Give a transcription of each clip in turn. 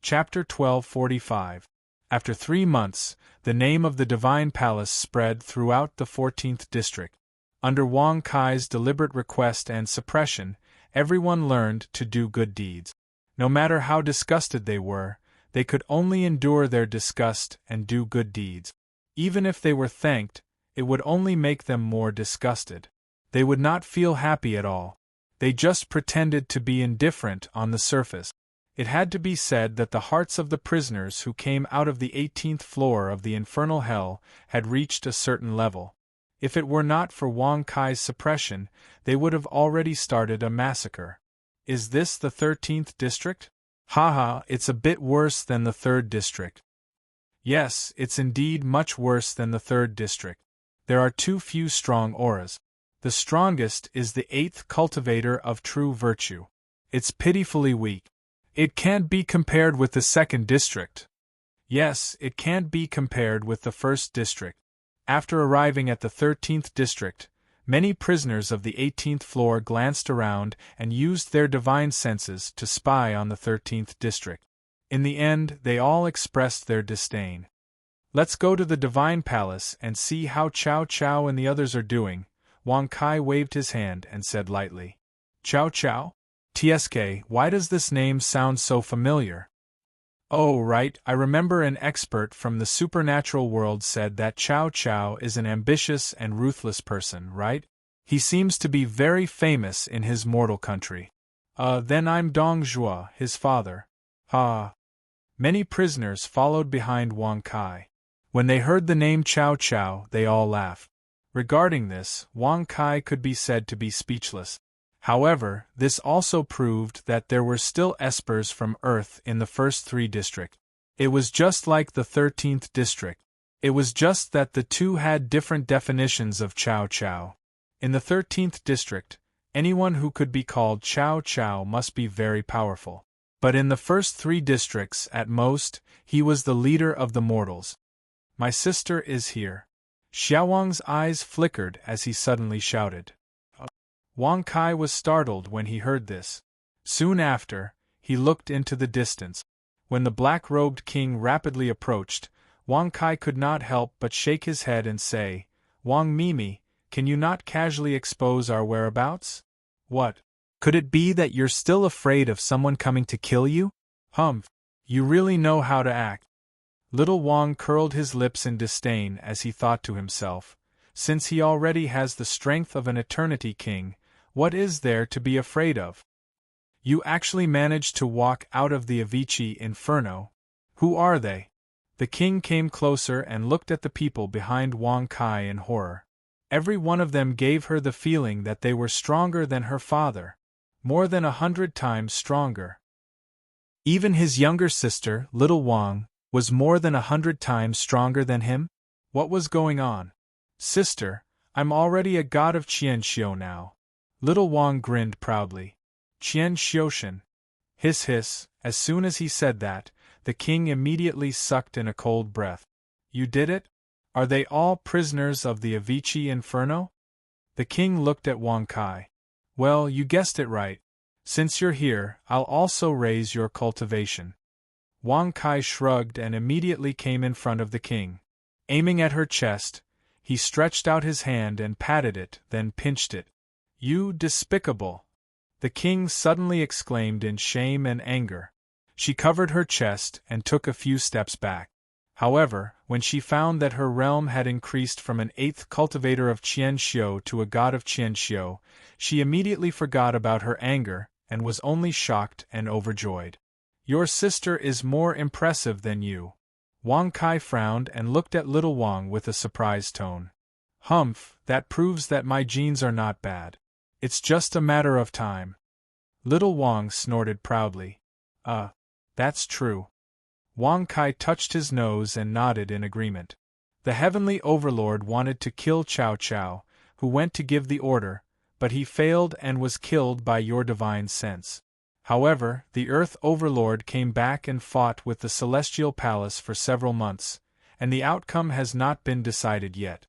Chapter 1245. After 3 months, the name of the divine palace spread throughout the 14th district. Under Wang Kai's deliberate request and suppression, everyone learned to do good deeds. No matter how disgusted they were, they could only endure their disgust and do good deeds. Even if they were thanked, it would only make them more disgusted. They would not feel happy at all. They just pretended to be indifferent on the surface. It had to be said that the hearts of the prisoners who came out of the 18th floor of the infernal hell had reached a certain level. If it were not for Wang Kai's suppression, they would have already started a massacre. Is this the 13th district? Haha, it's a bit worse than the 3rd district. Yes, it's indeed much worse than the 3rd district. There are too few strong auras. The strongest is the 8th cultivator of true virtue. It's pitifully weak. It can't be compared with the 2nd district. Yes, it can't be compared with the 1st district. After arriving at the 13th district, many prisoners of the 18th floor glanced around and used their divine senses to spy on the 13th district. In the end, they all expressed their disdain. Let's go to the divine palace and see how Cao Cao and the others are doing. Wang Kai waved his hand and said lightly. Cao Cao? TSK, why does this name sound so familiar? Oh, right, I remember an expert from the supernatural world said that Cao Cao is an ambitious and ruthless person, right? He seems to be very famous in his mortal country. Then I'm Dong Zhuo, his father. Many prisoners followed behind Wang Kai. When they heard the name Cao Cao, they all laughed. Regarding this, Wang Kai could be said to be speechless. However, this also proved that there were still espers from Earth in the first 3 districts. It was just like the 13th district. It was just that the two had different definitions of Cao Cao. In the 13th district, anyone who could be called Cao Cao must be very powerful. But in the first 3 districts, at most, he was the leader of the mortals. My sister is here. Xiaowang's eyes flickered as he suddenly shouted. Wang Kai was startled when he heard this. Soon after, he looked into the distance. When the black-robed king rapidly approached, Wang Kai could not help but shake his head and say, Wang Mimi, can you not casually expose our whereabouts? What? Could it be that you're still afraid of someone coming to kill you? Humph, you really know how to act. Little Wang curled his lips in disdain as he thought to himself, since he already has the strength of an eternity king, what is there to be afraid of? You actually managed to walk out of the Avicii Inferno. Who are they? The king came closer and looked at the people behind Wang Kai in horror. Every one of them gave her the feeling that they were stronger than her father, more than 100 times stronger. Even his younger sister, little Wang, was more than 100 times stronger than him? What was going on? Sister, I'm already a god of Qianxiu now. Little Wang grinned proudly. Qianxiushan. Hiss hiss, as soon as he said that, the king immediately sucked in a cold breath. You did it? Are they all prisoners of the Avicii Inferno? The king looked at Wang Kai. Well, you guessed it right. Since you're here, I'll also raise your cultivation. Wang Kai shrugged and immediately came in front of the king. Aiming at her chest, he stretched out his hand and patted it, then pinched it. You despicable! The king suddenly exclaimed in shame and anger. She covered her chest and took a few steps back. However, when she found that her realm had increased from an 8th cultivator of Qianxiu to a god of Qianxiu, she immediately forgot about her anger and was only shocked and overjoyed. Your sister is more impressive than you. Wang Kai frowned and looked at little Wang with a surprised tone. Humph, that proves that my genes are not bad. It's just a matter of time. Little Wang snorted proudly. That's true. Wang Kai touched his nose and nodded in agreement. The heavenly overlord wanted to kill Cao Cao, who went to give the order, but he failed and was killed by your divine sense. However, the Earth Overlord came back and fought with the Celestial Palace for several months, and the outcome has not been decided yet.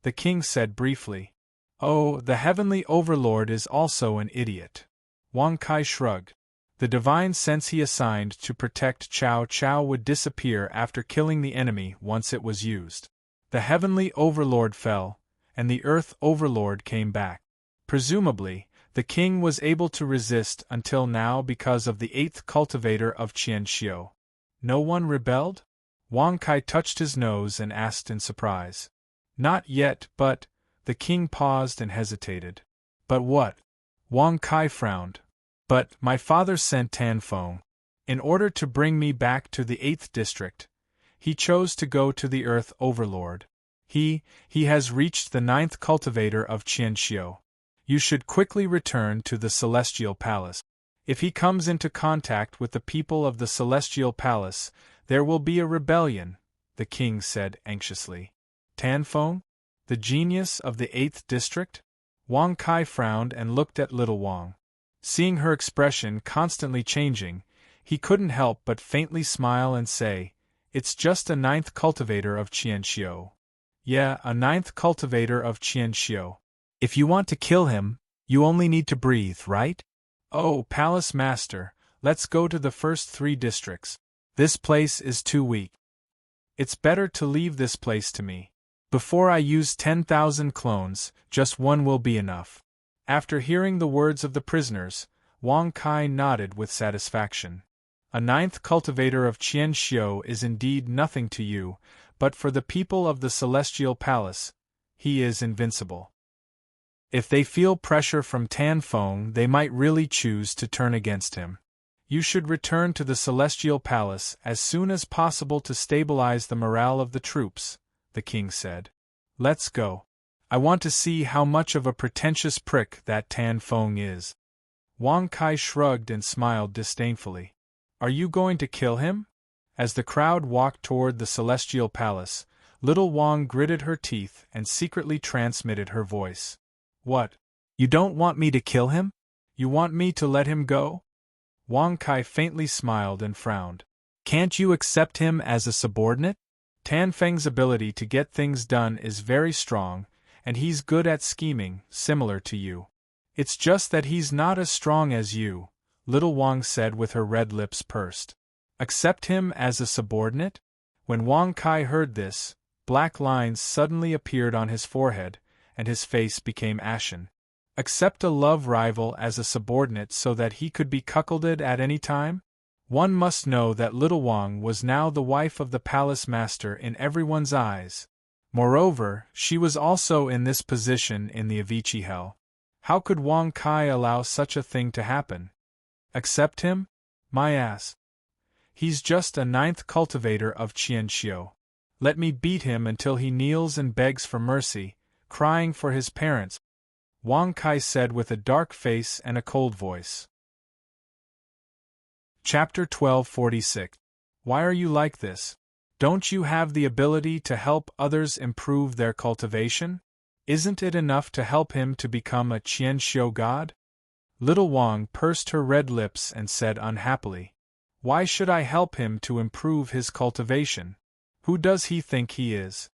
The king said briefly. Oh, the Heavenly Overlord is also an idiot. Wang Kai shrugged. The divine sense he assigned to protect Cao Cao would disappear after killing the enemy once it was used. The heavenly overlord fell, and the earth overlord came back. Presumably, the king was able to resist until now because of the 8th cultivator of Qianxiu. No one rebelled? Wang Kai touched his nose and asked in surprise. Not yet, but... The king paused and hesitated. But what? Wang Kai frowned. But my father sent Tan Feng. In order to bring me back to the 8th district, he chose to go to the Earth Overlord. He has reached the 9th cultivator of Qianxiu. You should quickly return to the Celestial Palace. If he comes into contact with the people of the Celestial Palace, there will be a rebellion, the king said anxiously. Tan Feng? The genius of the 8th district? Wang Kai frowned and looked at little Wang. Seeing her expression constantly changing, he couldn't help but faintly smile and say, "It's just a 9th cultivator of Qianxiu." Yeah, a 9th cultivator of Qianxiu. If you want to kill him, you only need to breathe, right? Oh, Palace Master, let's go to the first 3 districts. This place is too weak. It's better to leave this place to me. Before I use 10,000 clones, just one will be enough. After hearing the words of the prisoners, Wang Kai nodded with satisfaction. A 9th cultivator of Qianxiu is indeed nothing to you, but for the people of the Celestial Palace, he is invincible. If they feel pressure from Tan Feng, they might really choose to turn against him. You should return to the Celestial Palace as soon as possible to stabilize the morale of the troops, the king said. Let's go. I want to see how much of a pretentious prick that Tan Feng is. Wang Kai shrugged and smiled disdainfully. Are you going to kill him? As the crowd walked toward the Celestial Palace, little Wang gritted her teeth and secretly transmitted her voice. What? You don't want me to kill him? You want me to let him go? Wang Kai faintly smiled and frowned. Can't you accept him as a subordinate? Tan Feng's ability to get things done is very strong, and he's good at scheming, similar to you. It's just that he's not as strong as you, little Wang said with her red lips pursed. Accept him as a subordinate? When Wang Kai heard this, black lines suddenly appeared on his forehead, and his face became ashen. Accept a love rival as a subordinate so that he could be cuckolded at any time? One must know that little Wang was now the wife of the palace master in everyone's eyes. Moreover, she was also in this position in the Avicii Hell. How could Wang Kai allow such a thing to happen? Accept him? My ass. He's just a 9th cultivator of Qianxiu. Let me beat him until he kneels and begs for mercy, crying for his parents, Wang Kai said with a dark face and a cold voice. Chapter 1246. Why are you like this? Don't you have the ability to help others improve their cultivation? Isn't it enough to help him to become a Qianxiu god? Little Wang pursed her red lips and said unhappily. Why should I help him to improve his cultivation? Who does he think he is?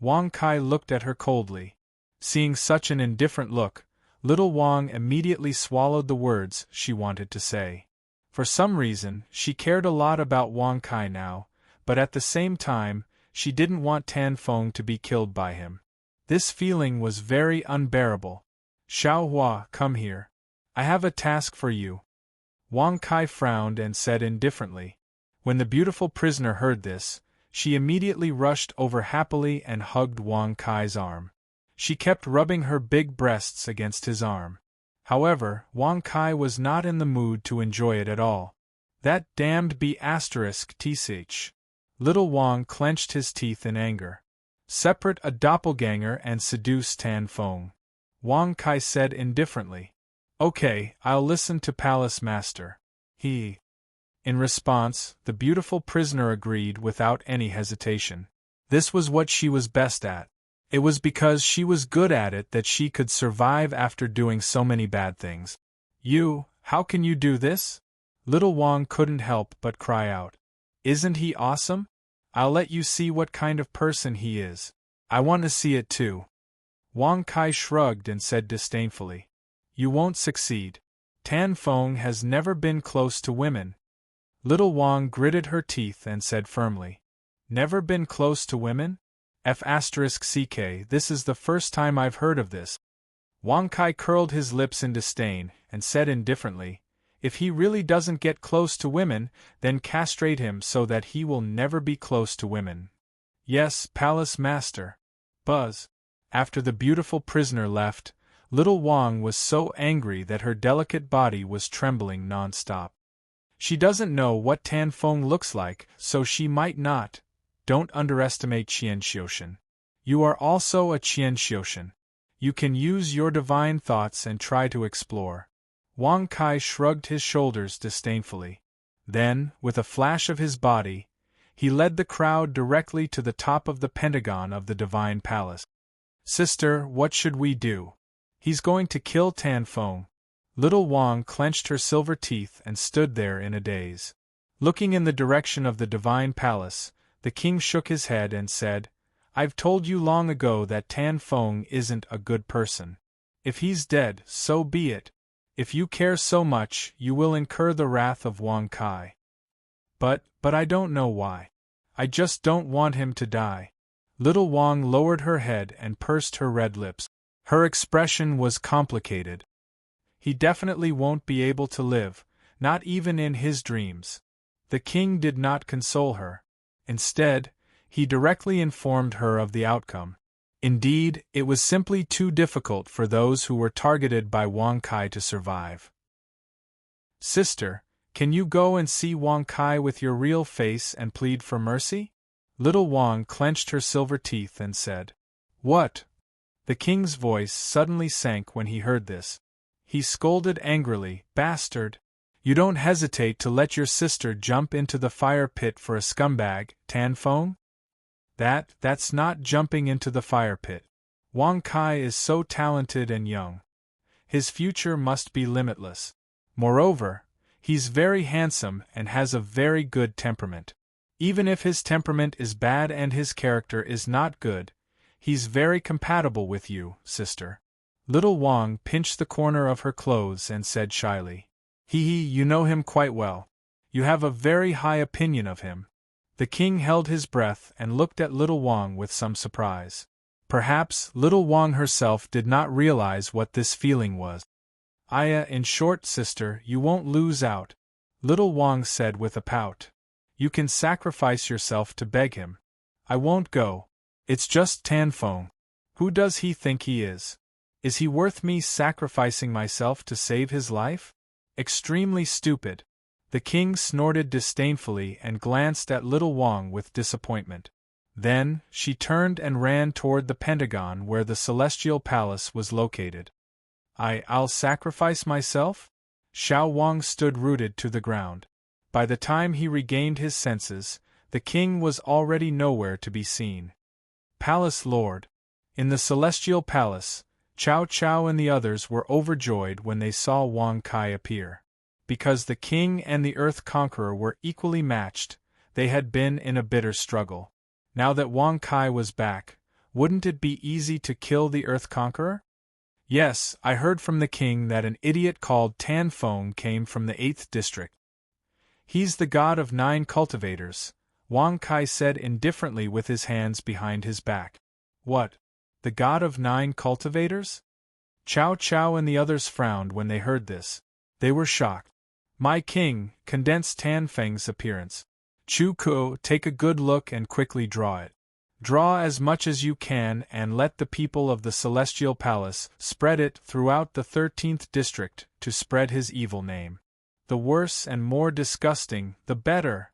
Wang Kai looked at her coldly. Seeing such an indifferent look, little Wang immediately swallowed the words she wanted to say. For some reason, she cared a lot about Wang Kai now, but at the same time, she didn't want Tan Feng to be killed by him. This feeling was very unbearable. Xiao Hua, come here. I have a task for you. Wang Kai frowned and said indifferently. When the beautiful prisoner heard this, she immediately rushed over happily and hugged Wang Kai's arm. She kept rubbing her big breasts against his arm. However, Wang Kai was not in the mood to enjoy it at all. That damned B***th. Little Wang clenched his teeth in anger. Separate a doppelganger and seduce Tan Feng. Wang Kai said indifferently. Okay, I'll listen to Palace Master. In response, the beautiful prisoner agreed without any hesitation. This was what she was best at. It was because she was good at it that she could survive after doing so many bad things. How can you do this? Little Wang couldn't help but cry out. Isn't he awesome? I'll let you see what kind of person he is. I want to see it too. Wang Kai shrugged and said disdainfully. You won't succeed. Tan Feng has never been close to women. Little Wang gritted her teeth and said firmly. Never been close to women? F***ck, this is the first time I've heard of this. Wang Kai curled his lips in disdain and said indifferently, if he really doesn't get close to women, then castrate him so that he will never be close to women. Yes, Palace Master. Buzz. After the beautiful prisoner left, little Wang was so angry that her delicate body was trembling non-stop. She doesn't know what Tan Feng looks like, so she might not. Don't underestimate Qian Xiushan. You are also a Qian Xiushan. You can use your divine thoughts and try to explore. Wang Kai shrugged his shoulders disdainfully. Then, with a flash of his body, he led the crowd directly to the top of the pentagon of the Divine Palace. Sister, what should we do? He's going to kill Tan Feng. Little Wang clenched her silver teeth and stood there in a daze. Looking in the direction of the Divine Palace, the king shook his head and said, I've told you long ago that Tan Feng isn't a good person. If he's dead, so be it. If you care so much, you will incur the wrath of Wang Kai. But I don't know why. I just don't want him to die. Little Wang lowered her head and pursed her red lips. Her expression was complicated. He definitely won't be able to live, not even in his dreams. The king did not console her. Instead, he directly informed her of the outcome. Indeed, it was simply too difficult for those who were targeted by Wang Kai to survive. Sister, can you go and see Wang Kai with your real face and plead for mercy? Little Wang clenched her silver teeth and said. What? The king's voice suddenly sank when he heard this. He scolded angrily, Bastard! You don't hesitate to let your sister jump into the fire pit for a scumbag, Tan Feng? That's not jumping into the fire pit. Wang Kai is so talented and young. His future must be limitless. Moreover, he's very handsome and has a very good temperament. Even if his temperament is bad and his character is not good, he's very compatible with you, sister. Little Wang pinched the corner of her clothes and said shyly, you know him quite well. You have a very high opinion of him. The king held his breath and looked at Little Wang with some surprise. Perhaps Little Wang herself did not realize what this feeling was. In short, sister, you won't lose out, Little Wang said with a pout. You can sacrifice yourself to beg him. I won't go. It's just Tan Feng. Who does he think he is? Is he worth me sacrificing myself to save his life? Extremely stupid. The king snorted disdainfully and glanced at Little Wang with disappointment. Then, she turned and ran toward the Pentagon where the Celestial Palace was located. I'll sacrifice myself? Xiao Wang stood rooted to the ground. By the time he regained his senses, the king was already nowhere to be seen. Palace Lord. In the Celestial Palace, Cao Cao and the others were overjoyed when they saw Wang Kai appear. Because the king and the Earth Conqueror were equally matched, they had been in a bitter struggle. Now that Wang Kai was back, wouldn't it be easy to kill the Earth Conqueror? Yes, I heard from the king that an idiot called Tan Feng came from the 8th district. He's the god of 9 cultivators, Wang Kai said indifferently with his hands behind his back. What? The god of 9 cultivators? Cao Cao and the others frowned when they heard this. They were shocked. My king, condensed Tan Feng's appearance. Chu Kuo, take a good look and quickly draw it. Draw as much as you can and let the people of the Celestial Palace spread it throughout the 13th district to spread his evil name. The worse and more disgusting, the better.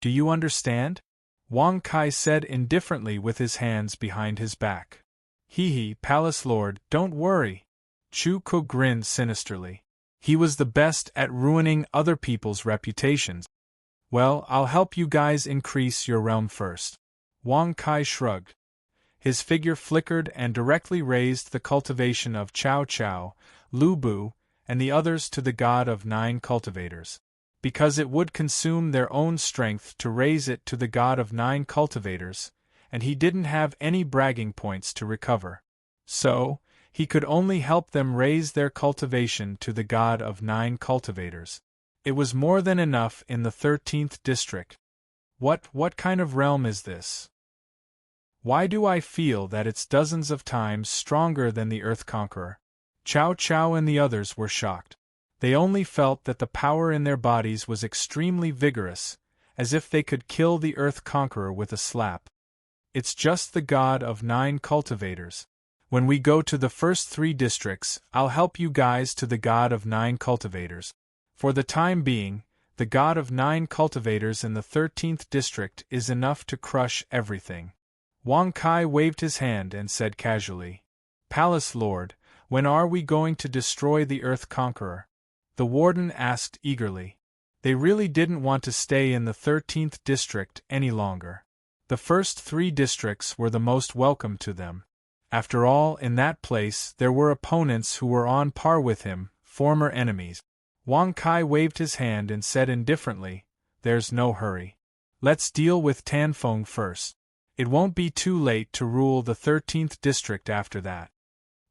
Do you understand? Wang Kai said indifferently with his hands behind his back. Palace Lord, don't worry. Chu Kuo grinned sinisterly. He was the best at ruining other people's reputations. Well, I'll help you guys increase your realm first. Wang Kai shrugged. His figure flickered and directly raised the cultivation of Cao Cao, Lu Bu, and the others to the god of 9 cultivators. Because it would consume their own strength to raise it to the god of 9 cultivators, and he didn't have any bragging points to recover. So, He could only help them raise their cultivation to the god of 9 cultivators. It was more than enough in the 13th district. What kind of realm is this? Why do I feel that it's dozens of times stronger than the Earth Conqueror? Chow Chow and the others were shocked. They only felt that the power in their bodies was extremely vigorous, as if they could kill the Earth Conqueror with a slap. It's just the god of 9 cultivators. When we go to the first 3 districts, I'll help you guys to the god of 9 cultivators. For the time being, the god of 9 cultivators in the 13th district is enough to crush everything. Wang Kai waved his hand and said casually, "Palace Lord, when are we going to destroy the Earth Conqueror?" The warden asked eagerly. They really didn't want to stay in the 13th district any longer. The first 3 districts were the most welcome to them. After all, in that place there were opponents who were on par with him, former enemies. Wang Kai waved his hand and said indifferently, "There's no hurry. Let's deal with Tanfeng first. It won't be too late to rule the 13th district after that."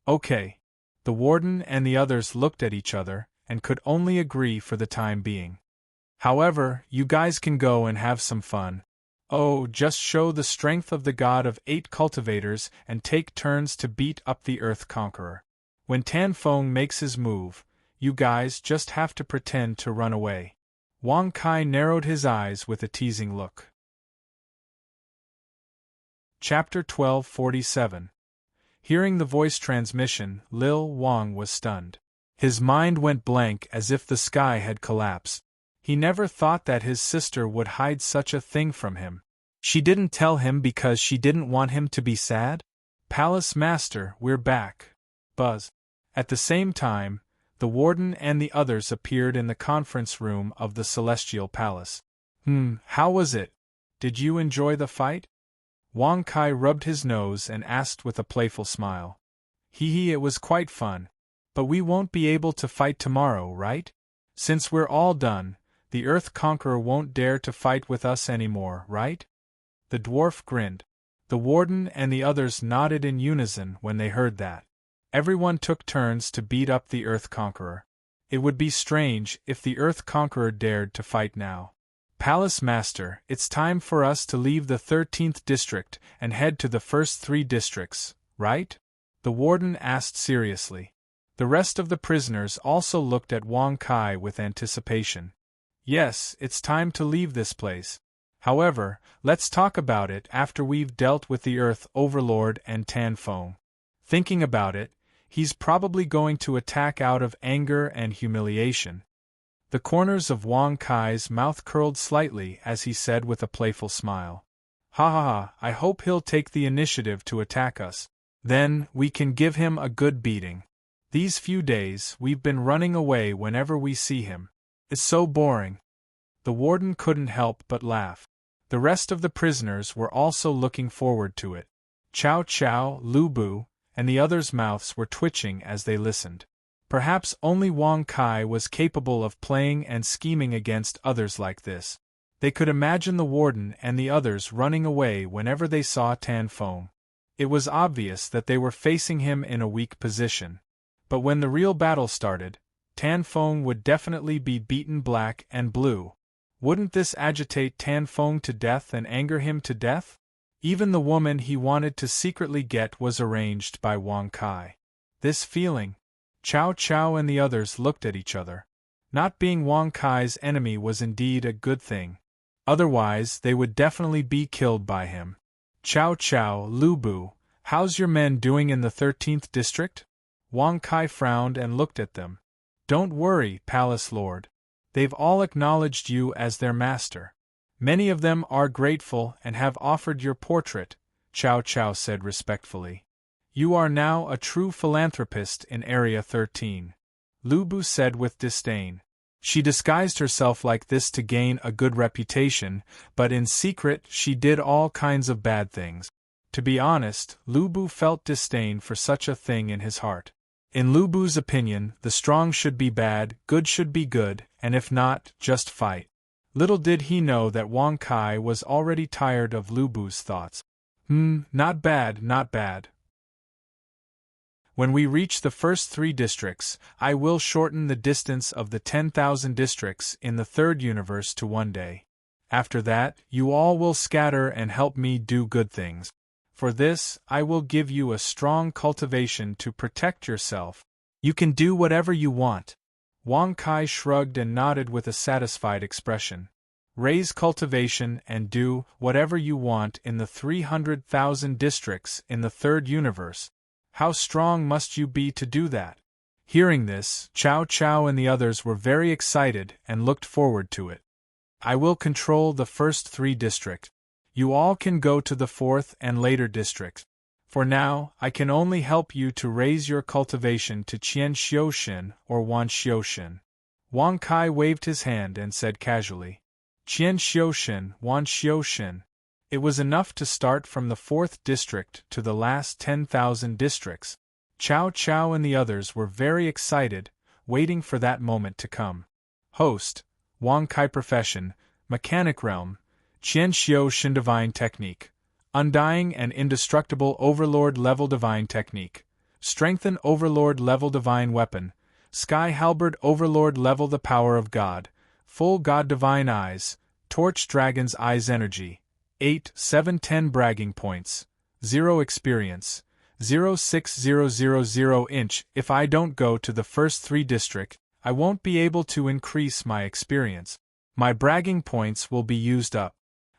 Okay. The warden and the others looked at each other, and could only agree for the time being. "However, you guys can go and have some fun. Oh, just show the strength of the god of 8 cultivators and take turns to beat up the Earth Conqueror. When Tanfeng makes his move, you guys just have to pretend to run away." Wang Kai narrowed his eyes with a teasing look. Chapter 1247. Hearing the voice transmission, Lil Wang was stunned. His mind went blank as if the sky had collapsed. He never thought that his sister would hide such a thing from him. She didn't tell him because she didn't want him to be sad? "Palace Master, we're back." Buzz. At the same time, the warden and the others appeared in the conference room of the Celestial Palace. How was it? Did you enjoy the fight?" Wang Kai rubbed his nose and asked with a playful smile. It was quite fun. But we won't be able to fight tomorrow, right? Since we're all done, the Earth Conqueror won't dare to fight with us anymore, right?" The dwarf grinned. The warden and the others nodded in unison when they heard that. Everyone took turns to beat up the Earth Conqueror. It would be strange if the Earth Conqueror dared to fight now. "Palace Master, it's time for us to leave the 13th district and head to the first 3 districts, right?" the warden asked seriously. The rest of the prisoners also looked at Wang Kai with anticipation. "Yes, it's time to leave this place. However, let's talk about it after we've dealt with the Earth Overlord and Tanfeng. Thinking about it, he's probably going to attack out of anger and humiliation." The corners of Wang Kai's mouth curled slightly as he said with a playful smile, "Ha ha ha, I hope he'll take the initiative to attack us. Then, we can give him a good beating. These few days, we've been running away whenever we see him. It's so boring." The warden couldn't help but laugh. The rest of the prisoners were also looking forward to it. Chow Chow, Lu Bu, and the others' mouths were twitching as they listened. Perhaps only Wang Kai was capable of playing and scheming against others like this. They could imagine the warden and the others running away whenever they saw Tanfeng. It was obvious that they were facing him in a weak position. But when the real battle started, Tanfeng would definitely be beaten black and blue. Wouldn't this agitate Tanfeng to death and anger him to death? Even the woman he wanted to secretly get was arranged by Wang Kai. This feeling. Chow Chow and the others looked at each other. Not being Wang Kai's enemy was indeed a good thing. Otherwise, they would definitely be killed by him. "Chow Chow, Lu Bu, how's your men doing in the 13th district?" Wang Kai frowned and looked at them. "Don't worry, Palace Lord. They've all acknowledged you as their master. Many of them are grateful and have offered your portrait," Chow Chow said respectfully. "You are now a true philanthropist in Area 13. Lu Bu said with disdain. She disguised herself like this to gain a good reputation, but in secret she did all kinds of bad things. To be honest, Lu Bu felt disdain for such a thing in his heart. In Lu Bu's opinion, the strong should be bad, good should be good, and if not, just fight. Little did he know that Wang Kai was already tired of Lu Bu's thoughts. Not bad, not bad. When we reach the first 3 districts, I will shorten the distance of the 10,000 districts in the third universe to 1 day. After that, you all will scatter and help me do good things. For this, I will give you a strong cultivation to protect yourself. You can do whatever you want. Wang Kai shrugged and nodded with a satisfied expression. Raise cultivation and do whatever you want in the 300,000 districts in the third universe. How strong must you be to do that? Hearing this, Cao Cao and the others were very excited and looked forward to it. I will control the first 3 districts. You all can go to the 4th and later districts. For now, I can only help you to raise your cultivation to Qian Xiuxin or Wan Xiuxin. Wang Kai waved his hand and said casually, Qian Xiuxin, Wan Xiuxin. It was enough to start from the 4th district to the last 10,000 districts. Cao Cao and the others were very excited, waiting for that moment to come. Host, Wang Kai Profession, Mechanic Realm, Qian Xiuxin Divine Technique. Undying and Indestructible Overlord Level Divine Technique. Strengthen Overlord Level Divine Weapon. Sky Halberd Overlord Level The Power of God. Full God Divine Eyes. Torch Dragon's Eyes Energy. 8, 7, 10 Bragging Points. 0 Experience. 06000 inch. If I don't go to the first 3 district, I won't be able to increase my experience. My bragging points will be used up.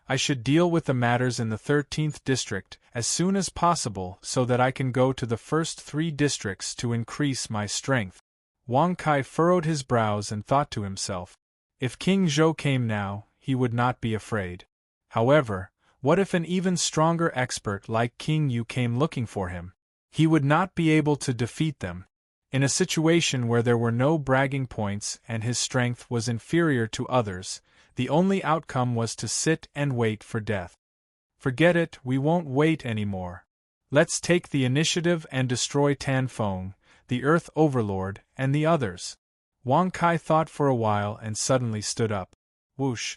I should deal with the matters in the 13th district as soon as possible so that I can go to the first 3 districts to increase my strength. Wang Kai furrowed his brows and thought to himself, if King Zhou came now, he would not be afraid. However, what if an even stronger expert like King Yu came looking for him? He would not be able to defeat them. In a situation where there were no bragging points and his strength was inferior to others, the only outcome was to sit and wait for death. Forget it, we won't wait anymore. Let's take the initiative and destroy Tan Feng, the Earth Overlord, and the others. Wang Kai thought for a while and suddenly stood up. Whoosh!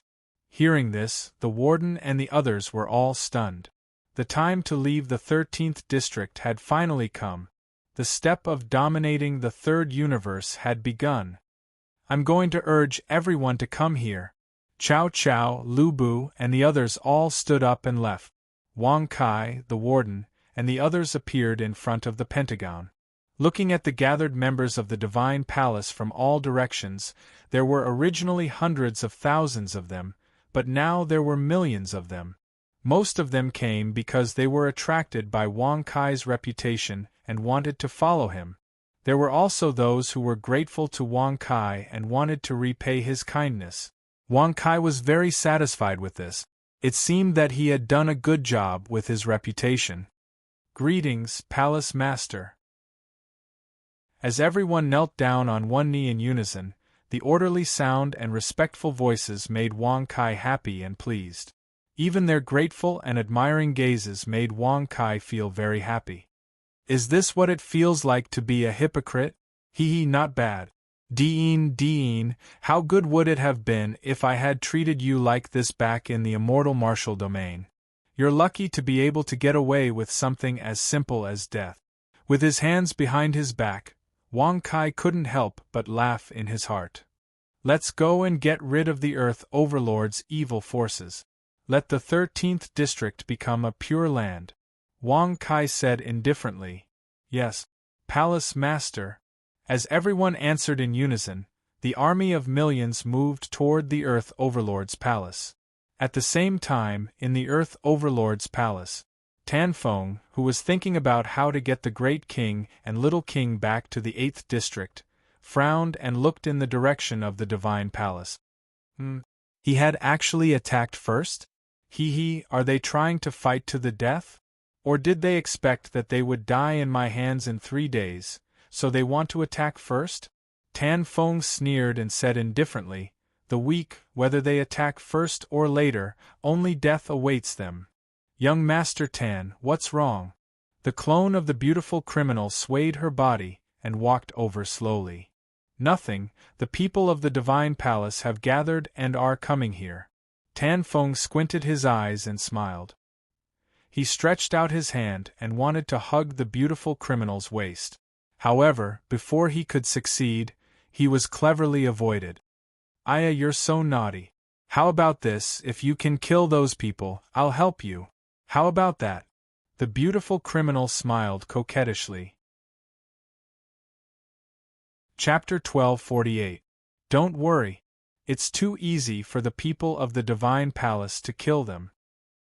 Hearing this, the warden and the others were all stunned. The time to leave the 13th district had finally come. The step of dominating the third universe had begun. I'm going to urge everyone to come here. Cao Cao, Lu Bu, and the others all stood up and left. Wang Kai, the warden, and the others appeared in front of the Pentagon. Looking at the gathered members of the Divine Palace from all directions, there were originally hundreds of thousands of them, but now there were millions of them. Most of them came because they were attracted by Wang Kai's reputation and wanted to follow him. There were also those who were grateful to Wang Kai and wanted to repay his kindness. Wang Kai was very satisfied with this. It seemed that he had done a good job with his reputation. Greetings, Palace Master. As everyone knelt down on one knee in unison, the orderly sound and respectful voices made Wang Kai happy and pleased. Even their grateful and admiring gazes made Wang Kai feel very happy. Is this what it feels like to be a hypocrite? Hee, not bad. Dean, how good would it have been if I had treated you like this back in the immortal martial domain? You're lucky to be able to get away with something as simple as death. With his hands behind his back, Wang Kai couldn't help but laugh in his heart. Let's go and get rid of the Earth Overlord's evil forces. Let the 13th district become a pure land. Wang Kai said indifferently. Yes, Palace Master. As everyone answered in unison, the army of millions moved toward the Earth Overlord's palace. At the same time, in the Earth Overlord's palace, Tan Feng, who was thinking about how to get the Great King and Little King back to the 8th district, frowned and looked in the direction of the Divine Palace. He had actually attacked first? Are they trying to fight to the death? Or did they expect that they would die in my hands in 3 days? So they want to attack first? Tan Feng sneered and said indifferently, the weak, whether they attack first or later, only death awaits them. Young Master Tan, what's wrong? The clone of the beautiful criminal swayed her body and walked over slowly. Nothing, the people of the Divine Palace have gathered and are coming here. Tan Feng squinted his eyes and smiled. He stretched out his hand and wanted to hug the beautiful criminal's waist. However, before he could succeed, he was cleverly avoided. "Aya, you're so naughty. How about this, if you can kill those people, I'll help you. How about that?" The beautiful criminal smiled coquettishly. Chapter 1248. Don't worry. It's too easy for the people of the Divine Palace to kill them.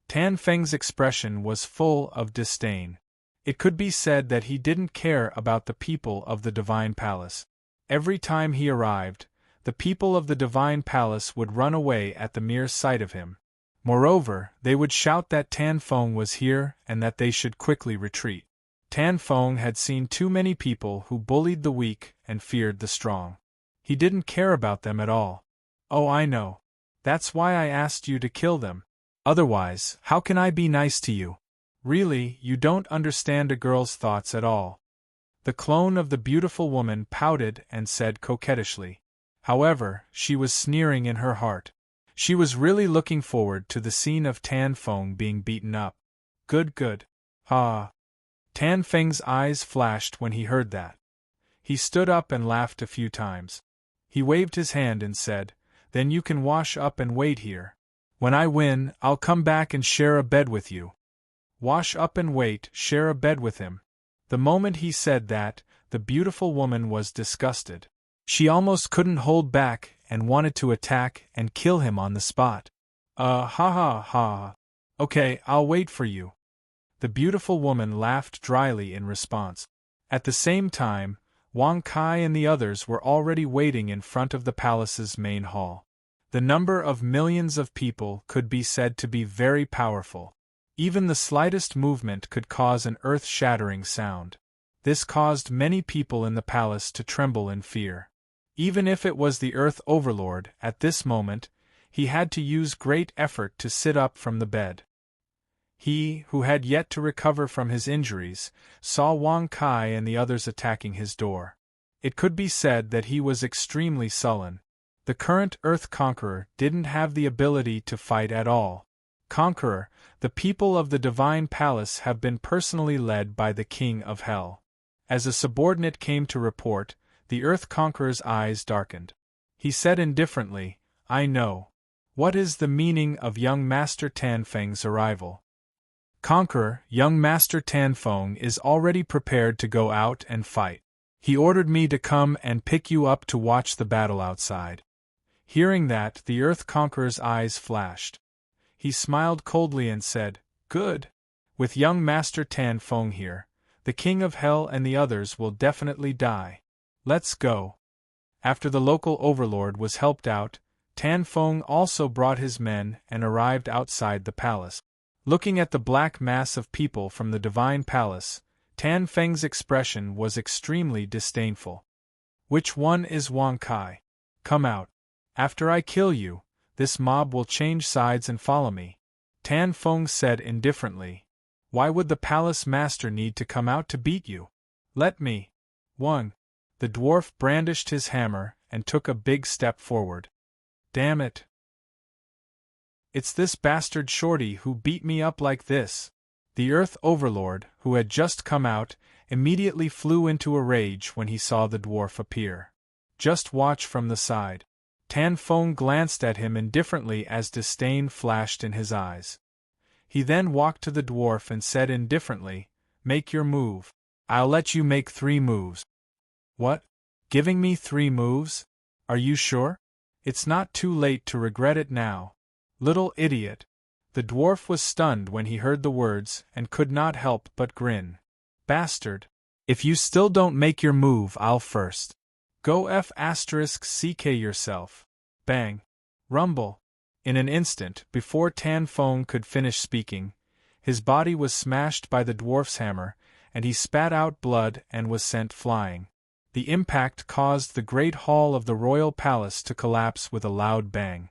Tan Feng's expression was full of disdain. It could be said that he didn't care about the people of the Divine Palace. Every time he arrived, the people of the Divine Palace would run away at the mere sight of him. Moreover, they would shout that Tan Feng was here and that they should quickly retreat. Tan Feng had seen too many people who bullied the weak and feared the strong. He didn't care about them at all. "Oh, I know. That's why I asked you to kill them. Otherwise, how can I be nice to you? Really, you don't understand a girl's thoughts at all." The clone of the beautiful woman pouted and said coquettishly. However, she was sneering in her heart. She was really looking forward to the scene of Tan Feng being beaten up. Good. Ha! Tan Feng's eyes flashed when he heard that. He stood up and laughed a few times. He waved his hand and said, "Then you can wash up and wait here. When I win, I'll come back and share a bed with you." Wash up and wait, share a bed with him. The moment he said that, the beautiful woman was disgusted. She almost couldn't hold back and wanted to attack and kill him on the spot. Ha. Okay, I'll wait for you." The beautiful woman laughed dryly in response. At the same time, Wang Kai and the others were already waiting in front of the palace's main hall. The number of millions of people could be said to be very powerful. Even the slightest movement could cause an earth-shattering sound. This caused many people in the palace to tremble in fear. Even if it was the Earth Overlord, at this moment, he had to use great effort to sit up from the bed. He, who had yet to recover from his injuries, saw Wang Kai and the others attacking his door. It could be said that he was extremely sullen. The current Earth Conqueror didn't have the ability to fight at all. Conqueror, the people of the Divine Palace have been personally led by the King of Hell. As a subordinate came to report, the Earth Conqueror's eyes darkened. He said indifferently, "I know. What is the meaning of young Master Tan Feng's arrival?" "Conqueror, young Master Tan Feng is already prepared to go out and fight. He ordered me to come and pick you up to watch the battle outside." Hearing that, the Earth Conqueror's eyes flashed. He smiled coldly and said, "Good. With young Master Tan Feng here, the King of Hell and the others will definitely die. Let's go." After the local overlord was helped out, Tan Feng also brought his men and arrived outside the palace. Looking at the black mass of people from the Divine Palace, Tan Feng's expression was extremely disdainful. "Which one is Wang Kai? Come out. After I kill you, this mob will change sides and follow me." Tan Feng said indifferently. "Why would the palace master need to come out to beat you? Let me." "One." The dwarf brandished his hammer and took a big step forward. "Damn it. It's this bastard Shorty who beat me up like this." The Earth Overlord, who had just come out, immediately flew into a rage when he saw the dwarf appear. "Just watch from the side." Tan Feng glanced at him indifferently as disdain flashed in his eyes. He then walked to the dwarf and said indifferently, "Make your move. I'll let you make 3 moves." "What? Giving me 3 moves? Are you sure? It's not too late to regret it now. Little idiot." The dwarf was stunned when he heard the words and could not help but grin. "Bastard. If you still don't make your move, I'll first. Go **ck yourself." Bang. Rumble. In an instant, before Tan Feng could finish speaking, his body was smashed by the dwarf's hammer, and he spat out blood and was sent flying. The impact caused the great hall of the royal palace to collapse with a loud bang.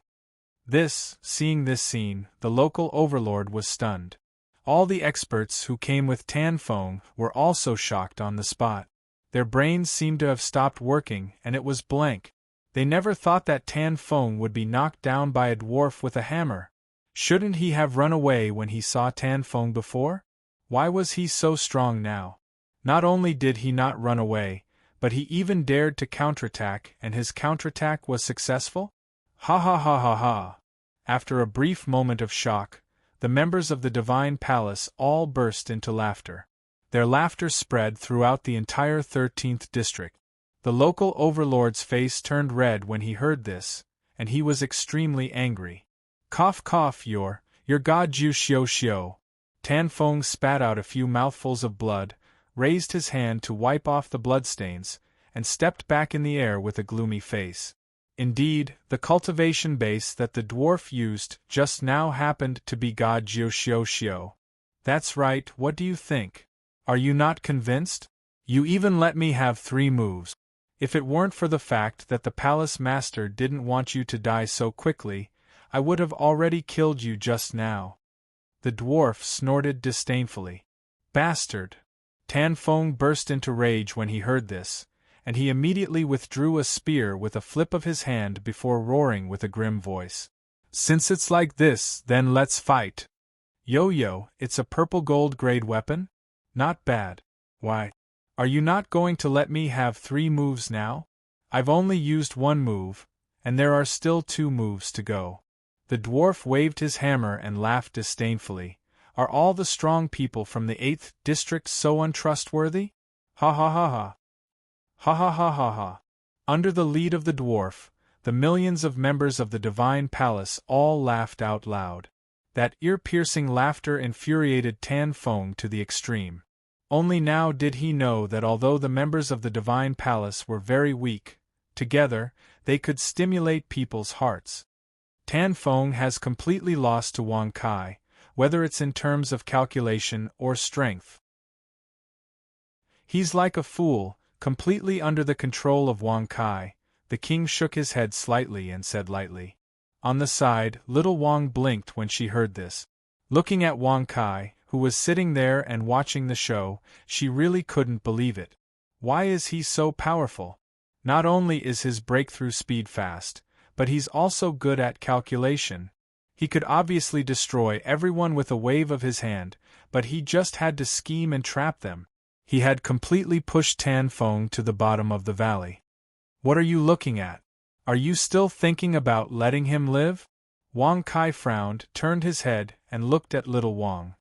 Seeing this scene, the local overlord was stunned. All the experts who came with Tan Feng were also shocked on the spot. Their brains seemed to have stopped working, and it was blank. They never thought that Tan Feng would be knocked down by a dwarf with a hammer. Shouldn't he have run away when he saw Tan Feng before? Why was he so strong now? Not only did he not run away, but he even dared to counterattack, and his counterattack was successful? Ha ha ha ha ha! After a brief moment of shock, the members of the Divine Palace all burst into laughter. Their laughter spread throughout the entire 13th district. The local overlord's face turned red when he heard this, and he was extremely angry. Cough cough your god Ju Xiu Xiu. Tan Feng spat out a few mouthfuls of blood, raised his hand to wipe off the bloodstains, and stepped back in the air with a gloomy face. Indeed, the cultivation base that the dwarf used just now happened to be God Jiu Xiu Xiu. That's right, what do you think? Are you not convinced? You even let me have 3 moves. If it weren't for the fact that the palace master didn't want you to die so quickly, I would have already killed you just now. The dwarf snorted disdainfully. Bastard! Tan Feng burst into rage when he heard this, and he immediately withdrew a spear with a flip of his hand before roaring with a grim voice. Since it's like this, then let's fight. Yo-yo, it's a purple gold grade weapon? Not bad. Why? Are you not going to let me have 3 moves now? I've only used 1 move, and there are still 2 moves to go. The dwarf waved his hammer and laughed disdainfully. Are all the strong people from the 8th district so untrustworthy? Ha ha ha ha. Ha ha ha ha ha. Under the lead of the dwarf, the millions of members of the Divine Palace all laughed out loud. That ear-piercing laughter infuriated Tan Feng to the extreme. Only now did he know that although the members of the Divine Palace were very weak, together, they could stimulate people's hearts. Tan Feng has completely lost to Wang Kai, whether it's in terms of calculation or strength. He's like a fool, completely under the control of Wang Kai. The king shook his head slightly and said lightly. On the side, little Wang blinked when she heard this. Looking at Wang Kai, who was sitting there and watching the show, she really couldn't believe it. Why is he so powerful? Not only is his breakthrough speed fast, but he's also good at calculation. He could obviously destroy everyone with a wave of his hand, but he just had to scheme and trap them. He had completely pushed Tan Feng to the bottom of the valley. What are you looking at? Are you still thinking about letting him live? Wang Kai frowned, turned his head, and looked at little Wang.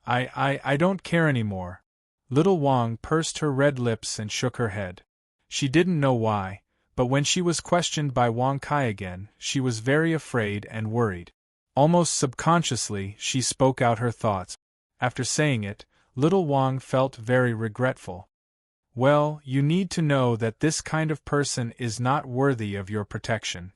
I don't care anymore. Little Wang pursed her red lips and shook her head. She didn't know why, but when she was questioned by Wang Kai again, she was very afraid and worried. Almost subconsciously, she spoke out her thoughts. After saying it, little Wang felt very regretful. Well, you need to know that this kind of person is not worthy of your protection.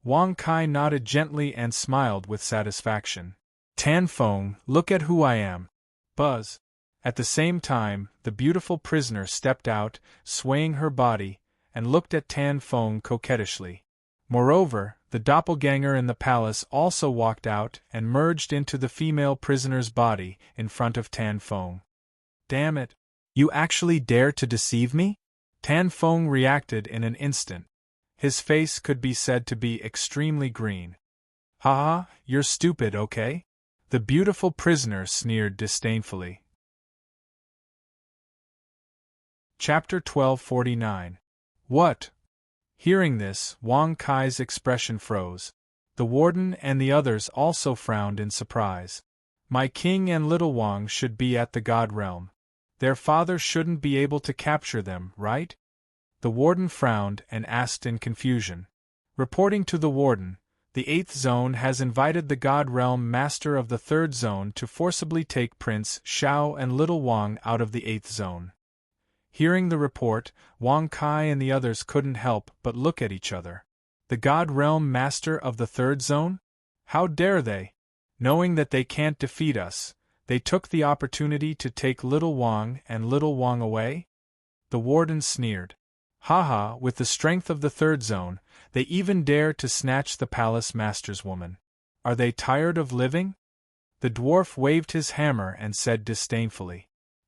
Wang Kai nodded gently and smiled with satisfaction. Tan Feng, look at who I am. Buzz. At the same time, the beautiful prisoner stepped out, swaying her body, and looked at Tan Feng coquettishly. Moreover, the doppelganger in the palace also walked out and merged into the female prisoner's body in front of Tan Feng. Damn it! You actually dare to deceive me? Tan Feng reacted in an instant. His face could be said to be extremely green. Ha, you're stupid, okay? The beautiful prisoner sneered disdainfully. Chapter 1249. What? Hearing this, Wang Kai's expression froze. The warden and the others also frowned in surprise. My king and little Wang should be at the God realm. Their father shouldn't be able to capture them, right? The warden frowned and asked in confusion. Reporting to the warden, the 8th zone has invited the God Realm Master of the 3rd zone to forcibly take Prince Xiao and little Wang out of the 8th zone. Hearing the report, Wang Kai and the others couldn't help but look at each other. The God Realm Master of the 3rd zone? How dare they? Knowing that they can't defeat us, they took the opportunity to take little Wang and little Wang away? The warden sneered. Haha, with the strength of the 3rd zone, they even dare to snatch the palace master's woman. Are they tired of living? The dwarf waved his hammer and said disdainfully.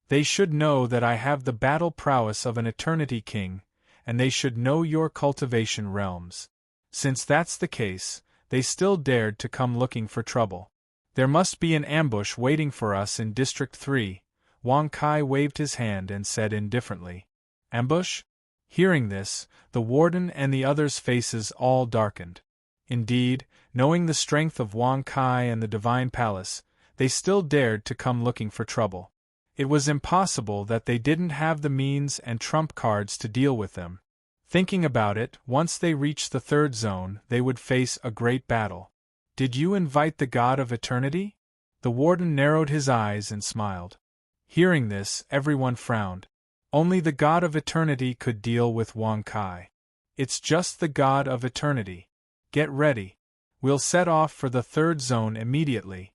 They should know that I have the battle prowess of an eternity king, and they should know your cultivation realms. Since that's the case, they still dared to come looking for trouble. There must be an ambush waiting for us in District 3, Wang Kai waved his hand and said indifferently, "Ambush?" Hearing this, the warden and the others' faces all darkened. Indeed, knowing the strength of Wang Kai and the Divine Palace, they still dared to come looking for trouble. It was impossible that they didn't have the means and trump cards to deal with them. Thinking about it, once they reached the third zone, they would face a great battle. "Did you invite the God of Eternity?" The warden narrowed his eyes and smiled. Hearing this, everyone frowned. Only the God of Eternity could deal with Wang Kai. "It's just the God of Eternity. Get ready. We'll set off for the third zone immediately."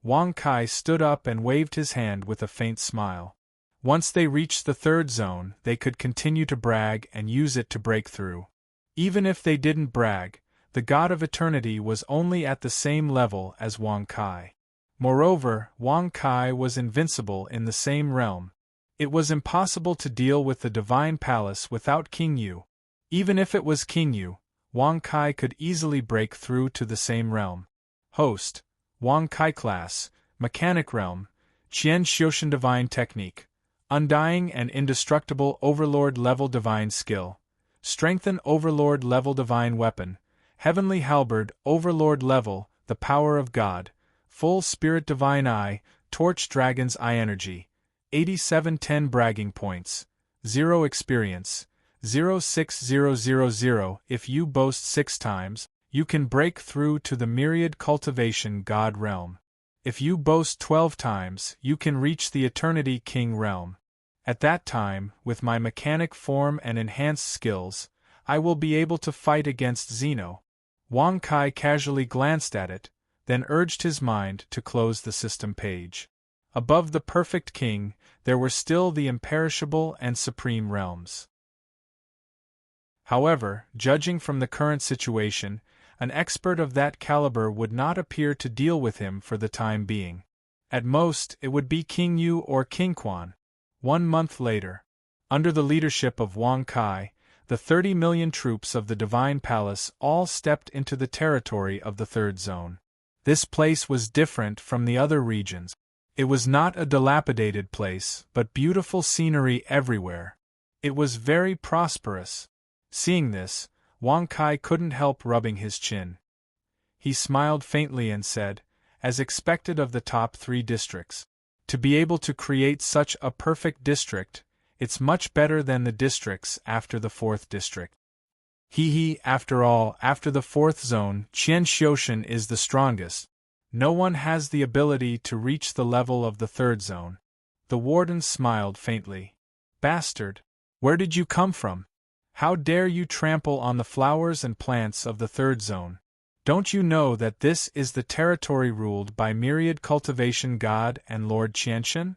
Wang Kai stood up and waved his hand with a faint smile. Once they reached the third zone, they could continue to brag and use it to break through. Even if they didn't brag, the God of Eternity was only at the same level as Wang Kai. Moreover, Wang Kai was invincible in the same realm. It was impossible to deal with the Divine Palace without King Yu. Even if it was King Yu, Wang Kai could easily break through to the same realm. Host: Wang Kai class, Mechanic realm, Qian Xiushan divine technique, Undying and indestructible Overlord level divine skill, Strengthen Overlord level divine weapon, Heavenly halberd Overlord level, the power of God, Full Spirit divine eye, Torch Dragon's eye energy, 8710 bragging points, 0 experience, 06000. If you boast 6 times, you can break through to the myriad cultivation God realm. If you boast 12 times, you can reach the Eternity King realm. At that time, with my mechanic form and enhanced skills, I will be able to fight against Zeno. Wang Kai casually glanced at it, then urged his mind to close the system page. Above the perfect king, there were still the imperishable and supreme realms. However, judging from the current situation, an expert of that caliber would not appear to deal with him for the time being. At most, it would be King Yu or King Quan. 1 month later, under the leadership of Wang Kai, the 30 million troops of the Divine Palace all stepped into the territory of the third zone. This place was different from the other regions. It was not a dilapidated place, but beautiful scenery everywhere. It was very prosperous. Seeing this, Wang Kai couldn't help rubbing his chin. He smiled faintly and said, as expected of the top 3 districts, "To be able to create such a perfect district, it's much better than the districts after the 4th district." After all, after the 4th zone, Qian Xiushan is the strongest. No one has the ability to reach the level of the 3rd zone. The warden smiled faintly. "Bastard! Where did you come from? How dare you trample on the flowers and plants of the 3rd zone? Don't you know that this is the territory ruled by myriad cultivation God and Lord Qianshan?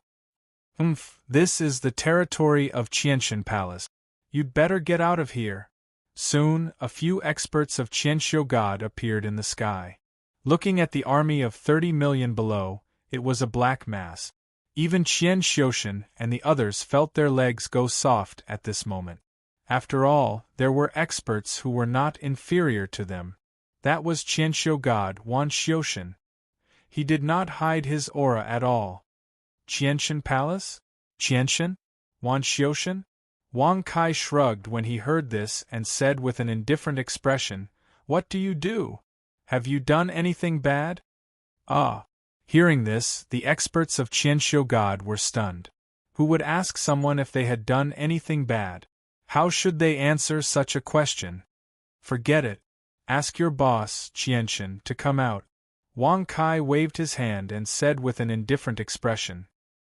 This is the territory of Qianshan Palace. You'd better get out of here." Soon, a few experts of Qianxiu God appeared in the sky. Looking at the army of 30 million below, it was a black mass. Even Qian Xiushan and the others felt their legs go soft at this moment. After all, there were experts who were not inferior to them. That was Qianxiu God Wan Xiushan. He did not hide his aura at all. Qianshan Palace? Qianshan? Wan Xiushan? Wang Kai shrugged when he heard this and said with an indifferent expression, "What do you do? Have you done anything bad?" Ah! Hearing this, the experts of Qianxiu God were stunned. Who would ask someone if they had done anything bad? How should they answer such a question? "Forget it. Ask your boss, Qianshan, to come out." Wang Kai waved his hand and said with an indifferent expression,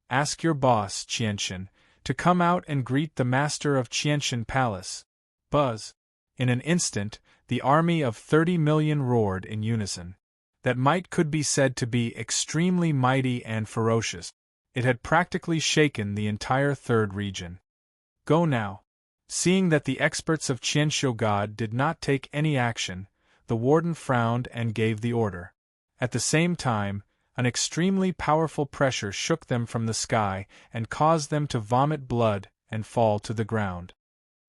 "Ask your boss, Qianshan, to come out and greet the master of Qianshan Palace." Buzz! In an instant, the army of 30 million roared in unison. That might could be said to be extremely mighty and ferocious. It had practically shaken the entire 3rd region. "Go now." Seeing that the experts of Qianxiu God did not take any action, the warden frowned and gave the order. At the same time, an extremely powerful pressure shook them from the sky and caused them to vomit blood and fall to the ground.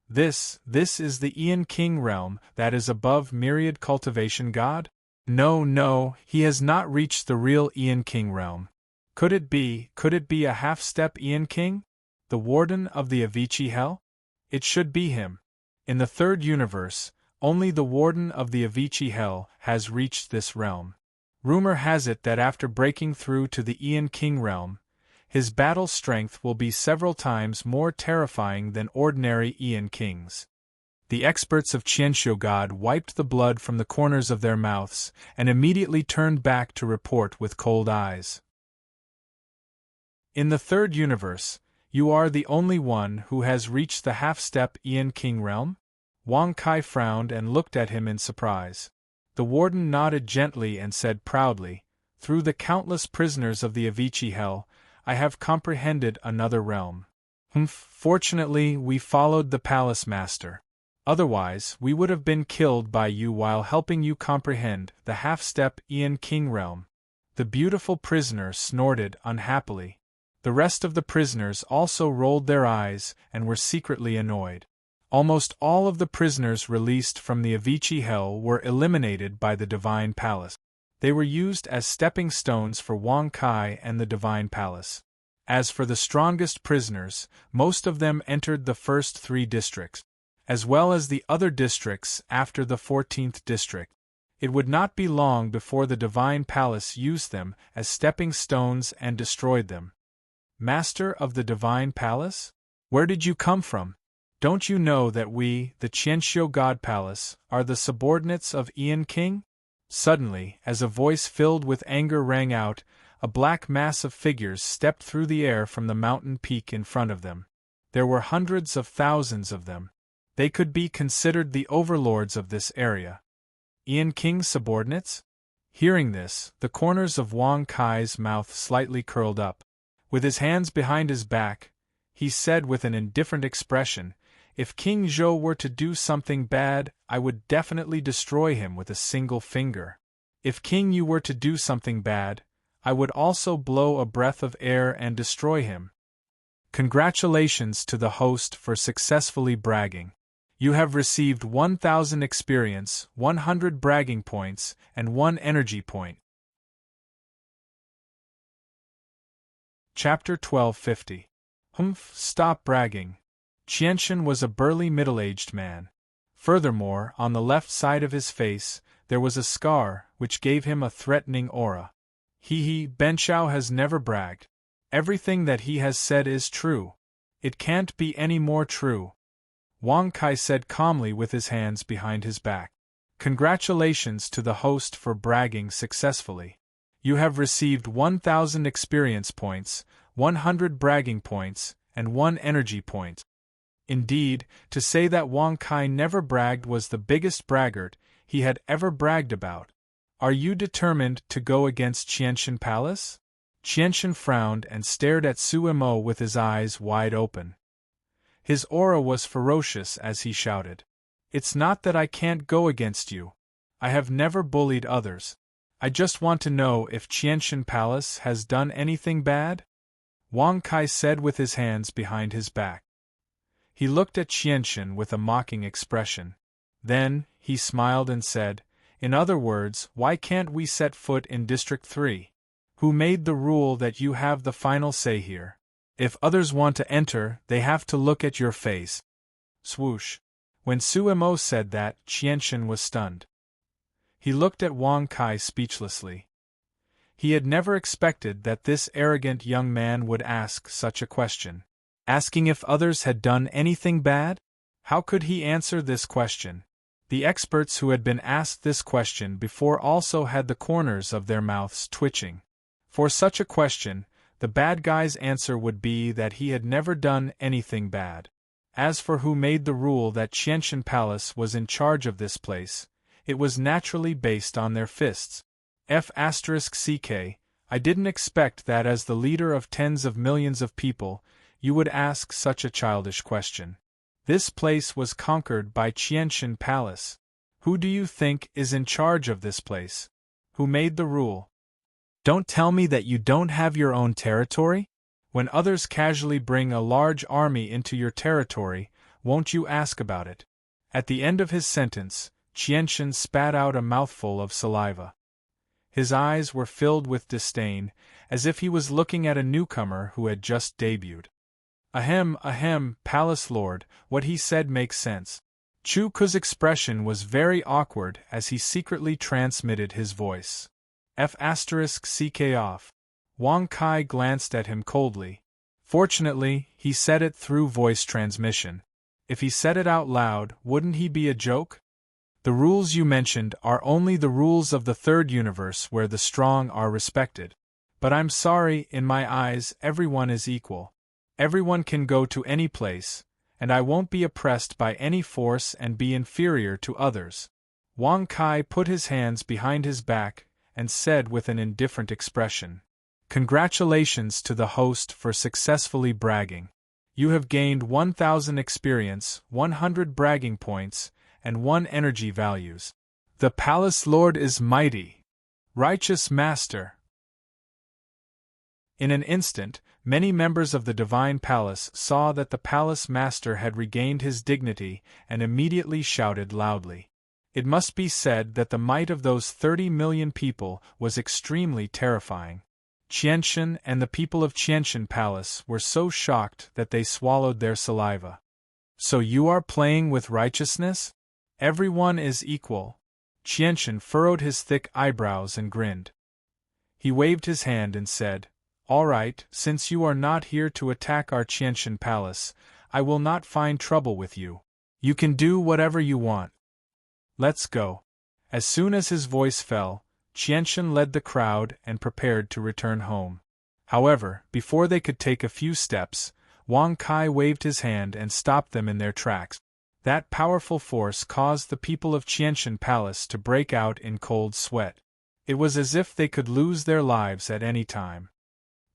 This is the Ian King realm that is above myriad cultivation God? No, he has not reached the real Ian King realm. Could it be a half-step Ian King? The warden of the Avicii Hell? It should be him. In the third universe, only the warden of the Avicii Hell has reached this realm. Rumor has it that after breaking through to the Ian King realm, his battle strength will be several times more terrifying than ordinary Ian Kings. The experts of Qianxiu God wiped the blood from the corners of their mouths and immediately turned back to report with cold eyes. In the third universe, you are the only one who has reached the half-step Ian King realm? Wang Kai frowned and looked at him in surprise. The warden nodded gently and said proudly, "Through the countless prisoners of the Avicii Hell, I have comprehended another realm. Fortunately, we followed the palace master. Otherwise, we would have been killed by you while helping you comprehend the half-step Ian King realm." The beautiful prisoner snorted unhappily. The rest of the prisoners also rolled their eyes and were secretly annoyed. Almost all of the prisoners released from the Avicii Hell were eliminated by the Divine Palace. They were used as stepping stones for Wang Kai and the Divine Palace. As for the strongest prisoners, most of them entered the first 3 districts, as well as the other districts after the 14th district. It would not be long before the Divine Palace used them as stepping stones and destroyed them. Master of the Divine Palace? Where did you come from? Don't you know that we, the Qianxiu God Palace, are the subordinates of Ian King? Suddenly, as a voice filled with anger rang out, a black mass of figures stepped through the air from the mountain peak in front of them. There were hundreds of thousands of them. They could be considered the overlords of this area. Ian King's subordinates? Hearing this, the corners of Wang Kai's mouth slightly curled up. With his hands behind his back, he said with an indifferent expression, "If King Zhou were to do something bad, I would definitely destroy him with a single finger. If King Yu were to do something bad, I would also blow a breath of air and destroy him." Congratulations to the host for successfully bragging. You have received 1,000 experience, 100 bragging points, and 1 energy point. Chapter 1250. Stop bragging. Qianxian was a burly middle-aged man. Furthermore, on the left side of his face, there was a scar, which gave him a threatening aura. Benchao has never bragged. Everything that he has said is true. It can't be any more true. Wang Kai said calmly with his hands behind his back. Congratulations to the host for bragging successfully. You have received 1,000 experience points, 100 bragging points, and 1 energy point. Indeed, to say that Wang Kai never bragged was the biggest braggart he had ever bragged about. Are you determined to go against Qianxian Palace? Qianxian frowned and stared at Su Mo with his eyes wide open. His aura was ferocious as he shouted, "It's not that I can't go against you. I have never bullied others. I just want to know if Qianxian Palace has done anything bad?" Wang Kai said with his hands behind his back. He looked at Qianxian with a mocking expression. Then, he smiled and said, "In other words, why can't we set foot in District 3? Who made the rule that you have the final say here? If others want to enter, they have to look at your face." Swoosh. When Su Mo said that, Qianxian was stunned. He looked at Wang Kai speechlessly. He had never expected that this arrogant young man would ask such a question. Asking if others had done anything bad? How could he answer this question? The experts who had been asked this question before also had the corners of their mouths twitching. For such a question, the bad guy's answer would be that he had never done anything bad. As for who made the rule that Qianxian Palace was in charge of this place, it was naturally based on their fists. I didn't expect that as the leader of tens of millions of people, you would ask such a childish question. This place was conquered by Qianxian Palace. Who do you think is in charge of this place? Who made the rule? Don't tell me that you don't have your own territory? When others casually bring a large army into your territory, won't you ask about it? At the end of his sentence, Qianxian spat out a mouthful of saliva. His eyes were filled with disdain, as if he was looking at a newcomer who had just debuted. Ahem, Palace Lord, what he said makes sense. Chu Ku's expression was very awkward as he secretly transmitted his voice. F***ck off. Wang Kai glanced at him coldly. Fortunately, he said it through voice transmission. If he said it out loud, wouldn't he be a joke? The rules you mentioned are only the rules of the third universe where the strong are respected. But I'm sorry, in my eyes, everyone is equal. Everyone can go to any place, and I won't be oppressed by any force and be inferior to others. Wang Kai put his hands behind his back and said with an indifferent expression, "Congratulations to the host for successfully bragging. You have gained 1,000 experience, 100 bragging points, and 1 energy values. The Palace Lord is mighty. Righteous Master." In an instant, many members of the Divine Palace saw that the Palace Master had regained his dignity and immediately shouted loudly. It must be said that the might of those 30 million people was extremely terrifying. Qianshan and the people of Qianshan Palace were so shocked that they swallowed their saliva. "So you are playing with righteousness? Everyone is equal." Qianshan furrowed his thick eyebrows and grinned. He waved his hand and said, "All right, since you are not here to attack our Qianshan Palace, I will not find trouble with you. You can do whatever you want. Let's go." As soon as his voice fell, Qianshan led the crowd and prepared to return home. However, before they could take a few steps, Wang Kai waved his hand and stopped them in their tracks. That powerful force caused the people of Qianshan Palace to break out in cold sweat. It was as if they could lose their lives at any time.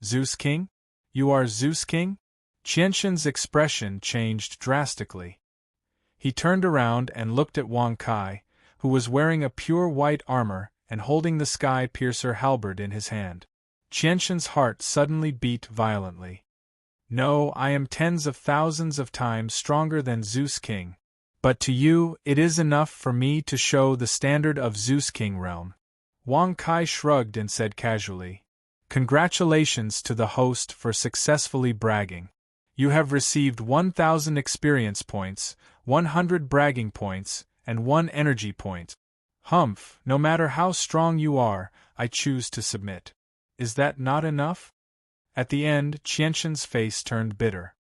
"Zeus King? You are Zeus King?" Qianshan's expression changed drastically. He turned around and looked at Wang Kai, who was wearing a pure white armor and holding the sky-piercer halberd in his hand. Qianshan's heart suddenly beat violently. "No, I am tens of thousands of times stronger than Zeus King. But to you, it is enough for me to show the standard of Zeus King realm." Wang Kai shrugged and said casually, "Congratulations to the host for successfully bragging. You have received 1,000 experience points, 100 bragging points, and 1 energy point. Humph, no matter how strong you are, I choose to submit. Is that not enough?" At the end, Qianshan's face turned bitter.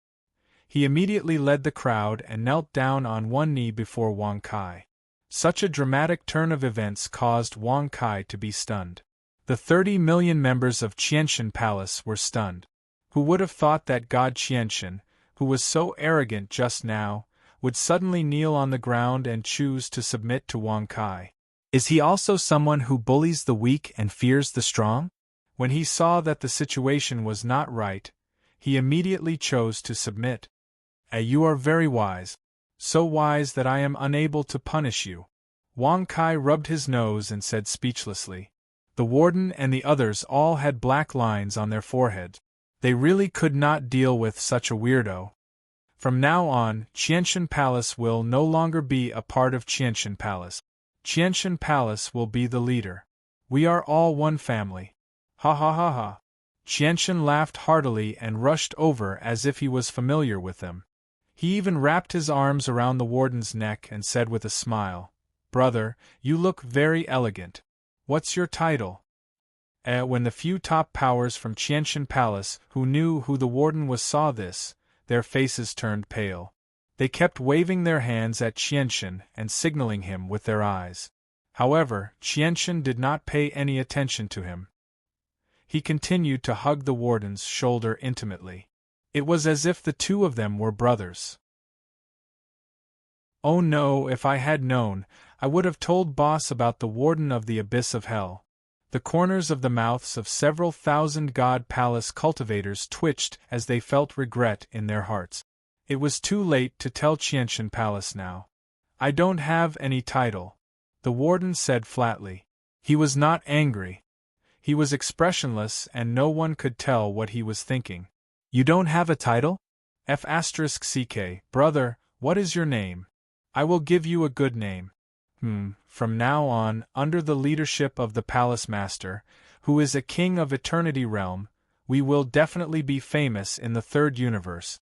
He immediately led the crowd and knelt down on one knee before Wang Kai. Such a dramatic turn of events caused Wang Kai to be stunned. The 30 million members of Qianshan Palace were stunned. Who would have thought that God Qianshan, who was so arrogant just now, would suddenly kneel on the ground and choose to submit to Wang Kai? Is he also someone who bullies the weak and fears the strong? When he saw that the situation was not right, he immediately chose to submit. You are very wise. So wise that I am unable to punish you." Wang Kai rubbed his nose and said speechlessly. The warden and the others all had black lines on their foreheads. They really could not deal with such a weirdo. From now on, Qianshan Palace will no longer be a part of Qianshan Palace. Qianshan Palace will be the leader. We are all one family. Ha ha ha ha. Qianshan laughed heartily and rushed over as if he was familiar with them. He even wrapped his arms around the warden's neck and said with a smile, "Brother, you look very elegant. What's your title?" When the few top powers from Qianshan Palace who knew who the warden was saw this, their faces turned pale. They kept waving their hands at Qianshan and signaling him with their eyes. However, Qianshan did not pay any attention to him. He continued to hug the warden's shoulder intimately. It was as if the two of them were brothers. Oh no, if I had known, I would have told Boss about the warden of the abyss of hell. The corners of the mouths of several thousand God Palace cultivators twitched as they felt regret in their hearts. It was too late to tell Qianshan Palace now. "I don't have any title," the warden said flatly. He was not angry. He was expressionless and no one could tell what he was thinking. "You don't have a title? F***ck, brother, what is your name? I will give you a good name." From now on, under the leadership of the Palace Master, who is a king of Eternity Realm, we will definitely be famous in the third universe.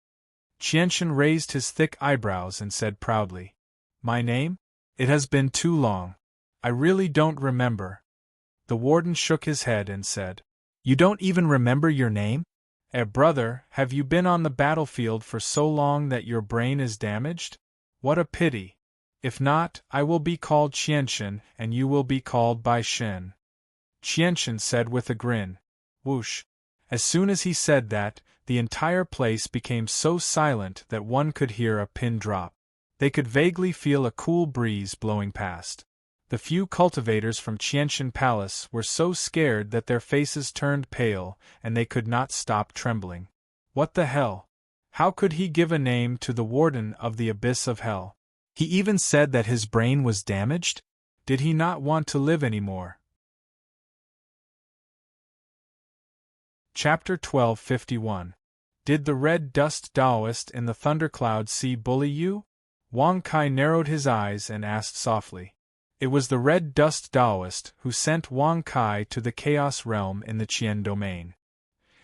Qianxian raised his thick eyebrows and said proudly, "My name? It has been too long. I really don't remember." The warden shook his head and said, "You don't even remember your name? Brother, have you been on the battlefield for so long that your brain is damaged? What a pity. If not, I will be called Qianxian and you will be called Bai Shen." Qianxian said with a grin. Whoosh. As soon as he said that, the entire place became so silent that one could hear a pin drop. They could vaguely feel a cool breeze blowing past. The few cultivators from Qianxian Palace were so scared that their faces turned pale and they could not stop trembling. What the hell? How could he give a name to the warden of the abyss of hell? He even said that his brain was damaged? Did he not want to live anymore? Chapter 1251. Did the red dust Taoist in the thundercloud sea bully you? Wang Kai narrowed his eyes and asked softly. It was the red dust Taoist who sent Wang Kai to the Chaos Realm in the Qian domain.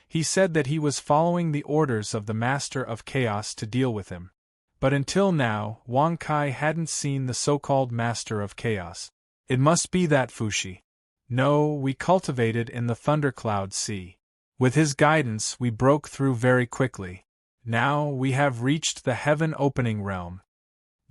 He said that he was following the orders of the Master of Chaos to deal with him. But until now, Wang Kai hadn't seen the so-called Master of Chaos. It must be that Fushi. No, we cultivated in the thundercloud sea. With his guidance we broke through very quickly. Now we have reached the heaven-opening realm.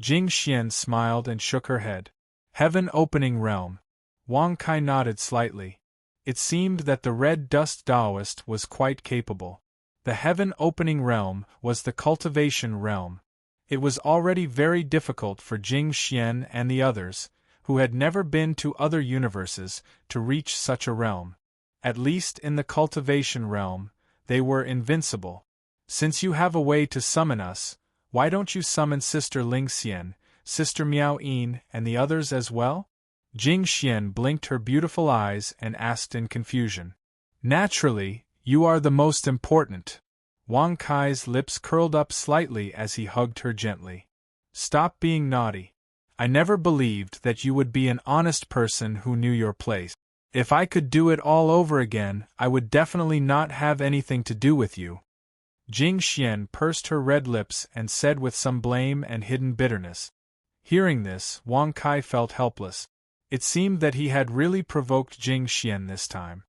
Jing Xian smiled and shook her head. Heaven-opening realm. Wang Kai nodded slightly. It seemed that the red dust Taoist was quite capable. The heaven-opening realm was the cultivation realm. It was already very difficult for Jing Xian and the others, who had never been to other universes, to reach such a realm. At least in the cultivation realm, they were invincible. Since you have a way to summon us, why don't you summon Sister Ling Xian, Sister Miao Yin, and the others as well? Jing Xian blinked her beautiful eyes and asked in confusion. Naturally, you are the most important. Wang Kai's lips curled up slightly as he hugged her gently. Stop being naughty. I never believed that you would be an honest person who knew your place. If I could do it all over again, I would definitely not have anything to do with you. Jing Xian pursed her red lips and said with some blame and hidden bitterness. Hearing this, Wang Kai felt helpless. It seemed that he had really provoked Jing Xian this time.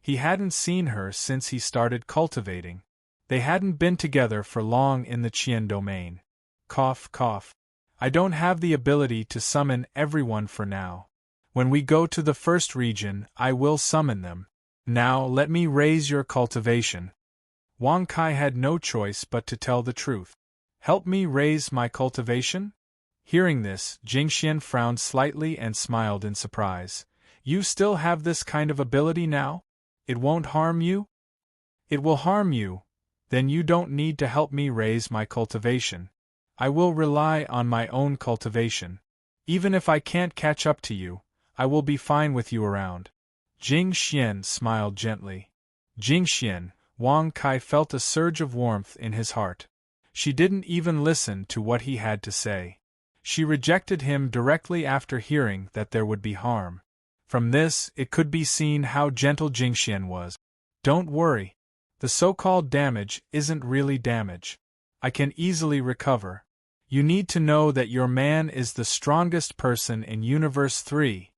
He hadn't seen her since he started cultivating. They hadn't been together for long in the Qian domain. Cough, cough. I don't have the ability to summon everyone for now. When we go to the first region, I will summon them. Now let me raise your cultivation. Wang Kai had no choice but to tell the truth. Help me raise my cultivation? Hearing this, Jing Xian frowned slightly and smiled in surprise. You still have this kind of ability now? It won't harm you? It will harm you. Then you don't need to help me raise my cultivation. I will rely on my own cultivation. Even if I can't catch up to you, I will be fine with you around. Jing Xian smiled gently. Jing Xian, Wang Kai felt a surge of warmth in his heart. She didn't even listen to what he had to say. She rejected him directly after hearing that there would be harm. From this, it could be seen how gentle Jing Xian was. Don't worry. The so-called damage isn't really damage. I can easily recover. You need to know that your man is the strongest person in Universe 3.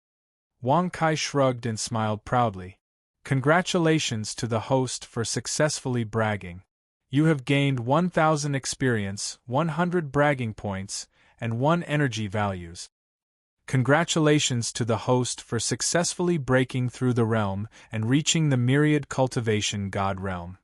Wang Kai shrugged and smiled proudly. Congratulations to the host for successfully bragging. You have gained 1,000 experience, 100 bragging points, and 1 energy values. Congratulations to the host for successfully breaking through the realm and reaching the myriad cultivation god realm.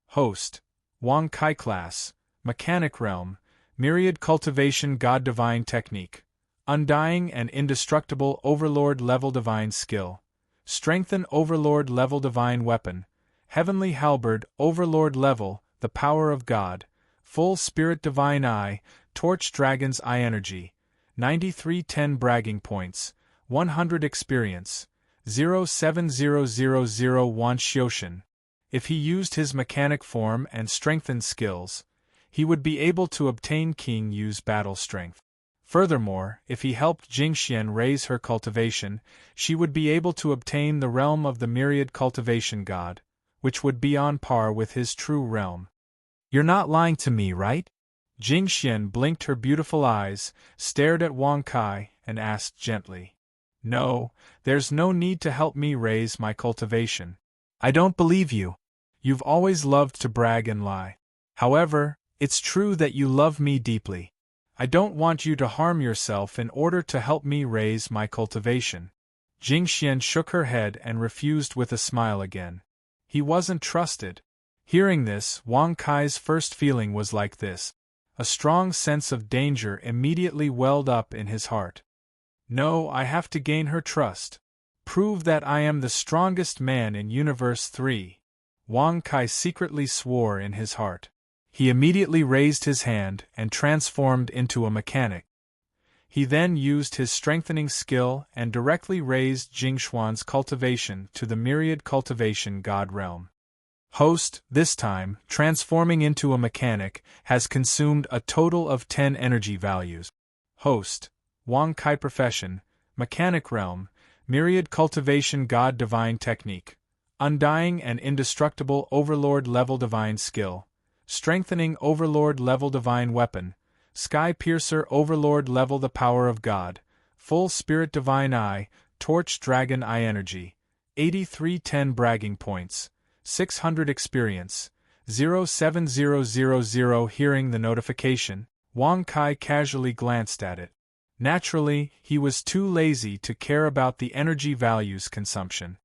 Host, Wang Kai class, Mechanic realm, myriad cultivation god divine technique, undying and indestructible overlord level divine skill, strengthen overlord level divine weapon, heavenly halberd overlord level, the power of God, full spirit divine eye, torch dragon's eye energy, 9310 bragging points, 100 experience, 07001 Xioshin. If he used his mechanic form and strengthened skills, he would be able to obtain King Yu's battle strength. Furthermore, if he helped Jingxian raise her cultivation, she would be able to obtain the realm of the myriad cultivation god, which would be on par with his true realm. You're not lying to me, right? Jingxian blinked her beautiful eyes, stared at Wang Kai, and asked gently. No, there's no need to help me raise my cultivation. I don't believe you. You've always loved to brag and lie. However, it's true that you love me deeply. I don't want you to harm yourself in order to help me raise my cultivation. Jingxian shook her head and refused with a smile again. He wasn't trusted. Hearing this, Wang Kai's first feeling was like this. A strong sense of danger immediately welled up in his heart. No, I have to gain her trust. Prove that I am the strongest man in Universe 3. Wang Kai secretly swore in his heart. He immediately raised his hand and transformed into a mechanic. He then used his strengthening skill and directly raised Jingshuan's cultivation to the myriad cultivation god realm. Host, this time, transforming into a mechanic, has consumed a total of 10 energy values. Host, Wang Kai profession, mechanic realm, myriad cultivation god divine technique, undying and indestructible overlord level divine skill, strengthening overlord level divine weapon, sky piercer overlord level the power of God, full spirit divine eye, torch dragon eye energy, 8310 bragging points, 600 experience, 07000. Hearing the notification, Wang Kai casually glanced at it. Naturally, he was too lazy to care about the energy value's consumption.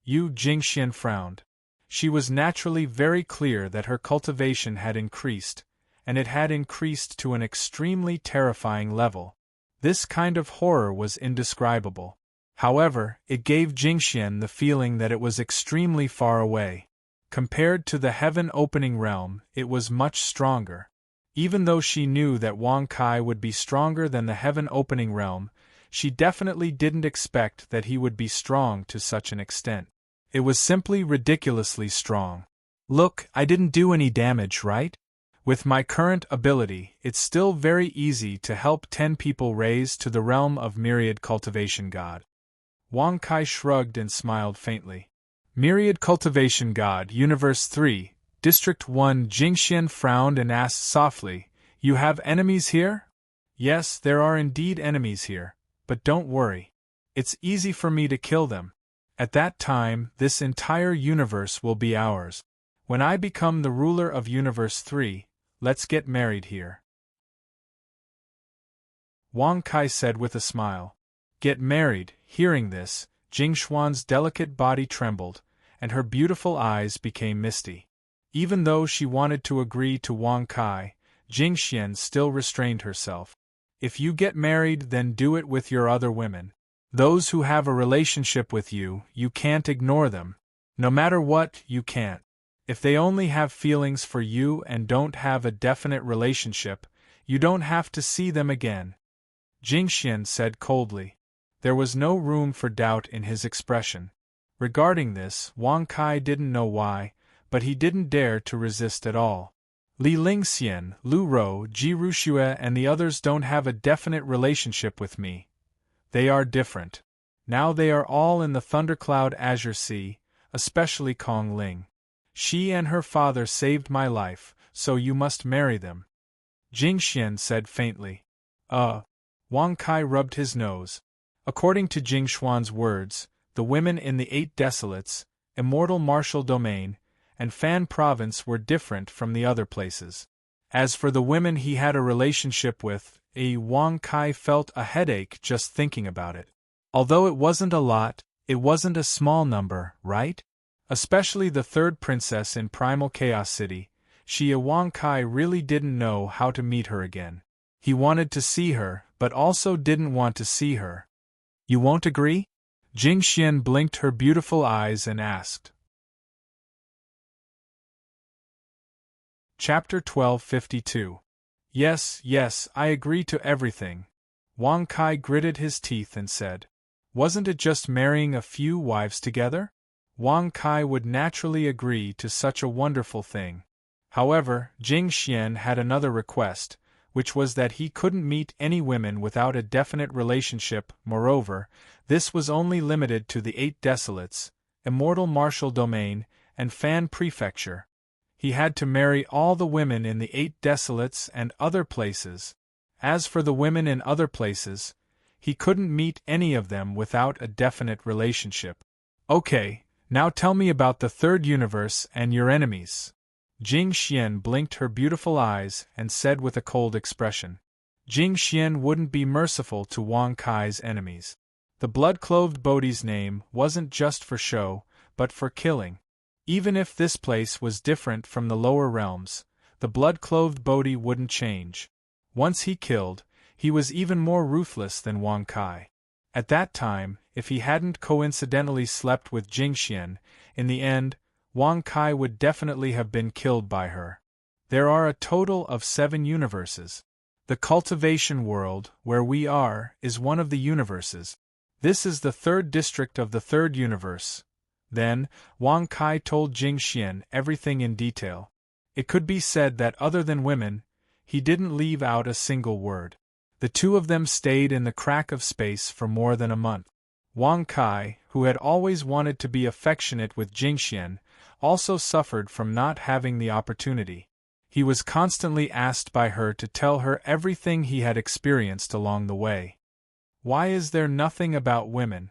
Yu Jingxian frowned. She was naturally very clear that her cultivation had increased, and it had increased to an extremely terrifying level. This kind of horror was indescribable. However, it gave Jingxian the feeling that it was extremely far away. Compared to the heaven-opening realm, it was much stronger. Even though she knew that Wang Kai would be stronger than the heaven-opening realm, she definitely didn't expect that he would be strong to such an extent. It was simply ridiculously strong. Look, I didn't do any damage, right? With my current ability, it's still very easy to help 10 people raise to the realm of myriad cultivation god. Wang Kai shrugged and smiled faintly. Myriad cultivation god, Universe 3, District 1. Jingxian frowned and asked softly, You have enemies here? Yes, there are indeed enemies here, but don't worry. It's easy for me to kill them. At that time, this entire universe will be ours. When I become the ruler of Universe 3, let's get married here. Wang Kai said with a smile. Get married. Hearing this, Jingshuan's delicate body trembled, and her beautiful eyes became misty. Even though she wanted to agree to Wang Kai, Jingxian still restrained herself. If you get married, then do it with your other women. Those who have a relationship with you, you can't ignore them. No matter what, you can't. If they only have feelings for you and don't have a definite relationship, you don't have to see them again. Jingxian said coldly. There was no room for doubt in his expression. Regarding this, Wang Kai didn't know why, but he didn't dare to resist at all. Li Lingxian, Lu Rou, Ji Ruxue and the others don't have a definite relationship with me. They are different. Now they are all in the Thundercloud Azure Sea, especially Kong Ling. She and her father saved my life, so you must marry them. Jingxian said faintly. Wang Kai rubbed his nose. According to Jingshuan's words, the women in the 8 Desolates, Immortal Martial Domain, and Fan Province were different from the other places. As for the women he had a relationship with, Wang Kai felt a headache just thinking about it. Although it wasn't a lot, it wasn't a small number, right? Especially the 3rd princess in Primal Chaos City, Wang Kai really didn't know how to meet her again. He wanted to see her, but also didn't want to see her. You won't agree? Jingxian blinked her beautiful eyes and asked. Chapter 1252. Yes, I agree to everything. Wang Kai gritted his teeth and said. Wasn't it just marrying a few wives together? Wang Kai would naturally agree to such a wonderful thing. However, Jingxian had another request, which was that he couldn't meet any women without a definite relationship. Moreover, this was only limited to the 8 desolates, immortal martial domain, and Fan Prefecture. He had to marry all the women in the 8 desolates and other places. As for the women in other places, he couldn't meet any of them without a definite relationship. Okay, now tell me about the 3rd universe and your enemies. Jing Xian blinked her beautiful eyes and said with a cold expression. Jing Xian wouldn't be merciful to Wang Kai's enemies. The blood-clothed Bodhi's name wasn't just for show, but for killing. Even if this place was different from the lower realms, the blood-clothed Bodhi wouldn't change. Once he killed, he was even more ruthless than Wang Kai. At that time, if he hadn't coincidentally slept with Jing Xian, in the end, Wang Kai would definitely have been killed by her. There are a total of 7 universes. The cultivation world, where we are, is one of the universes. This is the 3rd district of the 3rd universe. Then, Wang Kai told Jing Xian everything in detail. It could be said that other than women, he didn't leave out a single word. The two of them stayed in the crack of space for more than a month. Wang Kai, who had always wanted to be affectionate with Jing Xian, also suffered from not having the opportunity. He was constantly asked by her to tell her everything he had experienced along the way. Why is there nothing about women?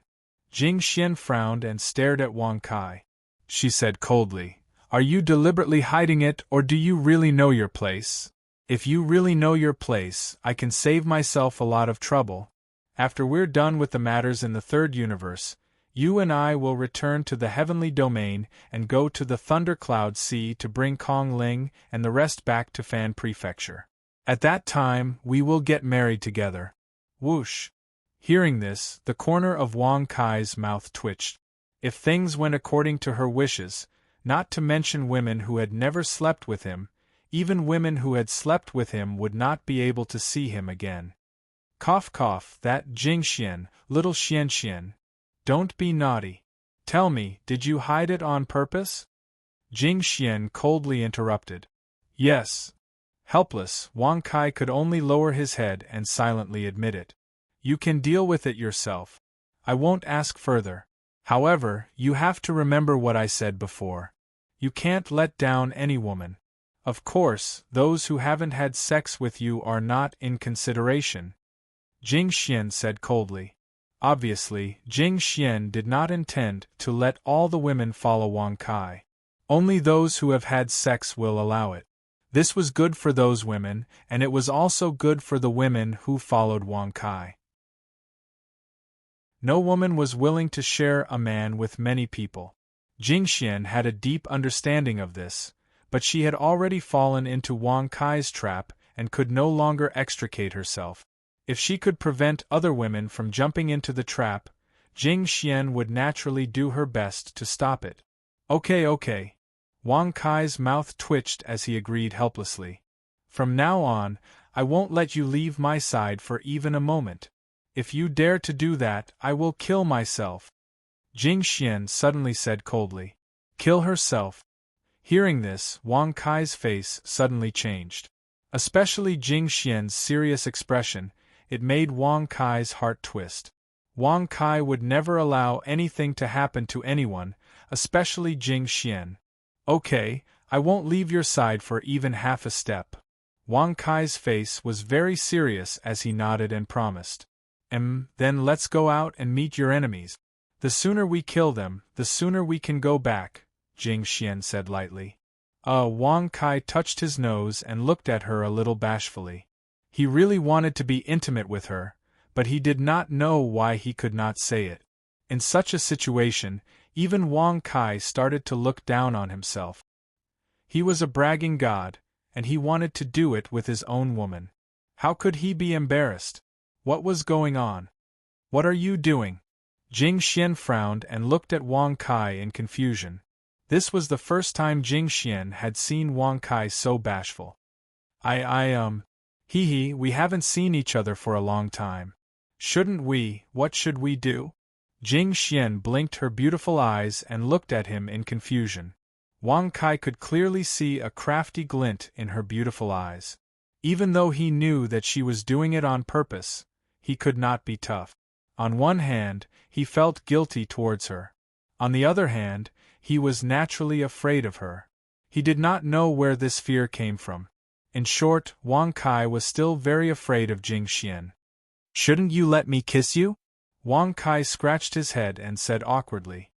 Jing Xian frowned and stared at Wang Kai. She said coldly, "Are you deliberately hiding it, or do you really know your place? If you really know your place, I can save myself a lot of trouble. After we're done with the matters in the 3rd universe, you and I will return to the heavenly domain and go to the Thundercloud Sea to bring Kong Ling and the rest back to Fan Prefecture. At that time, we will get married together." Whoosh! Hearing this, the corner of Wang Kai's mouth twitched. If things went according to her wishes, not to mention women who had never slept with him, even women who had slept with him would not be able to see him again. Cough cough, that Jing Xian, little Xian Xian. Don't be naughty. Tell me, did you hide it on purpose? Jing Xian coldly interrupted. Yes. Helpless, Wang Kai could only lower his head and silently admit it. You can deal with it yourself. I won't ask further. However, you have to remember what I said before. You can't let down any woman. Of course, those who haven't had sex with you are not in consideration. Jing Xian said coldly. Obviously, Jing Xian did not intend to let all the women follow Wang Kai. Only those who have had sex will allow it. This was good for those women, and it was also good for the women who followed Wang Kai. No woman was willing to share a man with many people. Jing Xian had a deep understanding of this, but she had already fallen into Wang Kai's trap and could no longer extricate herself. If she could prevent other women from jumping into the trap, Jing Xian would naturally do her best to stop it. Okay. Wang Kai's mouth twitched as he agreed helplessly. From now on, I won't let you leave my side for even a moment. If you dare to do that, I will kill myself. Jing Xian suddenly said coldly. Kill herself. Hearing this, Wang Kai's face suddenly changed. Especially Jing Xian's serious expression, it made Wang Kai's heart twist. Wang Kai would never allow anything to happen to anyone, especially Jing Xian. Okay, I won't leave your side for even half a step. Wang Kai's face was very serious as he nodded and promised. Then let's go out and meet your enemies. The sooner we kill them, the sooner we can go back, Jing Xian said lightly. Wang Kai touched his nose and looked at her a little bashfully. He really wanted to be intimate with her, but he did not know why he could not say it. In such a situation, even Wang Kai started to look down on himself. He was a bragging god, and he wanted to do it with his own woman. How could he be embarrassed? What was going on? What are you doing? Jing Xian frowned and looked at Wang Kai in confusion. This was the first time Jing Xian had seen Wang Kai so bashful. We haven't seen each other for a long time. Shouldn't we? What should we do? Jing Xian blinked her beautiful eyes and looked at him in confusion. Wang Kai could clearly see a crafty glint in her beautiful eyes. Even though he knew that she was doing it on purpose, he could not be tough. On one hand, he felt guilty towards her. On the other hand, he was naturally afraid of her. He did not know where this fear came from. In short, Wang Kai was still very afraid of Jing Xian. "Shouldn't you let me kiss you?" Wang Kai scratched his head and said awkwardly.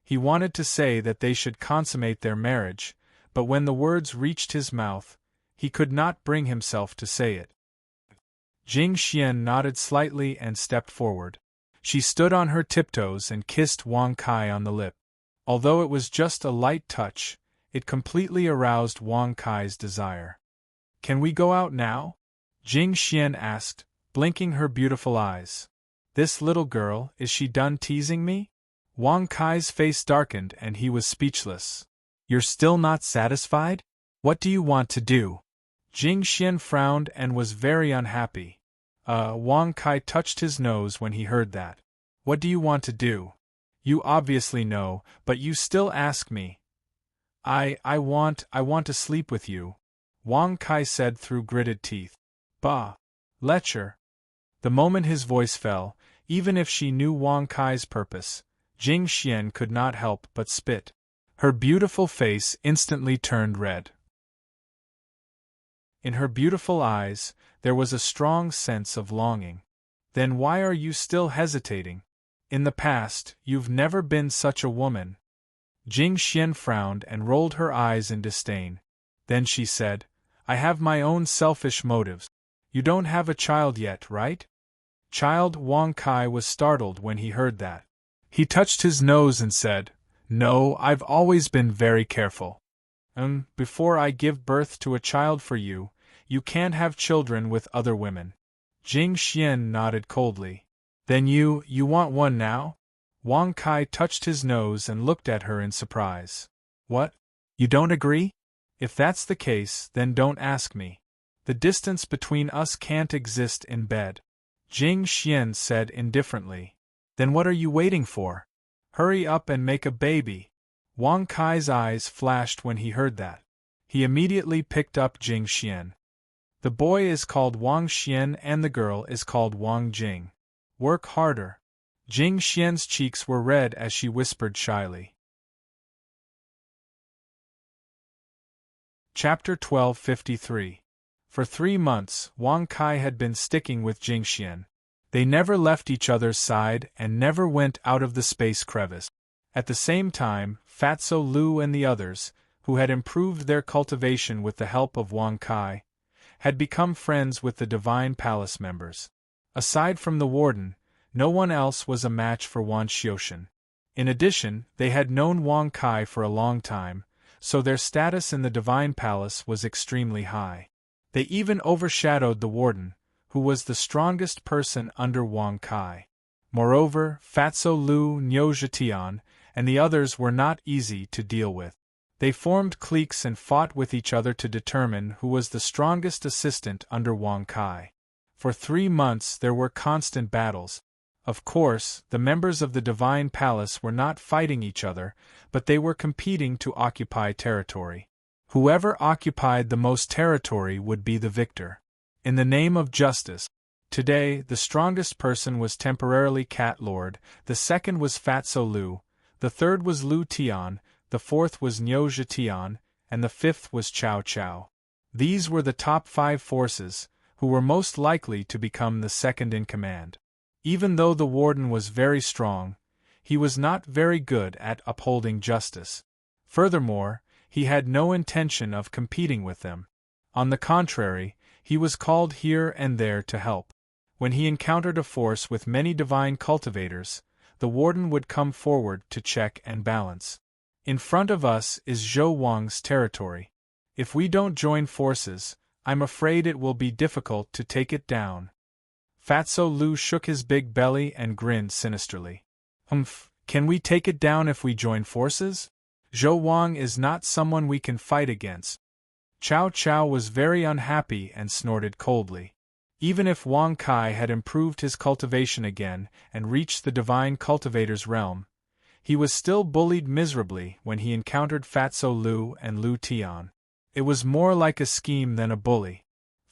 He wanted to say that they should consummate their marriage, but when the words reached his mouth, he could not bring himself to say it. Jing Xian nodded slightly and stepped forward. She stood on her tiptoes and kissed Wang Kai on the lip. Although it was just a light touch, it completely aroused Wang Kai's desire. "Can we go out now?" Jing Xian asked, blinking her beautiful eyes. "This little girl, is she done teasing me?" Wang Kai's face darkened and he was speechless. "You're still not satisfied? What do you want to do?" Jing Xian frowned and was very unhappy. Wang Kai touched his nose when he heard that. "What do you want to do? You obviously know, but you still ask me." I want to sleep with you," Wang Kai said through gritted teeth. "Bah! Lecher!" The moment his voice fell, even if she knew Wang Kai's purpose, Jing Xian could not help but spit. Her beautiful face instantly turned red. In her beautiful eyes, there was a strong sense of longing. "Then why are you still hesitating? In the past, you've never been such a woman." Jing Xian frowned and rolled her eyes in disdain. Then she said, "I have my own selfish motives. You don't have a child yet, right?" "Child?" Wang Kai was startled when he heard that. He touched his nose and said, "No, I've always been very careful. Before I give birth to a child for you, you can't have children with other women." Jing Xian nodded coldly. "Then you want one now?" Wang Kai touched his nose and looked at her in surprise. "What? You don't agree? If that's the case, then don't ask me. The distance between us can't exist in bed," Jing Xian said indifferently. "Then what are you waiting for? Hurry up and make a baby." Wang Kai's eyes flashed when he heard that. He immediately picked up Jing Xian. "The boy is called Wang Xian and the girl is called Wang Jing. Work harder." Jing Xian's cheeks were red as she whispered shyly. Chapter 1253. For 3 months, Wang Kai had been sticking with Jing Xian. They never left each other's side and never went out of the space crevice. At the same time, Fatso Lu and the others, who had improved their cultivation with the help of Wang Kai, had become friends with the Divine Palace members. Aside from the warden, no one else was a match for Wan Xiushan. In addition, they had known Wang Kai for a long time, so their status in the Divine Palace was extremely high. They even overshadowed the warden, who was the strongest person under Wang Kai. Moreover, Fatso Lu, Niu Zhetian, and the others were not easy to deal with. They formed cliques and fought with each other to determine who was the strongest assistant under Wang Kai. For 3 months there were constant battles. Of course, the members of the Divine Palace were not fighting each other, but they were competing to occupy territory. Whoever occupied the most territory would be the victor. In the name of justice. Today, the strongest person was temporarily Cat Lord, the second was Fatso Lu, the third was Lu Tian, the fourth was Niu Zhetian, and the fifth was Chao Chao. These were the top 5 forces, who were most likely to become the second in command. Even though the warden was very strong, he was not very good at upholding justice. Furthermore, he had no intention of competing with them. On the contrary, he was called here and there to help. When he encountered a force with many divine cultivators, the warden would come forward to check and balance. "In front of us is Zhou Wang's territory. If we don't join forces, I'm afraid it will be difficult to take it down." Fatso Lu shook his big belly and grinned sinisterly. Can we take it down if we join forces? Zhou Wang is not someone we can fight against." Chao Chao was very unhappy and snorted coldly. Even if Wang Kai had improved his cultivation again and reached the divine cultivator's realm, he was still bullied miserably when he encountered Fatso Lu and Lu Tian. It was more like a scheme than a bully.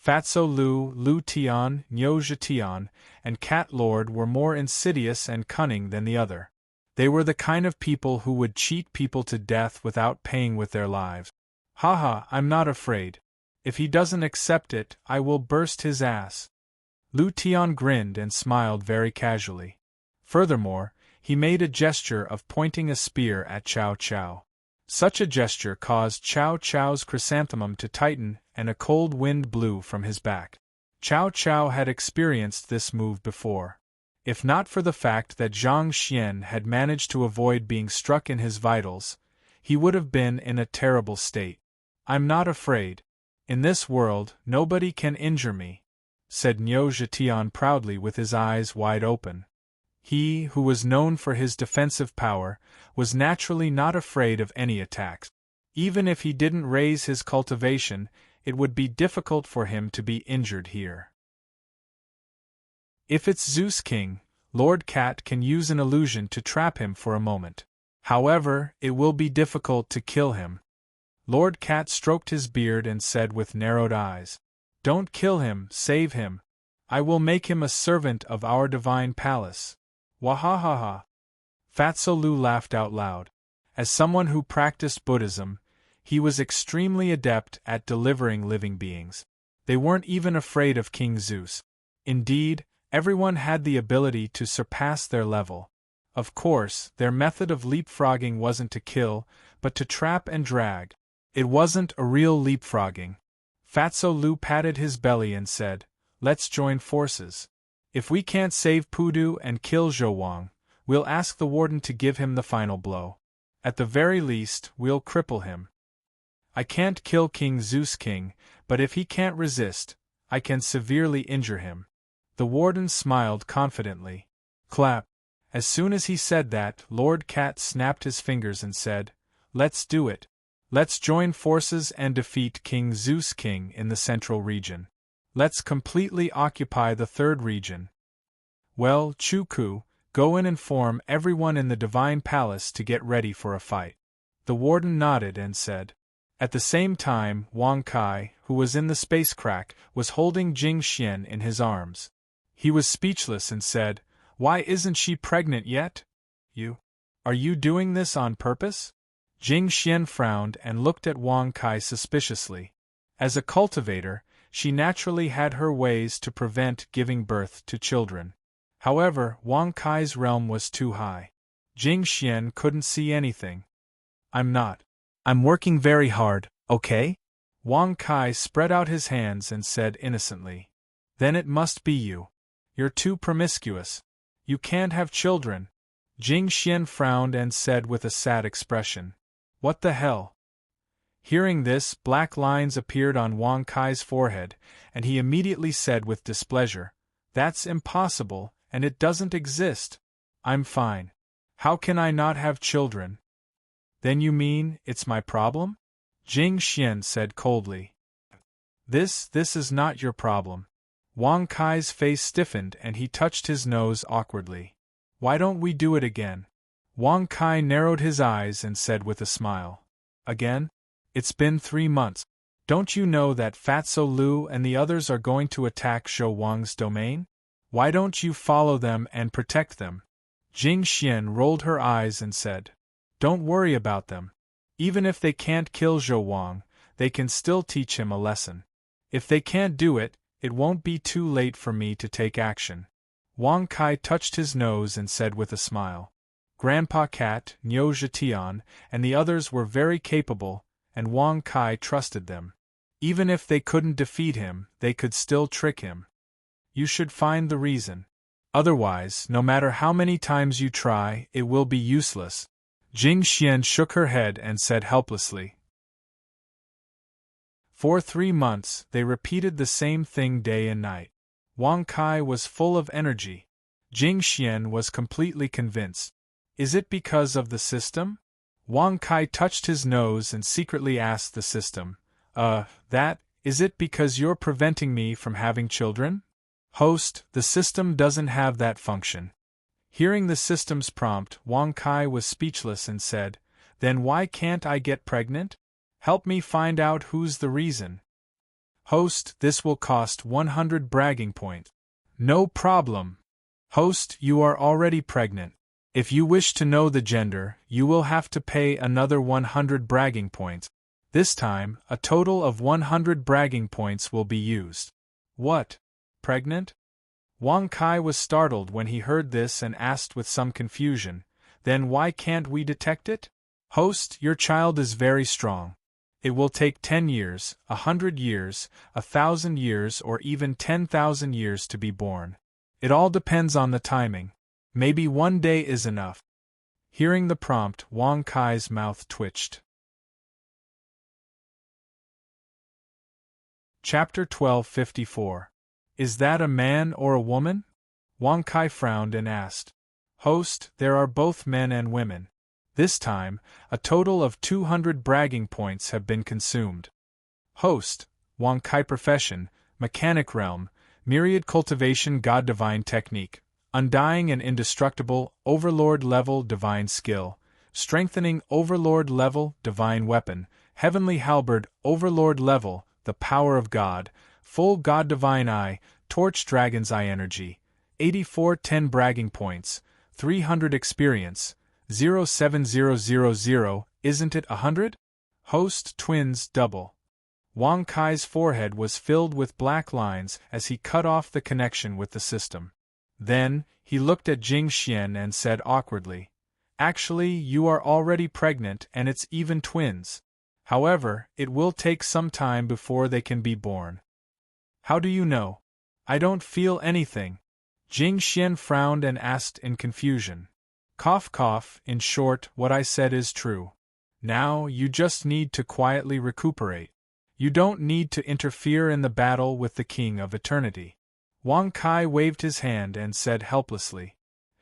Fatso Lu, Lu Tian, Nyoja Tian, and Cat Lord were more insidious and cunning than the other. They were the kind of people who would cheat people to death without paying with their lives. Haha, I'm not afraid. If he doesn't accept it, I will burst his ass. Lu Tian grinned and smiled very casually. Furthermore, he made a gesture of pointing a spear at Chow Chow. Such a gesture caused Chow Chow's chrysanthemum to tighten and a cold wind blew from his back. Chow Chow had experienced this move before. If not for the fact that Zhang Xian had managed to avoid being struck in his vitals, he would have been in a terrible state. I'm not afraid. In this world, nobody can injure me, said Nyoja Tian proudly with his eyes wide open. He, who was known for his defensive power, was naturally not afraid of any attacks. Even if he didn't raise his cultivation, it would be difficult for him to be injured here. If it's Zeus King, Lord Cat can use an illusion to trap him for a moment. However, it will be difficult to kill him. Lord Cat stroked his beard and said with narrowed eyes, "Don't kill him, save him. I will make him a servant of our divine palace." Wahahaha. Fatso Lu laughed out loud. As someone who practiced Buddhism, he was extremely adept at delivering living beings. They weren't even afraid of King Zeus. Indeed, everyone had the ability to surpass their level. Of course, their method of leapfrogging wasn't to kill, but to trap and drag. It wasn't a real leapfrogging. Fatso Lu patted his belly and said, "Let's join forces. If we can't save Pudu and kill Zhou Wang, we'll ask the warden to give him the final blow. At the very least, we'll cripple him. I can't kill King Zeus King, but if he can't resist, I can severely injure him." The warden smiled confidently. Clap. As soon as he said that, Lord Cat snapped his fingers and said, "Let's do it. Let's join forces and defeat King Zeus King in the central region. Let's completely occupy the third region. Well, Chuku, go and inform everyone in the Divine Palace to get ready for a fight." The warden nodded and said. At the same time, Wang Kai, who was in the space crack, was holding Jing Xian in his arms. He was speechless and said, "Why isn't she pregnant yet? Are you doing this on purpose?" Jing Xian frowned and looked at Wang Kai suspiciously. As a cultivator, she naturally had her ways to prevent giving birth to children. However, Wang Kai's realm was too high. Jing Xian couldn't see anything. "I'm not. I'm working very hard, okay?" Wang Kai spread out his hands and said innocently. "Then it must be you. You're too promiscuous. You can't have children." Jing Xian frowned and said with a sad expression, "What the hell?" Hearing this, black lines appeared on Wang Kai's forehead, and he immediately said with displeasure, "That's impossible, and it doesn't exist. I'm fine. How can I not have children?" "Then you mean, it's my problem?" Jing Xian said coldly. This is not your problem." Wang Kai's face stiffened and he touched his nose awkwardly. "Why don't we do it again?" Wang Kai narrowed his eyes and said with a smile. "Again? It's been 3 months. Don't you know that Fatso Lu and the others are going to attack Zhou Wang's domain? Why don't you follow them and protect them?" Jing Xian rolled her eyes and said, "Don't worry about them. Even if they can't kill Zhou Wang, they can still teach him a lesson. If they can't do it, it won't be too late for me to take action." Wang Kai touched his nose and said with a smile, "Grandpa Cat, Nyoja Tian, and the others were very capable, and Wang Kai trusted them. Even if they couldn't defeat him, they could still trick him. You should find the reason. Otherwise, no matter how many times you try, it will be useless." Jing Xian shook her head and said helplessly. For 3 months, they repeated the same thing day and night. Wang Kai was full of energy. Jing Xian was completely convinced. Is it because of the system? Wang Kai touched his nose and secretly asked the system, is it because you're preventing me from having children? Host, the system doesn't have that function. Hearing the system's prompt, Wang Kai was speechless and said, "Then why can't I get pregnant? Help me find out who's the reason." Host, this will cost 100 bragging points. No problem. Host, you are already pregnant. If you wish to know the gender, you will have to pay another 100 bragging points. This time, a total of 100 bragging points will be used. What? Pregnant? Wang Kai was startled when he heard this and asked with some confusion, then why can't we detect it? Host, your child is very strong. It will take 10 years, 100 years, 1,000 years or even 10,000 years to be born. It all depends on the timing. Maybe one day is enough. Hearing the prompt, Wang Kai's mouth twitched. Chapter 1254. Is that a man or a woman? Wang Kai frowned and asked. Host, there are both men and women. This time, a total of 200 bragging points have been consumed. Host, Wang Kai profession, mechanic realm, myriad cultivation god divine technique, undying and indestructible, overlord level divine skill, strengthening overlord level divine weapon, heavenly halberd overlord level, the power of God, full god divine eye, torch dragon's eye energy, 8410 bragging points, 300 experience, 07000, isn't it 100? Host twins double. Wang Kai's forehead was filled with black lines as he cut off the connection with the system. Then, he looked at Jing Xian and said awkwardly, Actually, you are already pregnant and it's even twins. However, it will take some time before they can be born. How do you know? I don't feel anything. Jing Xian frowned and asked in confusion. Cough cough, in short, what I said is true. Now, you just need to quietly recuperate. You don't need to interfere in the battle with the King of Eternity. Wang Kai waved his hand and said helplessly.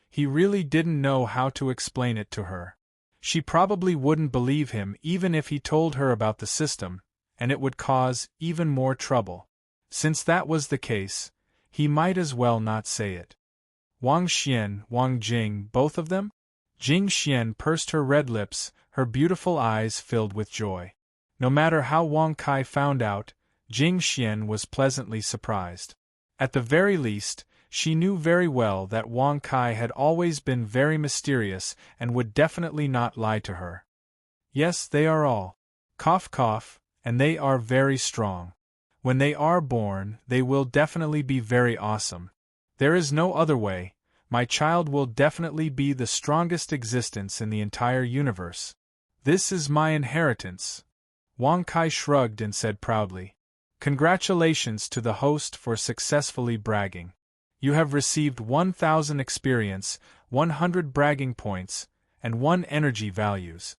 He really didn't know how to explain it to her. She probably wouldn't believe him even if he told her about the system, and it would cause even more trouble. Since that was the case, he might as well not say it. Wang Xian, Wang Jing, both of them? Jing Xian pursed her red lips, her beautiful eyes filled with joy. No matter how Wang Kai found out, Jing Xian was pleasantly surprised. At the very least, she knew very well that Wang Kai had always been very mysterious and would definitely not lie to her. Yes, they are all. Cough cough, and they are very strong. When they are born, they will definitely be very awesome. There is no other way. My child will definitely be the strongest existence in the entire universe. This is my inheritance. Wang Kai shrugged and said proudly. Congratulations to the host for successfully bragging. You have received 1,000 experience, 100 bragging points, and 1 energy values.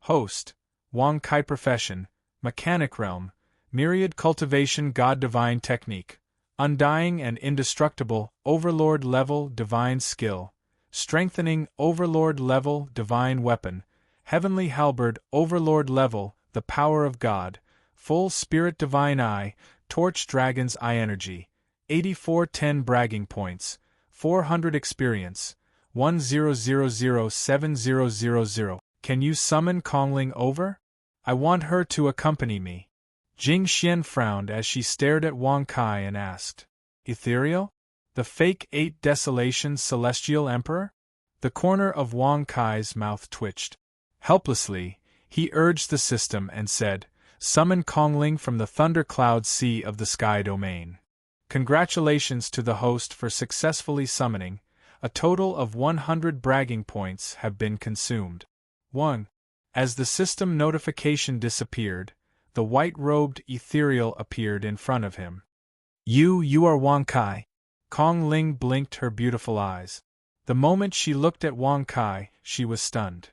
Host, Wang Kai profession, mechanic realm, myriad cultivation god divine technique, undying and indestructible, overlord level divine skill, strengthening overlord level divine weapon, heavenly halberd overlord level, the power of God, full spirit divine eye, torch dragon's eye energy, 8410 bragging points, 400 experience, 10007000. Can you summon Kongling over? I want her to accompany me. Jing Xian frowned as she stared at Wang Kai and asked, Ethereal? The fake 8 Desolation Celestial Emperor? The corner of Wang Kai's mouth twitched. Helplessly, he urged the system and said, Summon Kongling from the thundercloud sea of the sky domain. Congratulations to the host for successfully summoning. A total of 100 bragging points have been consumed. 1. As the system notification disappeared, the white-robed ethereal appeared in front of him. You are Wang Kai. Kong Ling blinked her beautiful eyes. The moment she looked at Wang Kai, she was stunned.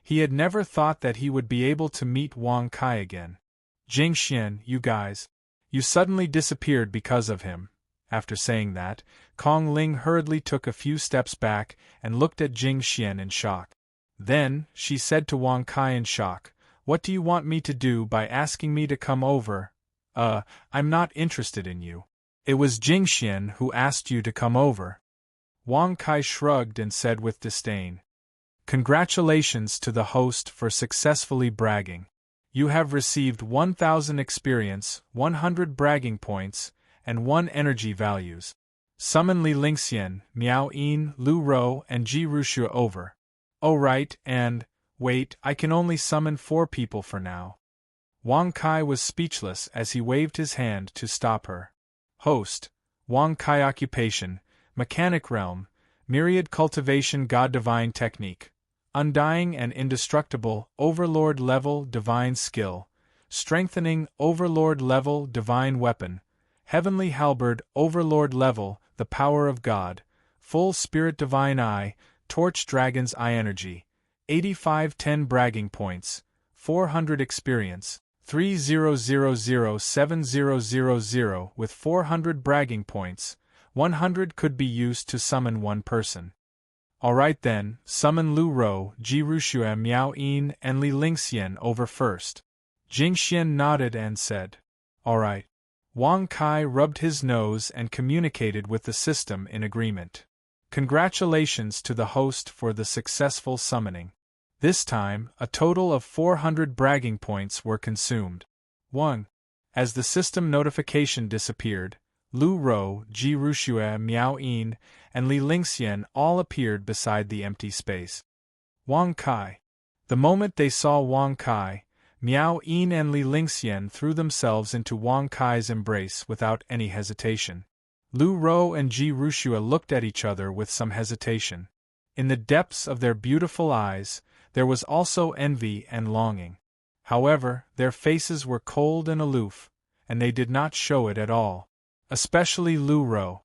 He had never thought that he would be able to meet Wang Kai again. Jing Xian, you guys. You suddenly disappeared because of him. After saying that, Kong Ling hurriedly took a few steps back and looked at Jing Xian in shock. Then, she said to Wang Kai in shock, What do you want me to do by asking me to come over? I'm not interested in you. It was Jing Xian who asked you to come over. Wang Kai shrugged and said with disdain, Congratulations to the host for successfully bragging. You have received 1,000 experience, 100 bragging points, and 1 energy values. Summon Li Lingxian, Miao Yin, Lu Rou, and Ji Ruxue over. Oh right, and, wait, I can only summon 4 people for now. Wang Kai was speechless as he waved his hand to stop her. Host, Wang Kai occupation, mechanic realm, myriad cultivation god divine technique, undying and indestructible, overlord level divine skill, strengthening overlord level divine weapon, heavenly halberd overlord level, the power of God, full spirit divine eye, torch dragon's eye energy, 8510 bragging points, 400 experience, 30007000 with 400 bragging points, 100 could be used to summon 1 person. Alright then, summon Lu Rou, Ji Ruxue, Miao Yin, and Li Lingxian over first. Jingxian nodded and said, Alright. Wang Kai rubbed his nose and communicated with the system in agreement. Congratulations to the host for the successful summoning. This time, a total of 400 bragging points were consumed. 1. As the system notification disappeared, Lu Rou, Ji Ruxue, Miao Yin, and Li Lingxian all appeared beside the empty space. Wang Kai. The moment they saw Wang Kai, Miao Yin and Li Lingxian threw themselves into Wang Kai's embrace without any hesitation. Lu Rou and Ji Ruxue looked at each other with some hesitation. In the depths of their beautiful eyes, there was also envy and longing. However, their faces were cold and aloof, and they did not show it at all. Especially Lu Rou.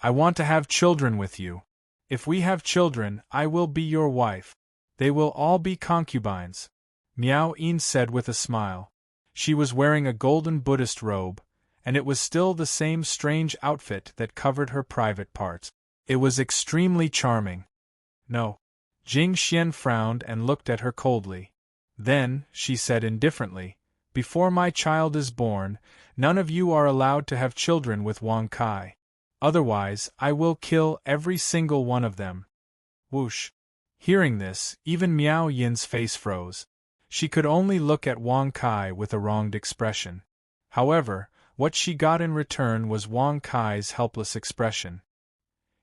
I want to have children with you. If we have children, I will be your wife. They will all be concubines. Miao Yin said with a smile. She was wearing a golden Buddhist robe, and it was still the same strange outfit that covered her private parts. It was extremely charming. No. Jing Xian frowned and looked at her coldly. Then, she said indifferently, before my child is born, none of you are allowed to have children with Wang Kai. Otherwise, I will kill every single one of them. Whoosh. Hearing this, even Miao Yin's face froze. She could only look at Wang Kai with a wronged expression. However, what she got in return was Wang Kai's helpless expression.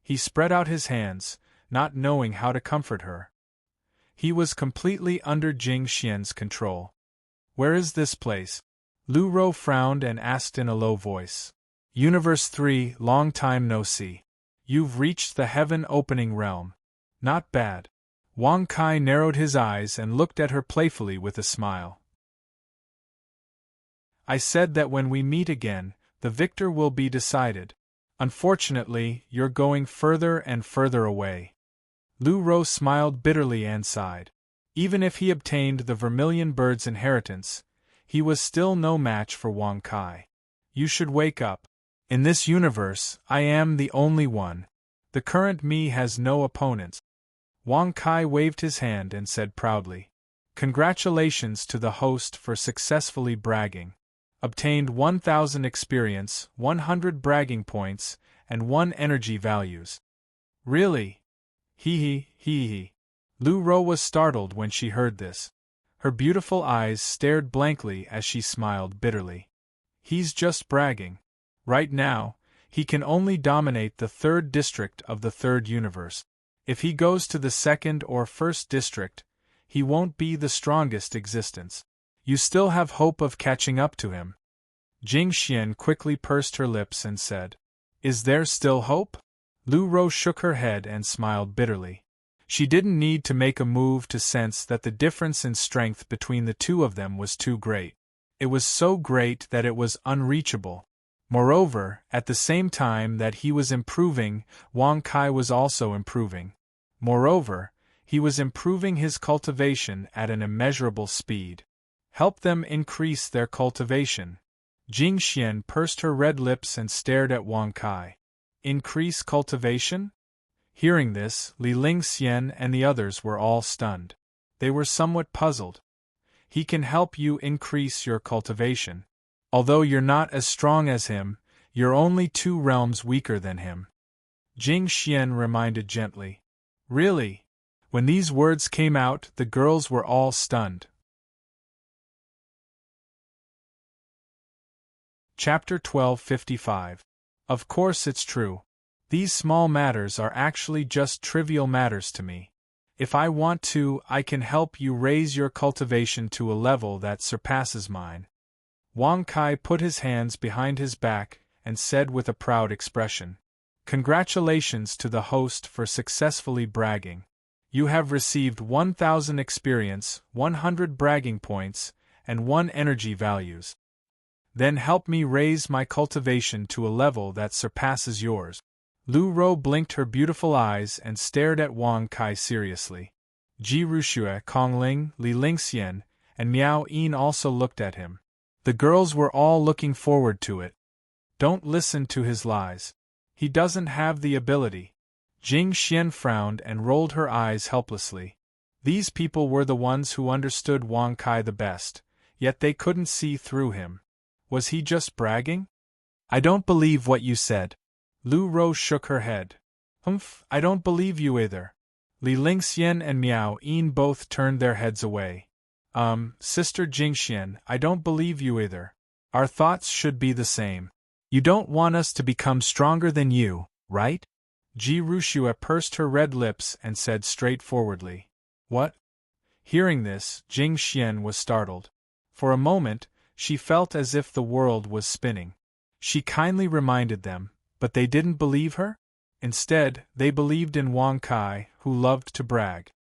He spread out his hands, not knowing how to comfort her. He was completely under Jing Xian's control. Where is this place? Lu Rou frowned and asked in a low voice. Universe 3, long time no see. You've reached the heaven-opening realm. Not bad. Wang Kai narrowed his eyes and looked at her playfully with a smile. I said that when we meet again, the victor will be decided. Unfortunately, you're going further and further away. Lu Rou smiled bitterly and sighed. Even if he obtained the Vermilion Bird's inheritance, he was still no match for Wang Kai. You should wake up. In this universe, I am the only one. The current me has no opponents. Wang Kai waved his hand and said proudly, Congratulations to the host for successfully bragging. Obtained 1,000 experience, 100 bragging points, and 1 energy values. Really? Hee. Lu Rou was startled when she heard this. Her beautiful eyes stared blankly as she smiled bitterly. He's just bragging. Right now, he can only dominate the 3rd district of the 3rd universe. If he goes to the 2nd or 1st district, he won't be the strongest existence. You still have hope of catching up to him. Jing Xian quickly pursed her lips and said, Is there still hope? Lu Rou shook her head and smiled bitterly. She didn't need to make a move to sense that the difference in strength between the two of them was too great. It was so great that it was unreachable. Moreover, at the same time that he was improving, Wang Kai was also improving. Moreover, he was improving his cultivation at an immeasurable speed. Help them increase their cultivation. Jing Xian pursed her red lips and stared at Wang Kai. Increase cultivation? Hearing this, Li Lingxian and the others were all stunned. They were somewhat puzzled. He can help you increase your cultivation. Although you're not as strong as him, you're only 2 realms weaker than him. Jing Xian reminded gently. Really? When these words came out, the girls were all stunned. Chapter 1255. Of course it's true. These small matters are actually just trivial matters to me. If I want to, I can help you raise your cultivation to a level that surpasses mine. Wang Kai put his hands behind his back and said with a proud expression, "Congratulations to the host for successfully bragging. You have received 1,000 experience, 100 bragging points, and 1 energy values. Then help me raise my cultivation to a level that surpasses yours." Lu Ro blinked her beautiful eyes and stared at Wang Kai seriously. Ji Ruxue, Kongling, Li Lingxian, and Miao Yin also looked at him. The girls were all looking forward to it. Don't listen to his lies. He doesn't have the ability. Jing Xian frowned and rolled her eyes helplessly. These people were the ones who understood Wang Kai the best, yet they couldn't see through him. Was he just bragging? I don't believe what you said. Lu Ro shook her head. I don't believe you either. Li Lingxian and Miao Yin both turned their heads away. Sister Jingxian, I don't believe you either. Our thoughts should be the same. You don't want us to become stronger than you, right? Ji Ruxue pursed her red lips and said straightforwardly. What? Hearing this, Jing Xian was startled. For a moment, she felt as if the world was spinning. She kindly reminded them, but they didn't believe her? Instead, they believed in Wang Kai, who loved to brag.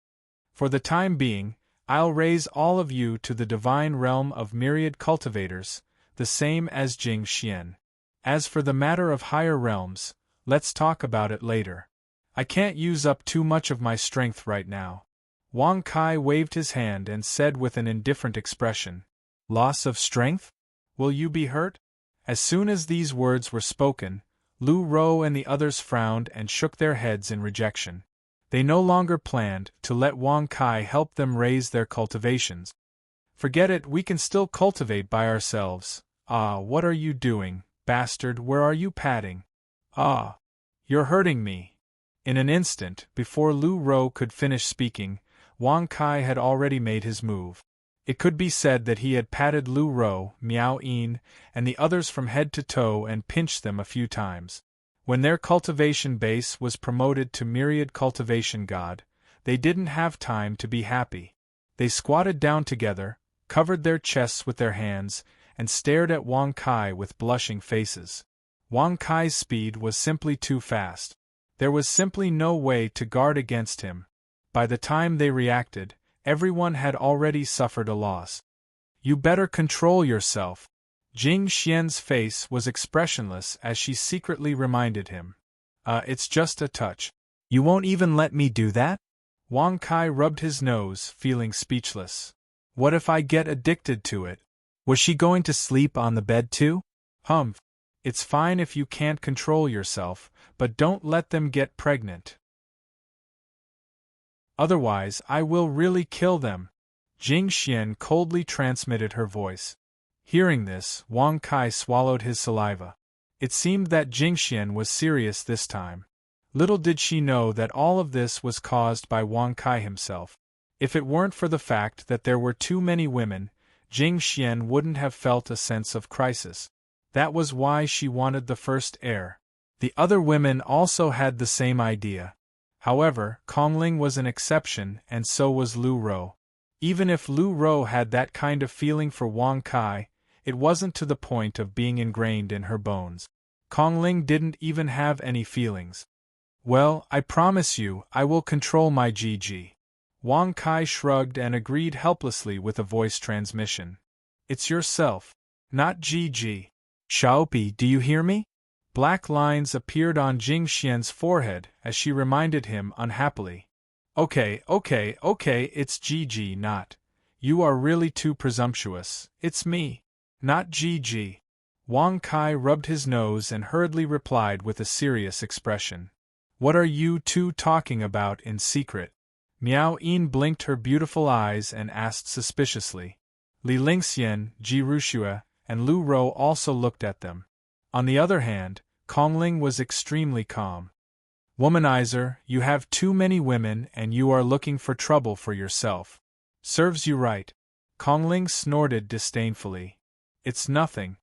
For the time being, I'll raise all of you to the divine realm of myriad cultivators, the same as Jing Xian. As for the matter of higher realms, let's talk about it later. I can't use up too much of my strength right now. Wang Kai waved his hand and said with an indifferent expression, Loss of strength? Will you be hurt? As soon as these words were spoken, Lu Ro and the others frowned and shook their heads in rejection. They no longer planned to let Wang Kai help them raise their cultivations. Forget it, we can still cultivate by ourselves. Ah, what are you doing, bastard, where are you padding? Ah, you're hurting me. In an instant, before Lu Ro could finish speaking, Wang Kai had already made his move. It could be said that he had patted Lu Ro, Miao Yin, and the others from head to toe and pinched them a few times. When their cultivation base was promoted to myriad cultivation god, they didn't have time to be happy. They squatted down together, covered their chests with their hands, and stared at Wang Kai with blushing faces. Wang Kai's speed was simply too fast. There was simply no way to guard against him. By the time they reacted, everyone had already suffered a loss. You better control yourself. Jing Xian's face was expressionless as she secretly reminded him. It's just a touch. You won't even let me do that? Wang Kai rubbed his nose, feeling speechless. What if I get addicted to it? Was she going to sleep on the bed too? It's fine if you can't control yourself, but don't let them get pregnant. Otherwise, I will really kill them. Jing Xian coldly transmitted her voice. Hearing this, Wang Kai swallowed his saliva. It seemed that Jing Xian was serious this time. Little did she know that all of this was caused by Wang Kai himself. If it weren't for the fact that there were too many women, Jing Xian wouldn't have felt a sense of crisis. That was why she wanted the first heir. The other women also had the same idea. However, Kongling was an exception and so was Lu Ro. Even if Lu Ro had that kind of feeling for Wang Kai, it wasn't to the point of being ingrained in her bones. Kongling didn't even have any feelings. Well, I promise you, I will control my GG. Wang Kai shrugged and agreed helplessly with a voice transmission. It's yourself, not GG. Xiaopi, do you hear me? Black lines appeared on Jing Xian's forehead as she reminded him unhappily. Okay, it's GG not. You are really too presumptuous. It's me. Not GG. Wang Kai rubbed his nose and hurriedly replied with a serious expression. What are you two talking about in secret? Miao Yin blinked her beautiful eyes and asked suspiciously. Li Lingxian, Ji Ruxue, and Lu Ro also looked at them. On the other hand, Kongling was extremely calm. Womanizer, you have too many women and you are looking for trouble for yourself. Serves you right. Kongling snorted disdainfully. It's nothing.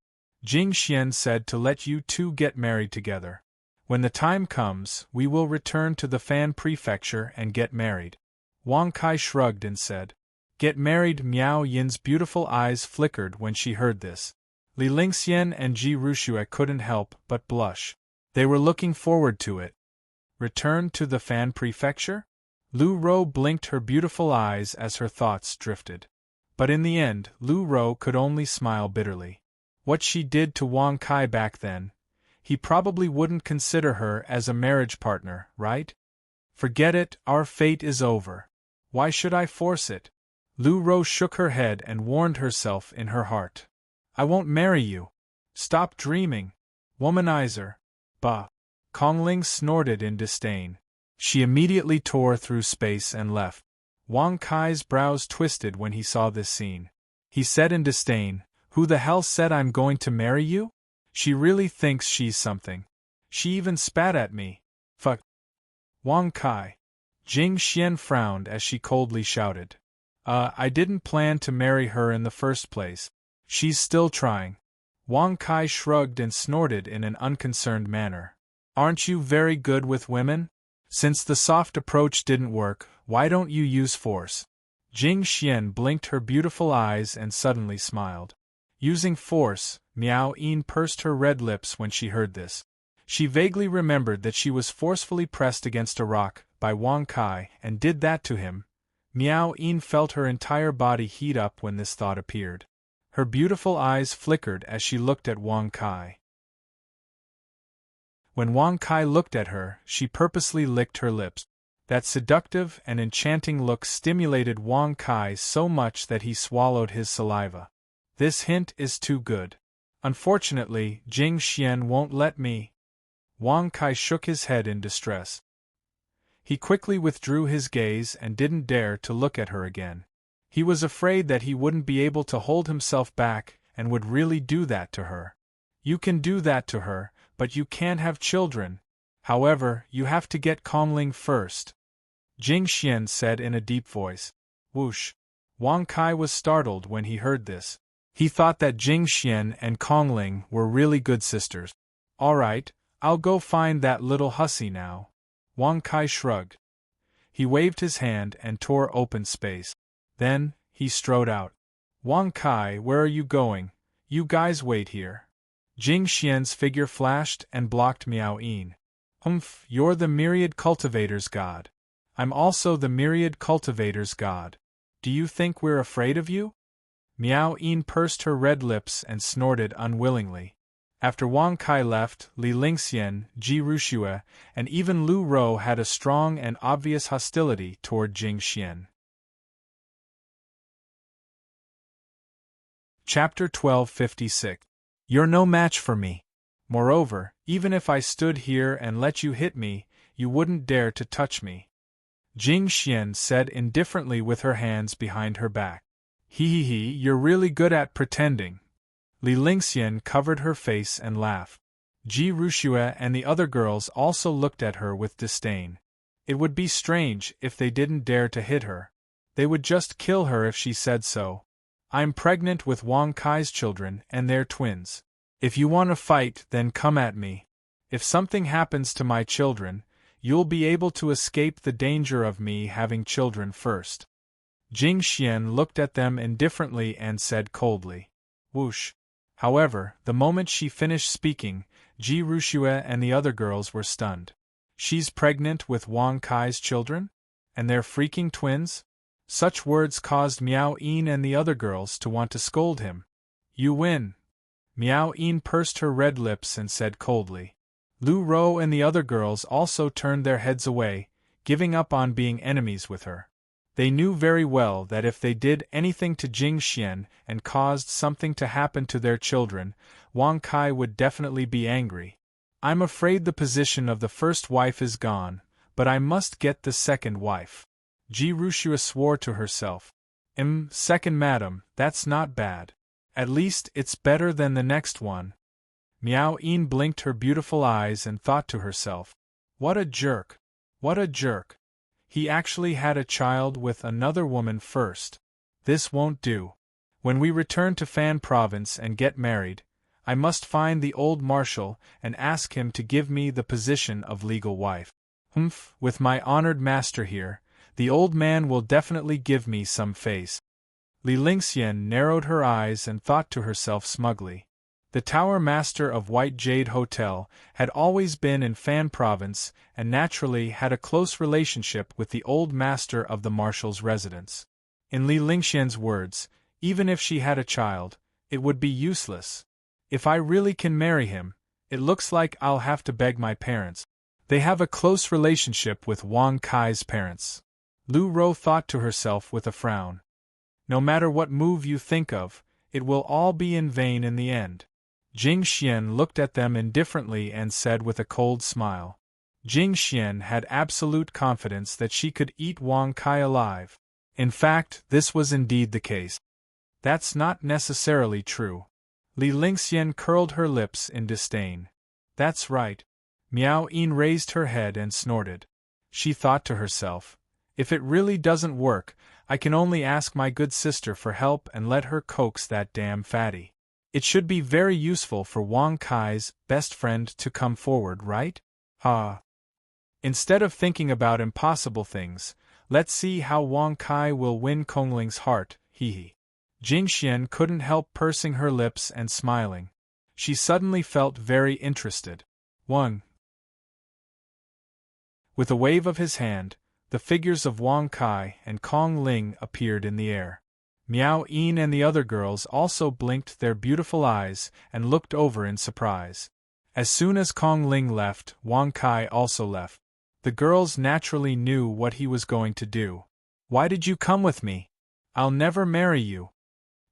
Jing Xian said to let you two get married together. When the time comes, we will return to the Fan Prefecture and get married. Wang Kai shrugged and said, Get married. Miao Yin's beautiful eyes flickered when she heard this. Li Lingxian and Ji Ruxue couldn't help but blush. They were looking forward to it. Return to the Fan Prefecture? Lu Ro blinked her beautiful eyes as her thoughts drifted. But in the end, Lu Ro could only smile bitterly. What she did to Wang Kai back then, he probably wouldn't consider her as a marriage partner, right? Forget it, our fate is over. Why should I force it? Lu Ro shook her head and warned herself in her heart. I won't marry you. Stop dreaming. Womanizer. Bah. Kongling snorted in disdain. She immediately tore through space and left. Wang Kai's brows twisted when he saw this scene. He said in disdain, Who the hell said I'm going to marry you? She really thinks she's something. She even spat at me. Fuck. Wang Kai. Jing Xian frowned as she coldly shouted. I didn't plan to marry her in the first place. She's still trying. Wang Kai shrugged and snorted in an unconcerned manner. Aren't you very good with women? Since the soft approach didn't work, why don't you use force? Jing Xian blinked her beautiful eyes and suddenly smiled. Using force, Miao Yin pursed her red lips when she heard this. She vaguely remembered that she was forcefully pressed against a rock by Wang Kai and did that to him. Miao Yin felt her entire body heat up when this thought appeared. Her beautiful eyes flickered as she looked at Wang Kai. When Wang Kai looked at her, she purposely licked her lips. That seductive and enchanting look stimulated Wang Kai so much that he swallowed his saliva. This hint is too good. Unfortunately, Jing Xian won't let me. Wang Kai shook his head in distress. He quickly withdrew his gaze and didn't dare to look at her again. He was afraid that he wouldn't be able to hold himself back and would really do that to her. You can do that to her, but you can't have children. However, you have to get Kongling first. Jing Xian said in a deep voice. Whoosh. Wang Kai was startled when he heard this. He thought that Jing Xian and Kongling were really good sisters. All right, I'll go find that little hussy now. Wang Kai shrugged. He waved his hand and tore open space. Then, he strode out. Wang Kai, where are you going? You guys wait here. Jing Xian's figure flashed and blocked Miao Yin. Humph, you're the myriad cultivator's god. I'm also the myriad cultivator's god. Do you think we're afraid of you? Miao Yin pursed her red lips and snorted unwillingly. After Wang Kai left, Li Lingxian, Ji Ruxue, and even Lu Ro had a strong and obvious hostility toward Jing Xian. Chapter 1256. You're no match for me. Moreover, even if I stood here and let you hit me, you wouldn't dare to touch me. Jing Xian said indifferently with her hands behind her back. Hee, you're really good at pretending. Li Lingxian covered her face and laughed. Ji Ruxue and the other girls also looked at her with disdain. It would be strange if they didn't dare to hit her. They would just kill her if she said so. I'm pregnant with Wang Kai's children and they're twins. If you want to fight, then come at me. If something happens to my children, you'll be able to escape the danger of me having children first. Jing Xian looked at them indifferently and said coldly. Whoosh. However, the moment she finished speaking, Ji Ruxue and the other girls were stunned. She's pregnant with Wang Kai's children? And they're freaking twins? Such words caused Miao Yin and the other girls to want to scold him. You win. Miao Yin pursed her red lips and said coldly. Lu Ro and the other girls also turned their heads away, giving up on being enemies with her. They knew very well that if they did anything to Jing Xian and caused something to happen to their children, Wang Kai would definitely be angry. I'm afraid the position of the first wife is gone, but I must get the second wife. Ji Ruxue swore to herself. Second madam, that's not bad. At least it's better than the next one. Miao Yin blinked her beautiful eyes and thought to herself. What a jerk. What a jerk. He actually had a child with another woman first. This won't do. When we return to Fan Province and get married, I must find the old marshal and ask him to give me the position of legal wife. Humph, with my honored master here, the old man will definitely give me some face. Li Lingxian narrowed her eyes and thought to herself smugly. The tower master of White Jade Hotel had always been in Fan Province and naturally had a close relationship with the old master of the marshal's residence. In Li Lingxian's words, even if she had a child, it would be useless. If I really can marry him, it looks like I'll have to beg my parents. They have a close relationship with Wang Kai's parents. Lu Ro thought to herself with a frown. No matter what move you think of, it will all be in vain in the end. Jing Xian looked at them indifferently and said with a cold smile. Jing Xian had absolute confidence that she could eat Wang Kai alive. In fact, this was indeed the case. That's not necessarily true. Li Lingxian curled her lips in disdain. That's right. Miao Yin raised her head and snorted. She thought to herself, if it really doesn't work, I can only ask my good sister for help and let her coax that damn fatty. It should be very useful for Wang Kai's best friend to come forward, right? Instead of thinking about impossible things, let's see how Wang Kai will win Kongling's heart, hee. Jing Xian couldn't help pursing her lips and smiling. She suddenly felt very interested. With a wave of his hand, the figures of Wang Kai and Kong Ling appeared in the air. Miao Yin and the other girls also blinked their beautiful eyes and looked over in surprise. As soon as Kong Ling left, Wang Kai also left. The girls naturally knew what he was going to do. Why did you come with me? I'll never marry you.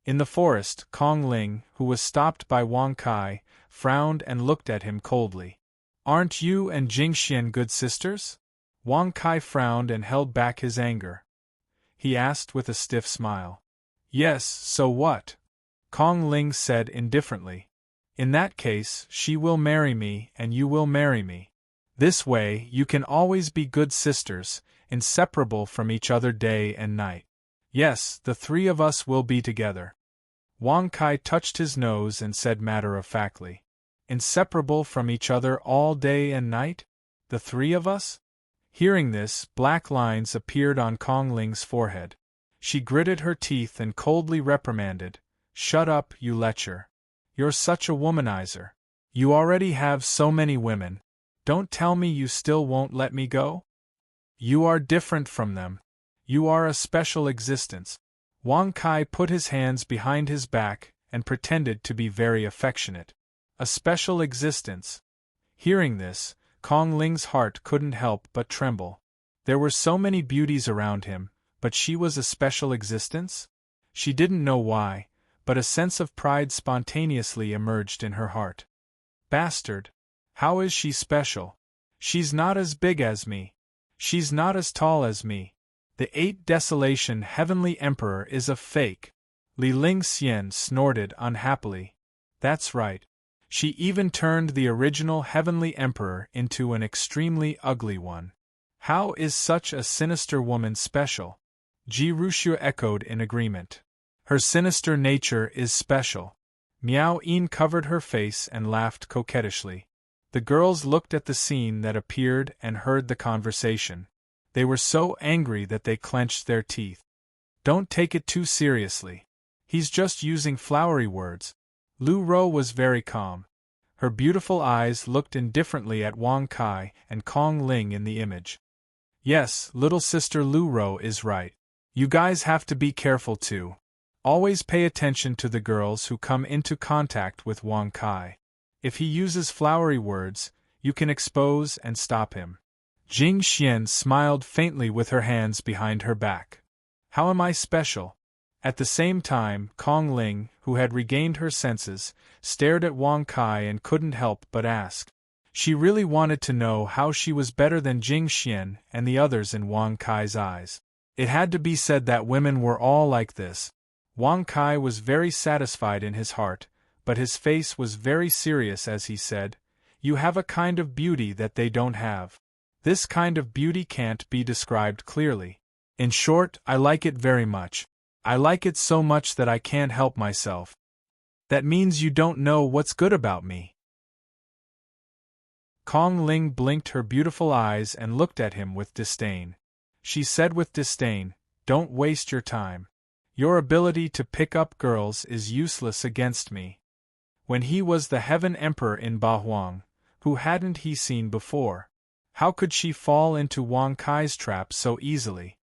In the forest, Kong Ling, who was stopped by Wang Kai, frowned and looked at him coldly. Aren't you and Jing Xian good sisters? Wang Kai frowned and held back his anger. He asked with a stiff smile. Yes, so what? Kong Ling said indifferently. In that case, she will marry me and you will marry me. This way, you can always be good sisters, inseparable from each other day and night. Yes, the three of us will be together. Wang Kai touched his nose and said matter-of-factly. Inseparable from each other all day and night? The three of us? Hearing this, black lines appeared on Kong Ling's forehead. She gritted her teeth and coldly reprimanded. Shut up, you lecher. You're such a womanizer. You already have so many women. Don't tell me you still won't let me go? You are different from them. You are a special existence. Wang Kai put his hands behind his back and pretended to be very affectionate. A special existence. Hearing this, Kong Ling's heart couldn't help but tremble. There were so many beauties around him, but she was a special existence? She didn't know why, but a sense of pride spontaneously emerged in her heart. Bastard! How is she special? She's not as big as me. She's not as tall as me. The 8 Desolation Heavenly Emperor is a fake. Li Lingxian snorted unhappily. That's right. She even turned the original Heavenly Emperor into an extremely ugly one. How is such a sinister woman special? Ji Ruxue echoed in agreement. Her sinister nature is special. Miao Yin covered her face and laughed coquettishly. The girls looked at the scene that appeared and heard the conversation. They were so angry that they clenched their teeth. Don't take it too seriously. He's just using flowery words. Lu Ro was very calm. Her beautiful eyes looked indifferently at Wang Kai and Kong Ling in the image. Yes, little sister Lu Ro is right. You guys have to be careful too. Always pay attention to the girls who come into contact with Wang Kai. If he uses flowery words, you can expose and stop him. Jing Xian smiled faintly with her hands behind her back. How am I special? At the same time, Kong Ling, who had regained her senses, stared at Wang Kai and couldn't help but ask. She really wanted to know how she was better than Jing Xian and the others in Wang Kai's eyes. It had to be said that women were all like this. Wang Kai was very satisfied in his heart, but his face was very serious as he said, "You have a kind of beauty that they don't have. This kind of beauty can't be described clearly. In short, I like it very much. I like it so much that I can't help myself." That means you don't know what's good about me. Kong Ling blinked her beautiful eyes and looked at him with disdain. She said with disdain, "Don't waste your time. Your ability to pick up girls is useless against me." When he was the Heaven Emperor in Ba Huang, who hadn't he seen before? How could she fall into Wang Kai's trap so easily?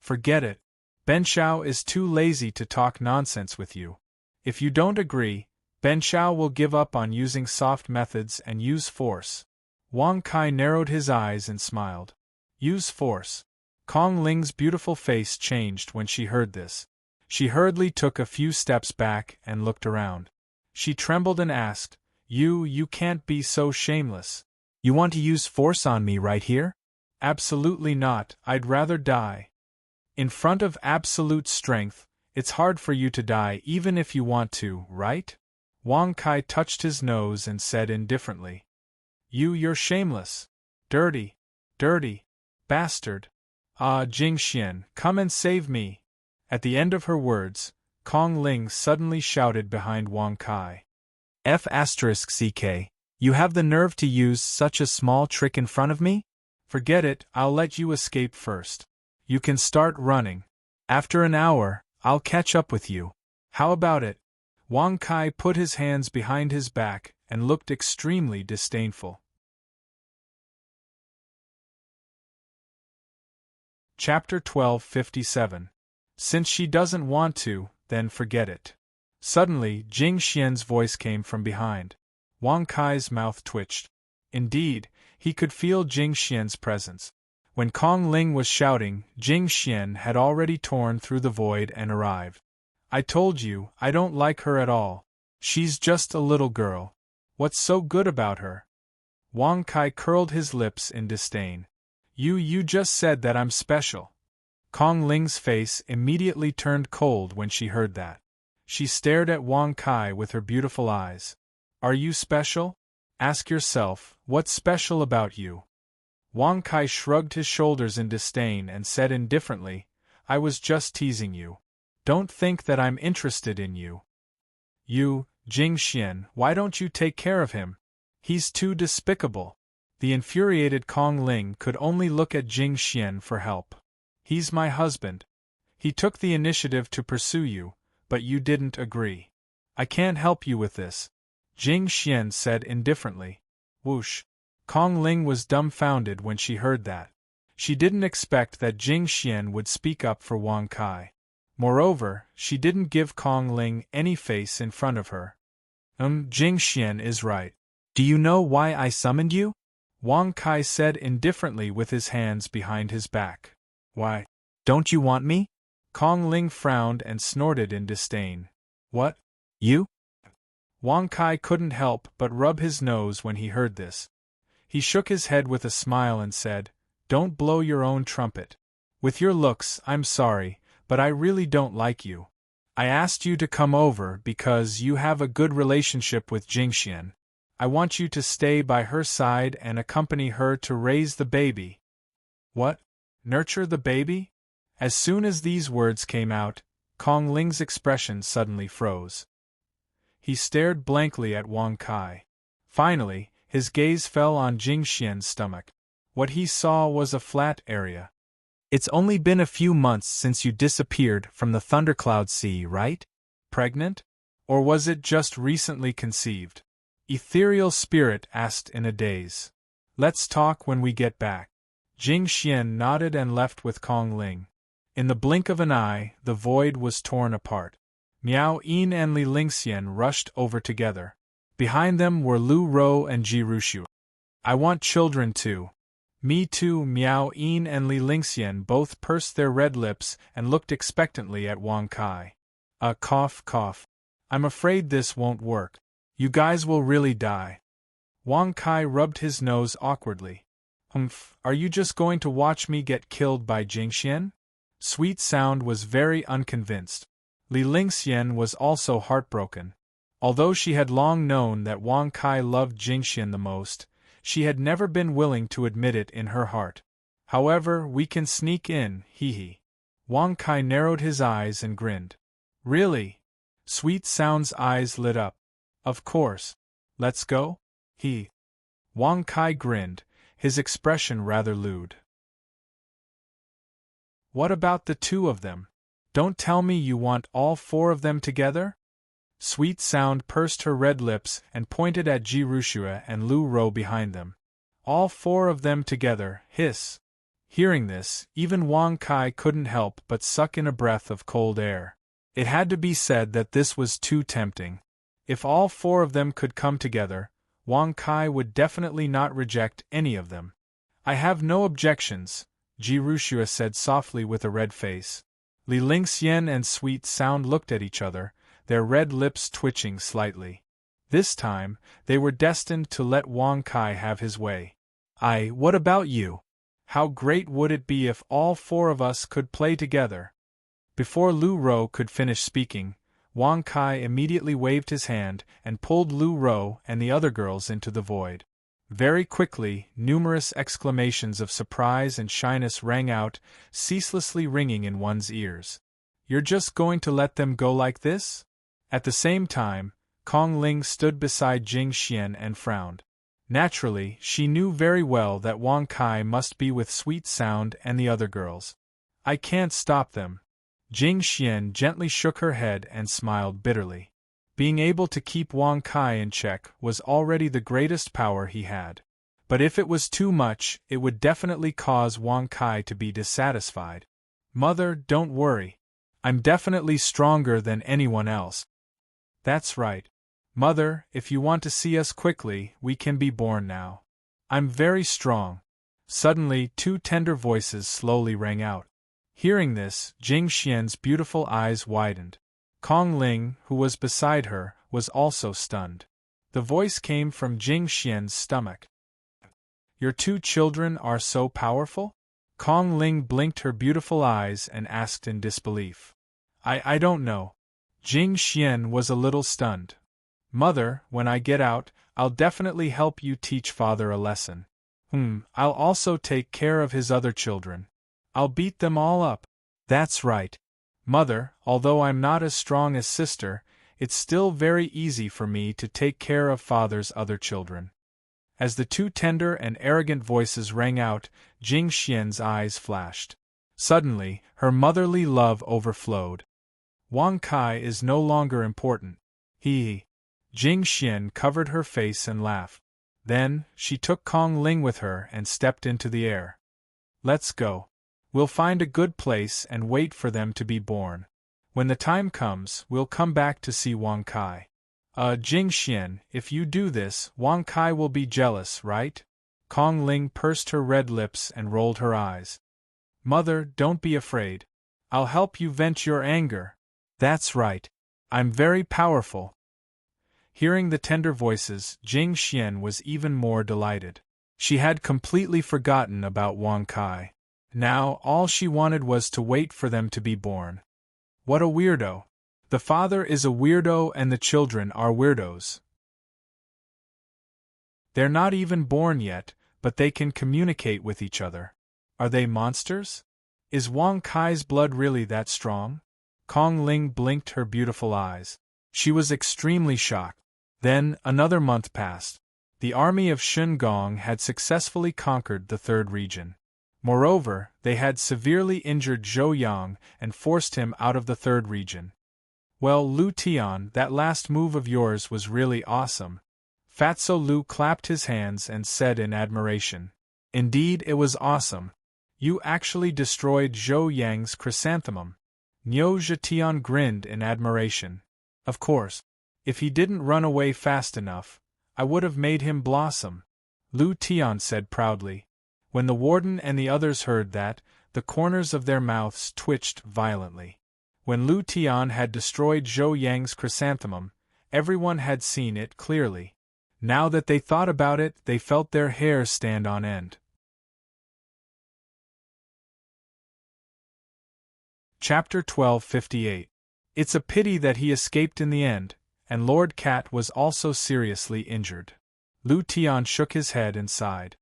Forget it. Ben Shao is too lazy to talk nonsense with you. If you don't agree, Ben Shao will give up on using soft methods and use force. Wang Kai narrowed his eyes and smiled. Use force. Kong Ling's beautiful face changed when she heard this. She hurriedly took a few steps back and looked around. She trembled and asked, You can't be so shameless. You want to use force on me right here? Absolutely not, I'd rather die. In front of absolute strength, it's hard for you to die even if you want to, right? Wang Kai touched his nose and said indifferently. You're shameless. Dirty. Bastard. Ah, Jing Xian, come and save me. At the end of her words, Kong Ling suddenly shouted behind Wang Kai. F***ck, you have the nerve to use such a small trick in front of me? Forget it, I'll let you escape first. You can start running. After an hour, I'll catch up with you. How about it? Wang Kai put his hands behind his back and looked extremely disdainful. Chapter 1257. Since she doesn't want to, then forget it. Suddenly, Jing Xian's voice came from behind. Wang Kai's mouth twitched. Indeed, he could feel Jing Xian's presence. When Kong Ling was shouting, Jing Xian had already torn through the void and arrived. I told you, I don't like her at all. She's just a little girl. What's so good about her? Wang Kai curled his lips in disdain. You just said that I'm special. Kong Ling's face immediately turned cold when she heard that. She stared at Wang Kai with her beautiful eyes. Are you special? Ask yourself, what's special about you? Wang Kai shrugged his shoulders in disdain and said indifferently, I was just teasing you. Don't think that I'm interested in you. You, Jing Xian, why don't you take care of him? He's too despicable. The infuriated Kong Ling could only look at Jing Xian for help. He's my husband. He took the initiative to pursue you, but you didn't agree. I can't help you with this. Jing Xian said indifferently. Whoosh. Kong Ling was dumbfounded when she heard that. She didn't expect that Jing Xian would speak up for Wang Kai. Moreover, she didn't give Kong Ling any face in front of her. Jing Xian is right. Do you know why I summoned you? Wang Kai said indifferently with his hands behind his back. Why? Don't you want me? Kong Ling frowned and snorted in disdain. What? You? Wang Kai couldn't help but rub his nose when he heard this. He shook his head with a smile and said, Don't blow your own trumpet. With your looks, I'm sorry, but I really don't like you. I asked you to come over because you have a good relationship with Jing Xian. I want you to stay by her side and accompany her to raise the baby. What? Nurture the baby? As soon as these words came out, Kong Ling's expression suddenly froze. He stared blankly at Wang Kai. Finally, his gaze fell on Jing Xian's stomach. What he saw was a flat area. It's only been a few months since you disappeared from the Thundercloud Sea, right? Pregnant? Or was it just recently conceived? Ethereal Spirit asked in a daze. Let's talk when we get back. Jing Xian nodded and left with Kong Ling. In the blink of an eye, the void was torn apart. Miao Yin and Li Lingxian rushed over together. Behind them were Lu Rou and Ji Rushu. I want children too. Me too. Miao Yin and Li Lingxian both pursed their red lips and looked expectantly at Wang Kai. Cough. I'm afraid this won't work. You guys will really die. Wang Kai rubbed his nose awkwardly. Are you just going to watch me get killed by Jing Xian? Sweet Sound was very unconvinced. Li Lingxian was also heartbroken. Although she had long known that Wang Kai loved Jing Xian the most, she had never been willing to admit it in her heart. However, we can sneak in, hee hee. Wang Kai narrowed his eyes and grinned. Really? Sweet Sound's eyes lit up. Of course. Let's go? Wang Kai grinned, his expression rather lewd. What about the two of them? Don't tell me you want all four of them together? Sweet Sound pursed her red lips and pointed at Jirushua and Lu Ro behind them. All four of them together, hiss. Hearing this, even Wang Kai couldn't help but suck in a breath of cold air. It had to be said that this was too tempting. If all four of them could come together, Wang Kai would definitely not reject any of them. I have no objections, Jirushua said softly with a red face. Li Lingxian and Sweet Sound looked at each other, their red lips twitching slightly. This time, they were destined to let Wang Kai have his way. What about you? How great would it be if all four of us could play together? Before Lu Ro could finish speaking, Wang Kai immediately waved his hand and pulled Lu Ro and the other girls into the void. Very quickly, numerous exclamations of surprise and shyness rang out, ceaselessly ringing in one's ears. You're just going to let them go like this? At the same time, Kong Ling stood beside Jing Xian and frowned. Naturally, she knew very well that Wang Kai must be with Sweet Sound and the other girls. I can't stop them. Jing Xian gently shook her head and smiled bitterly. Being able to keep Wang Kai in check was already the greatest power he had. But if it was too much, it would definitely cause Wang Kai to be dissatisfied. Mother, don't worry. I'm definitely stronger than anyone else. That's right. Mother, if you want to see us quickly, we can be born now. I'm very strong. Suddenly, two tender voices slowly rang out. Hearing this, Jing Xian's beautiful eyes widened. Kong Ling, who was beside her, was also stunned. The voice came from Jing Xian's stomach. Your two children are so powerful? Kong Ling blinked her beautiful eyes and asked in disbelief. I don't know. Jing Xian was a little stunned. Mother, when I get out, I'll definitely help you teach father a lesson. I'll also take care of his other children. I'll beat them all up. That's right. Mother, although I'm not as strong as sister, it's still very easy for me to take care of father's other children. As the two tender and arrogant voices rang out, Jing Xian's eyes flashed. Suddenly, her motherly love overflowed. Wang Kai is no longer important. Jing Xian covered her face and laughed. Then, she took Kong Ling with her and stepped into the air. Let's go. We'll find a good place and wait for them to be born. When the time comes, we'll come back to see Wang Kai. Jing Xian, if you do this, Wang Kai will be jealous, right? Kong Ling pursed her red lips and rolled her eyes. Mother, don't be afraid. I'll help you vent your anger. That's right. I'm very powerful. Hearing the tender voices, Jing Xian was even more delighted. She had completely forgotten about Wang Kai. Now, all she wanted was to wait for them to be born. What a weirdo. The father is a weirdo and the children are weirdos. They're not even born yet, but they can communicate with each other. Are they monsters? Is Wang Kai's blood really that strong? Kong Ling blinked her beautiful eyes. She was extremely shocked. Then, another month passed. The army of Shun Gong had successfully conquered the third region. Moreover, they had severely injured Zhou Yang and forced him out of the third region. Well, Lu Tian, that last move of yours was really awesome. Fatso Lu clapped his hands and said in admiration. Indeed, it was awesome. You actually destroyed Zhou Yang's chrysanthemum. Niu Zhetian grinned in admiration. Of course. If he didn't run away fast enough, I would have made him blossom. Lu Tian said proudly. When the warden and the others heard that, the corners of their mouths twitched violently. When Lu Tian had destroyed Zhou Yang's chrysanthemum, everyone had seen it clearly. Now that they thought about it, they felt their hair stand on end. Chapter 1258. It's a pity that he escaped in the end, and Lord Cat was also seriously injured. Lu Tian shook his head and sighed.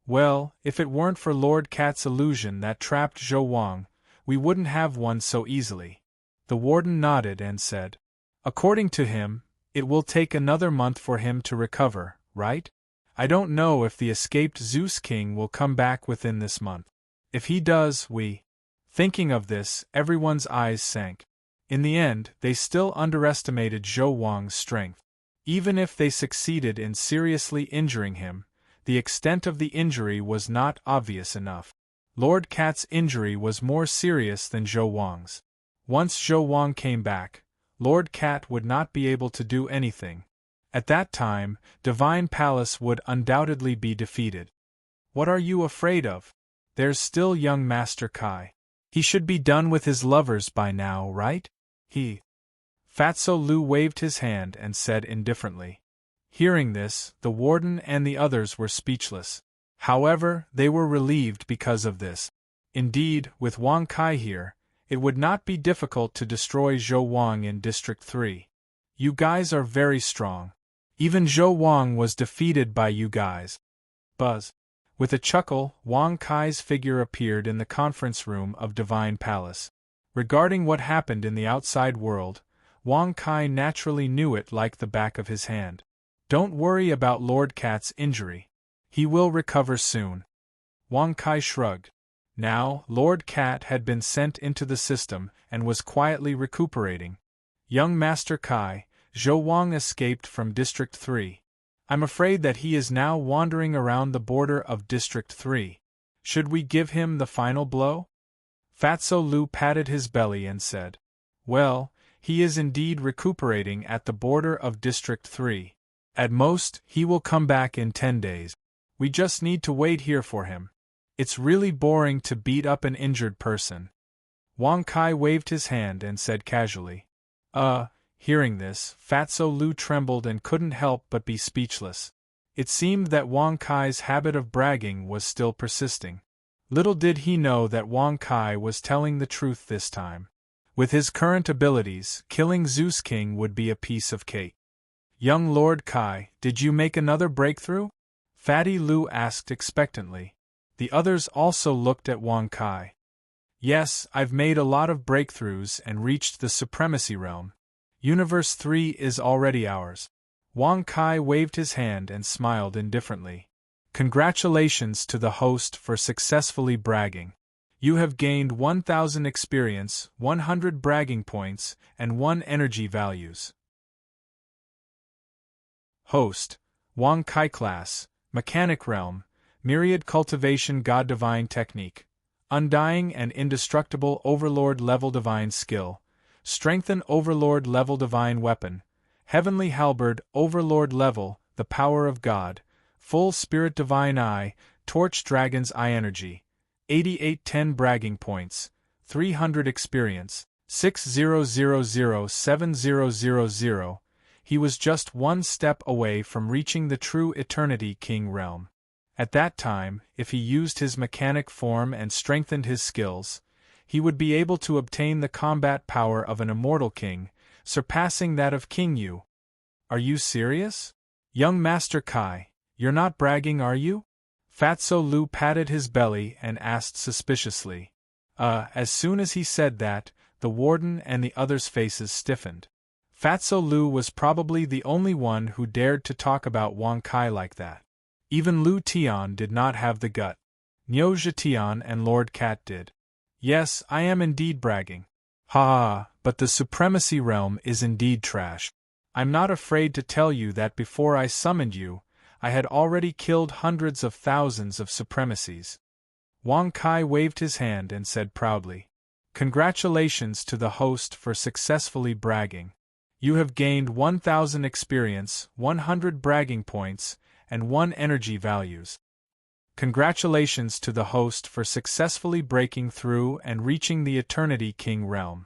Well, if it weren't for Lord Cat's illusion that trapped Zhou Wang, we wouldn't have won so easily. The warden nodded and said, According to him, it will take another month for him to recover, right? I don't know if the escaped Zeus King will come back within this month. If he does, we. Thinking of this, everyone's eyes sank. In the end, they still underestimated Zhou Wang's strength. Even if they succeeded in seriously injuring him, the extent of the injury was not obvious enough. Lord Cat's injury was more serious than Zhou Wang's. Once Zhou Wang came back, Lord Cat would not be able to do anything. At that time, Divine Palace would undoubtedly be defeated. What are you afraid of? There's still young Master Kai. He should be done with his lovers by now, right? Fatso Lu waved his hand and said indifferently. Hearing this, the warden and the others were speechless. However, they were relieved because of this. Indeed, with Wang Kai here, it would not be difficult to destroy Zhou Wang in District 3. You guys are very strong. Even Zhou Wang was defeated by you guys. Buzz. With a chuckle, Wang Kai's figure appeared in the conference room of Divine Palace. Regarding what happened in the outside world, Wang Kai naturally knew it like the back of his hand. Don't worry about Lord Cat's injury. He will recover soon. Wang Kai shrugged. Now, Lord Cat had been sent into the system and was quietly recuperating. Young Master Kai, Zhou Wang escaped from District 3. I'm afraid that he is now wandering around the border of District 3. Should we give him the final blow? Fatso Lu patted his belly and said, Well, he is indeed recuperating at the border of District 3. At most, he will come back in 10 days. We just need to wait here for him. It's really boring to beat up an injured person. Wang Kai waved his hand and said casually. Hearing this, Fatso Lu trembled and couldn't help but be speechless. It seemed that Wang Kai's habit of bragging was still persisting. Little did he know that Wang Kai was telling the truth this time. With his current abilities, killing Zeus King would be a piece of cake. Young Lord Kai, did you make another breakthrough? Fatty Lu asked expectantly. The others also looked at Wang Kai. Yes, I've made a lot of breakthroughs and reached the Supremacy Realm. Universe 3 is already ours. Wang Kai waved his hand and smiled indifferently. Congratulations to the host for successfully bragging. You have gained 1,000 experience, 100 bragging points, and 1 energy values. Host, Wang Kai Class, Mechanic Realm, Myriad Cultivation God Divine Technique, Undying and Indestructible Overlord Level Divine Skill, Strengthen Overlord Level Divine Weapon, Heavenly Halberd Overlord Level, The Power of God, Full Spirit Divine Eye, Torch Dragon's Eye Energy, 8810 Bragging Points, 300 Experience, 60007000. He was just one step away from reaching the true Eternity King realm. At that time, if he used his mechanic form and strengthened his skills, he would be able to obtain the combat power of an immortal king, surpassing that of King Yu. Are you serious? Young Master Kai, you're not bragging, are you? Fatso Lu patted his belly and asked suspiciously. As soon as he said that, the warden and the others' faces stiffened. Fatso Lu was probably the only one who dared to talk about Wang Kai like that. Even Lu Tian did not have the gut. Niu Zhetian and Lord Cat did. Yes, I am indeed bragging. Ha, but the Supremacy Realm is indeed trash. I'm not afraid to tell you that before I summoned you, I had already killed hundreds of thousands of supremacies. Wang Kai waved his hand and said proudly, Congratulations to the host for successfully bragging. You have gained 1,000 experience, 100 bragging points, and 1 energy values. Congratulations to the host for successfully breaking through and reaching the Eternity King realm.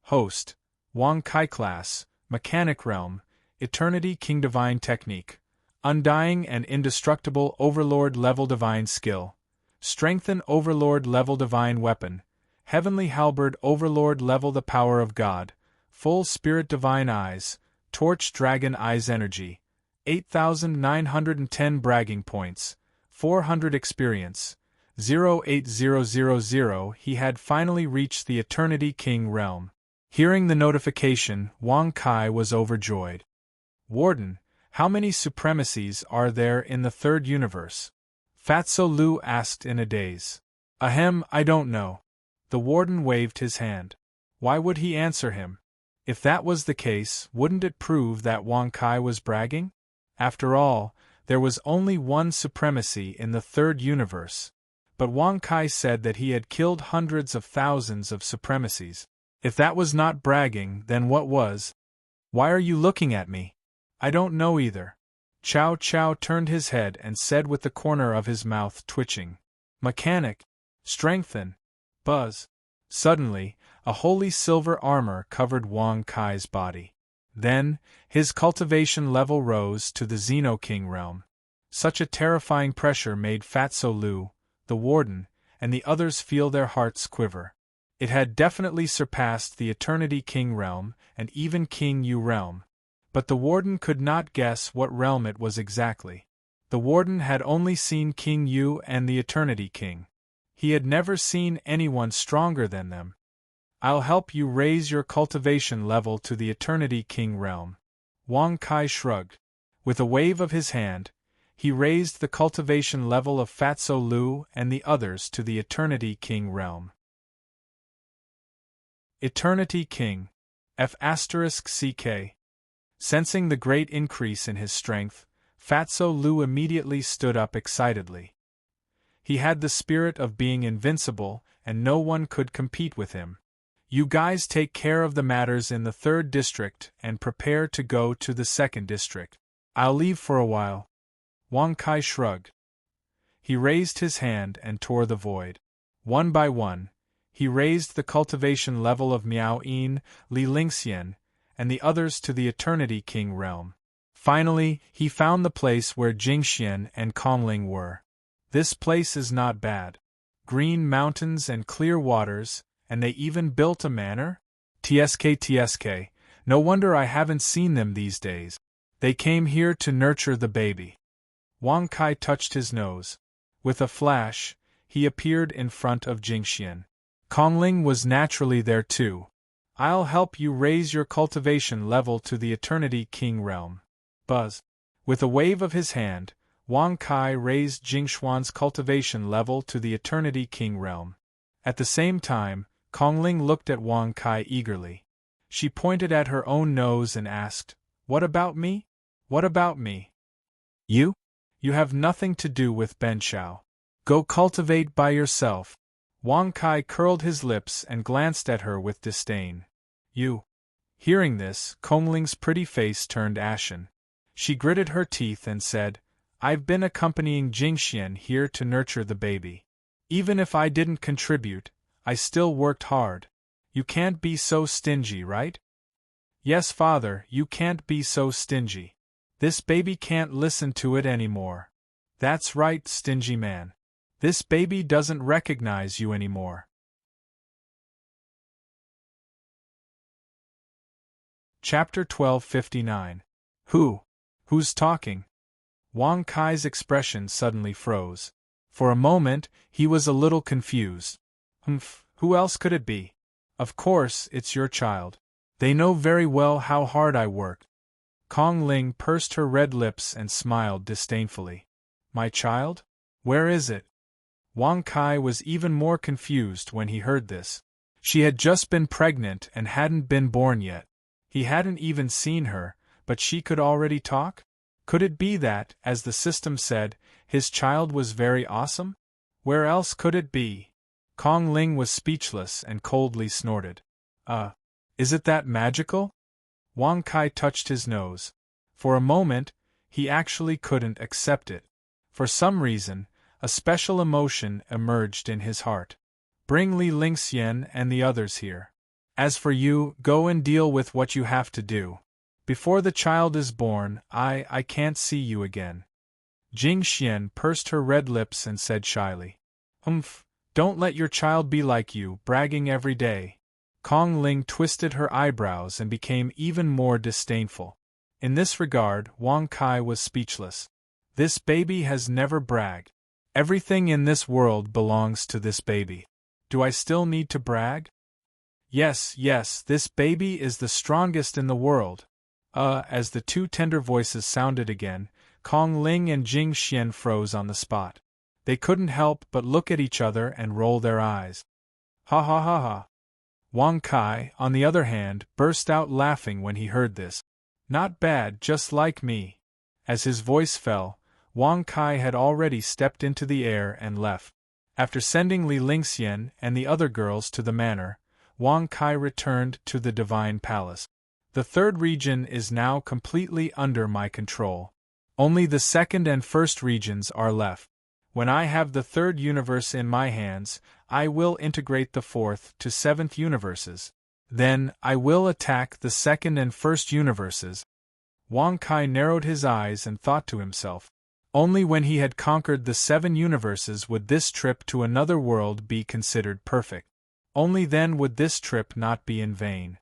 Host, Wang Kai Class, Mechanic Realm, Eternity King Divine Technique, Undying and Indestructible Overlord Level Divine Skill, Strengthen Overlord Level Divine Weapon, Heavenly Halberd Overlord Level The Power of God, Full Spirit Divine Eyes, Torch Dragon Eyes Energy, 8,910 Bragging Points, 400 Experience, 08000. He had finally reached the Eternity King realm. Hearing the notification, Wang Kai was overjoyed. Warden, how many supremacies are there in the third universe? Fatso Lu asked in a daze. Ahem, I don't know. The warden waved his hand. Why would he answer him? If that was the case, wouldn't it prove that Wang Kai was bragging? After all, there was only one supremacy in the third universe. But Wang Kai said that he had killed hundreds of thousands of supremacies. If that was not bragging, then what was? Why are you looking at me? I don't know either. Chow Chow turned his head and said with the corner of his mouth twitching. Mechanic. Strengthen. Buzz. Suddenly, a holy silver armor covered Wang Kai's body. Then, his cultivation level rose to the Xeno King realm. Such a terrifying pressure made Fatso Lu, the warden, and the others feel their hearts quiver. It had definitely surpassed the Eternity King realm and even King Yu realm. But the warden could not guess what realm it was exactly. The warden had only seen King Yu and the Eternity King. He had never seen anyone stronger than them. I'll help you raise your cultivation level to the Eternity King realm. Wang Kai shrugged. With a wave of his hand, he raised the cultivation level of Fatso Lu and the others to the Eternity King realm. Eternity King. F***CK. Sensing the great increase in his strength, Fatso Lu immediately stood up excitedly. He had the spirit of being invincible, and no one could compete with him. You guys take care of the matters in the 3rd district and prepare to go to the 2nd district. I'll leave for a while. Wang Kai shrugged. He raised his hand and tore the void. One by one, he raised the cultivation level of Miao Yin, Li Lingxian, and the others to the Eternity King realm. Finally, he found the place where Jingxian and Kongling were. This place is not bad. Green mountains and clear waters, and they even built a manor? TSK, no wonder I haven't seen them these days. They came here to nurture the baby. Wang Kai touched his nose. With a flash, he appeared in front of Jingxian. Kongling was naturally there too. I'll help you raise your cultivation level to the Eternity King realm. Buzz. With a wave of his hand, Wang Kai raised Jingxuan's cultivation level to the Eternity King realm. At the same time, Kongling looked at Wang Kai eagerly. She pointed at her own nose and asked, What about me? What about me? You? You have nothing to do with Benshao. Go cultivate by yourself. Wang Kai curled his lips and glanced at her with disdain. You. Hearing this, Kongling's pretty face turned ashen. She gritted her teeth and said, I've been accompanying Jingxian here to nurture the baby. Even if I didn't contribute, I still worked hard. You can't be so stingy, right? Yes, father, you can't be so stingy. This baby can't listen to it anymore. That's right, stingy man. This baby doesn't recognize you anymore. Chapter 1259. Who's talking? Wang Kai's expression suddenly froze. For a moment, he was a little confused. Who else could it be? Of course, it's your child. They know very well how hard I work. Kongling pursed her red lips and smiled disdainfully. My child? Where is it? Wang Kai was even more confused when he heard this. She had just been pregnant and hadn't been born yet. He hadn't even seen her, but she could already talk? Could it be that, as the system said, his child was very awesome? Where else could it be? Kongling was speechless and coldly snorted. Is it that magical? Wang Kai touched his nose. For a moment, he actually couldn't accept it. For some reason, a special emotion emerged in his heart. Bring Li Lingxian and the others here. As for you, go and deal with what you have to do. Before the child is born, I can't see you again. Jingxian pursed her red lips and said shyly. Don't let your child be like you, bragging every day. Kongling twisted her eyebrows and became even more disdainful. In this regard, Wang Kai was speechless. This baby has never bragged. Everything in this world belongs to this baby. Do I still need to brag? Yes, yes, this baby is the strongest in the world. As the two tender voices sounded again, Kong Ling and Jing Xian froze on the spot. They couldn't help but look at each other and roll their eyes. Ha ha ha ha. Wang Kai, on the other hand, burst out laughing when he heard this. Not bad, just like me. As his voice fell, Wang Kai had already stepped into the air and left. After sending Li Lingxian and the other girls to the manor, Wang Kai returned to the Divine Palace. The third region is now completely under my control. Only the second and first regions are left. When I have the third universe in my hands, I will integrate the fourth to seventh universes. Then, I will attack the second and first universes. Wang Kai narrowed his eyes and thought to himself. Only when he had conquered the 7 universes would this trip to another world be considered perfect. Only then would this trip not be in vain.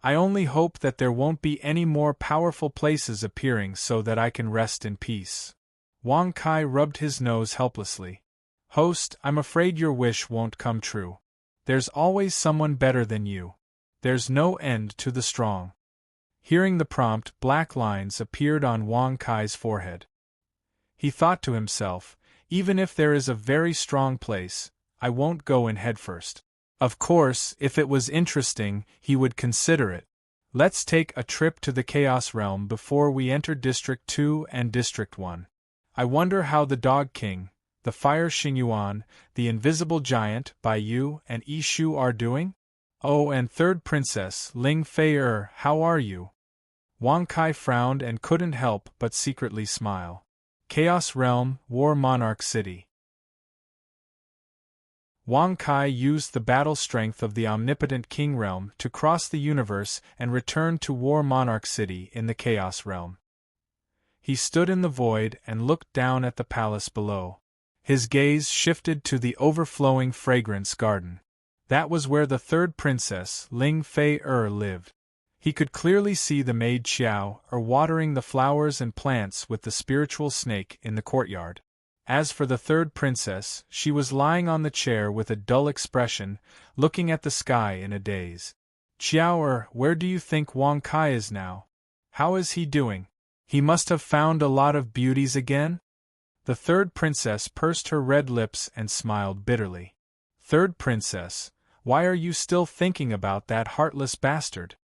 I only hope that there won't be any more powerful places appearing so that I can rest in peace. Wang Kai rubbed his nose helplessly. Host, I'm afraid your wish won't come true. There's always someone better than you. There's no end to the strong. Hearing the prompt, black lines appeared on Wang Kai's forehead. He thought to himself, even if there is a very strong place, I won't go in headfirst. Of course, if it was interesting, he would consider it. Let's take a trip to the Chaos Realm before we enter District 2 and District 1. I wonder how the Dog King, the Fire Xingyuan, the Invisible Giant, Bai Yu, and Ishu are doing? Oh, and Third Princess, Ling Fei how are you? Wang Kai frowned and couldn't help but secretly smile. Chaos Realm, War Monarch City. Wang Kai used the battle strength of the omnipotent King Realm to cross the universe and return to War Monarch City in the Chaos Realm. He stood in the void and looked down at the palace below. His gaze shifted to the overflowing fragrance garden. That was where the third princess, Ling Fei lived. He could clearly see the maid Qiao watering the flowers and plants with the spiritual snake in the courtyard. As for the third princess, she was lying on the chair with a dull expression, looking at the sky in a daze. Qiao, where do you think Wang Kai is now? How is he doing? He must have found a lot of beauties again? The third princess pursed her red lips and smiled bitterly. Third princess, why are you still thinking about that heartless bastard?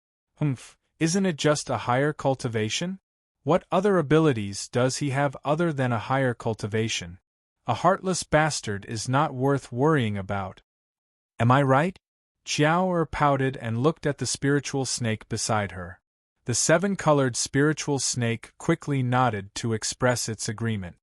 Isn't it just a higher cultivation? What other abilities does he have other than a higher cultivation? A heartless bastard is not worth worrying about. Am I right? Qiao pouted and looked at the spiritual snake beside her. The 7-colored spiritual snake quickly nodded to express its agreement.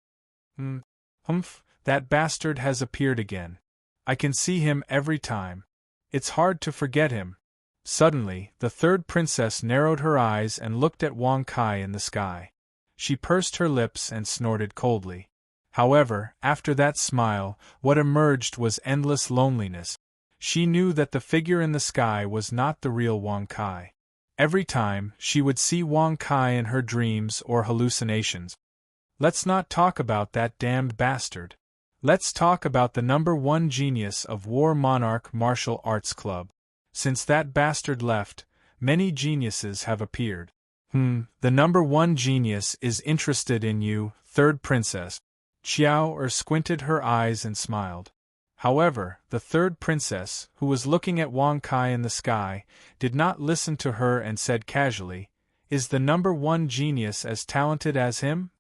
That bastard has appeared again. I can see him every time. It's hard to forget him. Suddenly, the third princess narrowed her eyes and looked at Wang Kai in the sky. She pursed her lips and snorted coldly. However, after that smile, what emerged was endless loneliness. She knew that the figure in the sky was not the real Wang Kai. Every time, she would see Wang Kai in her dreams or hallucinations. Let's not talk about that damned bastard. Let's talk about the #1 genius of War Monarch Martial Arts Club. Since that bastard left, many geniuses have appeared. The #1 genius is interested in you, third princess. Qiao squinted her eyes and smiled. However, the third princess, who was looking at Wang Kai in the sky, did not listen to her and said casually, Is the #1 genius as talented as him?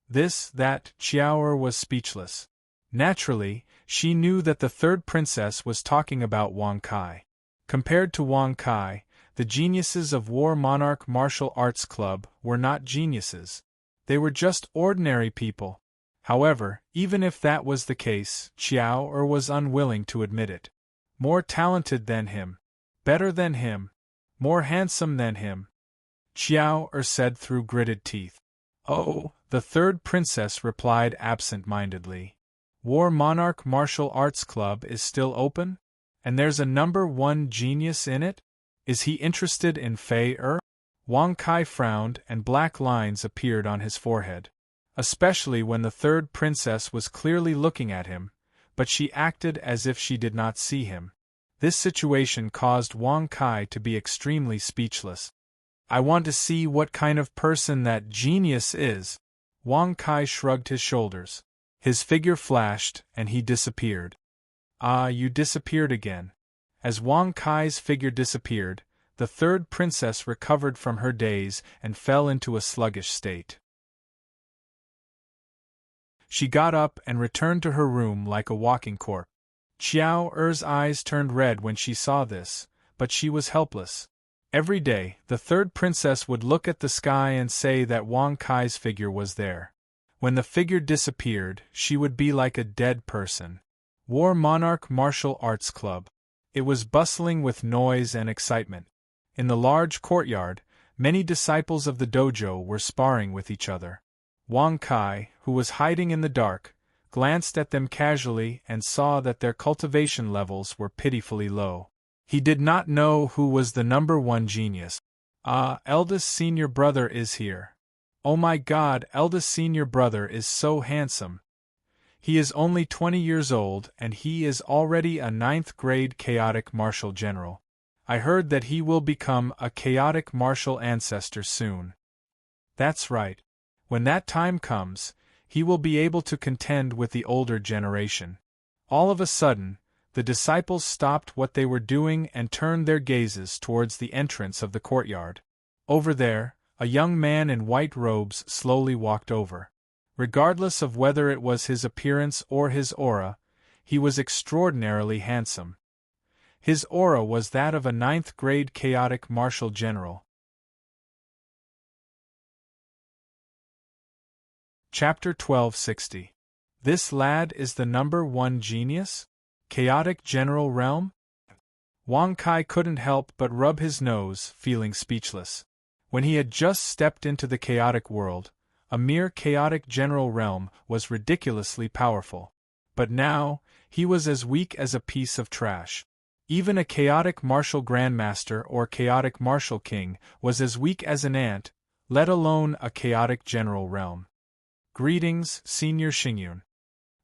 Qiao was speechless. Naturally, she knew that the third princess was talking about Wang Kai. Compared to Wang Kai, the geniuses of War Monarch Martial Arts Club were not geniuses. They were just ordinary people. However, even if that was the case, Qiao was unwilling to admit it. More talented than him. Better than him. More handsome than him. Qiao said through gritted teeth. Oh, the third princess replied absent-mindedly. War Monarch Martial Arts Club is still open? And there's a #1 genius in it? Is he interested in Fei? Wang Kai frowned and black lines appeared on his forehead. Especially when the third princess was clearly looking at him, but she acted as if she did not see him. This situation caused Wang Kai to be extremely speechless. I want to see what kind of person that genius is. Wang Kai shrugged his shoulders. His figure flashed, and he disappeared. Ah, you disappeared again. As Wang Kai's figure disappeared, the third princess recovered from her daze and fell into a sluggish state. She got up and returned to her room like a walking corpse. Qiao Er's eyes turned red when she saw this, but she was helpless. Every day, the third princess would look at the sky and say that Wang Kai's figure was there. When the figure disappeared, she would be like a dead person. War Monarch Martial Arts Club. It was bustling with noise and excitement. In the large courtyard, many disciples of the dojo were sparring with each other. Wang Kai, who was hiding in the dark, glanced at them casually and saw that their cultivation levels were pitifully low. He did not know who was the number one genius. Ah, eldest senior brother is here. Oh my God, eldest senior brother is so handsome. He is only 20 years old and he is already a 9th grade chaotic martial general. I heard that he will become a chaotic martial ancestor soon. That's right. When that time comes, he will be able to contend with the older generation. All of a sudden, the disciples stopped what they were doing and turned their gazes towards the entrance of the courtyard. Over there, a young man in white robes slowly walked over. Regardless of whether it was his appearance or his aura, he was extraordinarily handsome. His aura was that of a 9th grade chaotic martial general. Chapter 1260. This lad is the number one genius? Chaotic general realm? Wang Kai couldn't help but rub his nose, feeling speechless. When he had just stepped into the chaotic world, a mere chaotic general realm was ridiculously powerful. But now, he was as weak as a piece of trash. Even a chaotic martial grandmaster or chaotic martial king was as weak as an ant, let alone a chaotic general realm. Greetings, Senior Xingyun.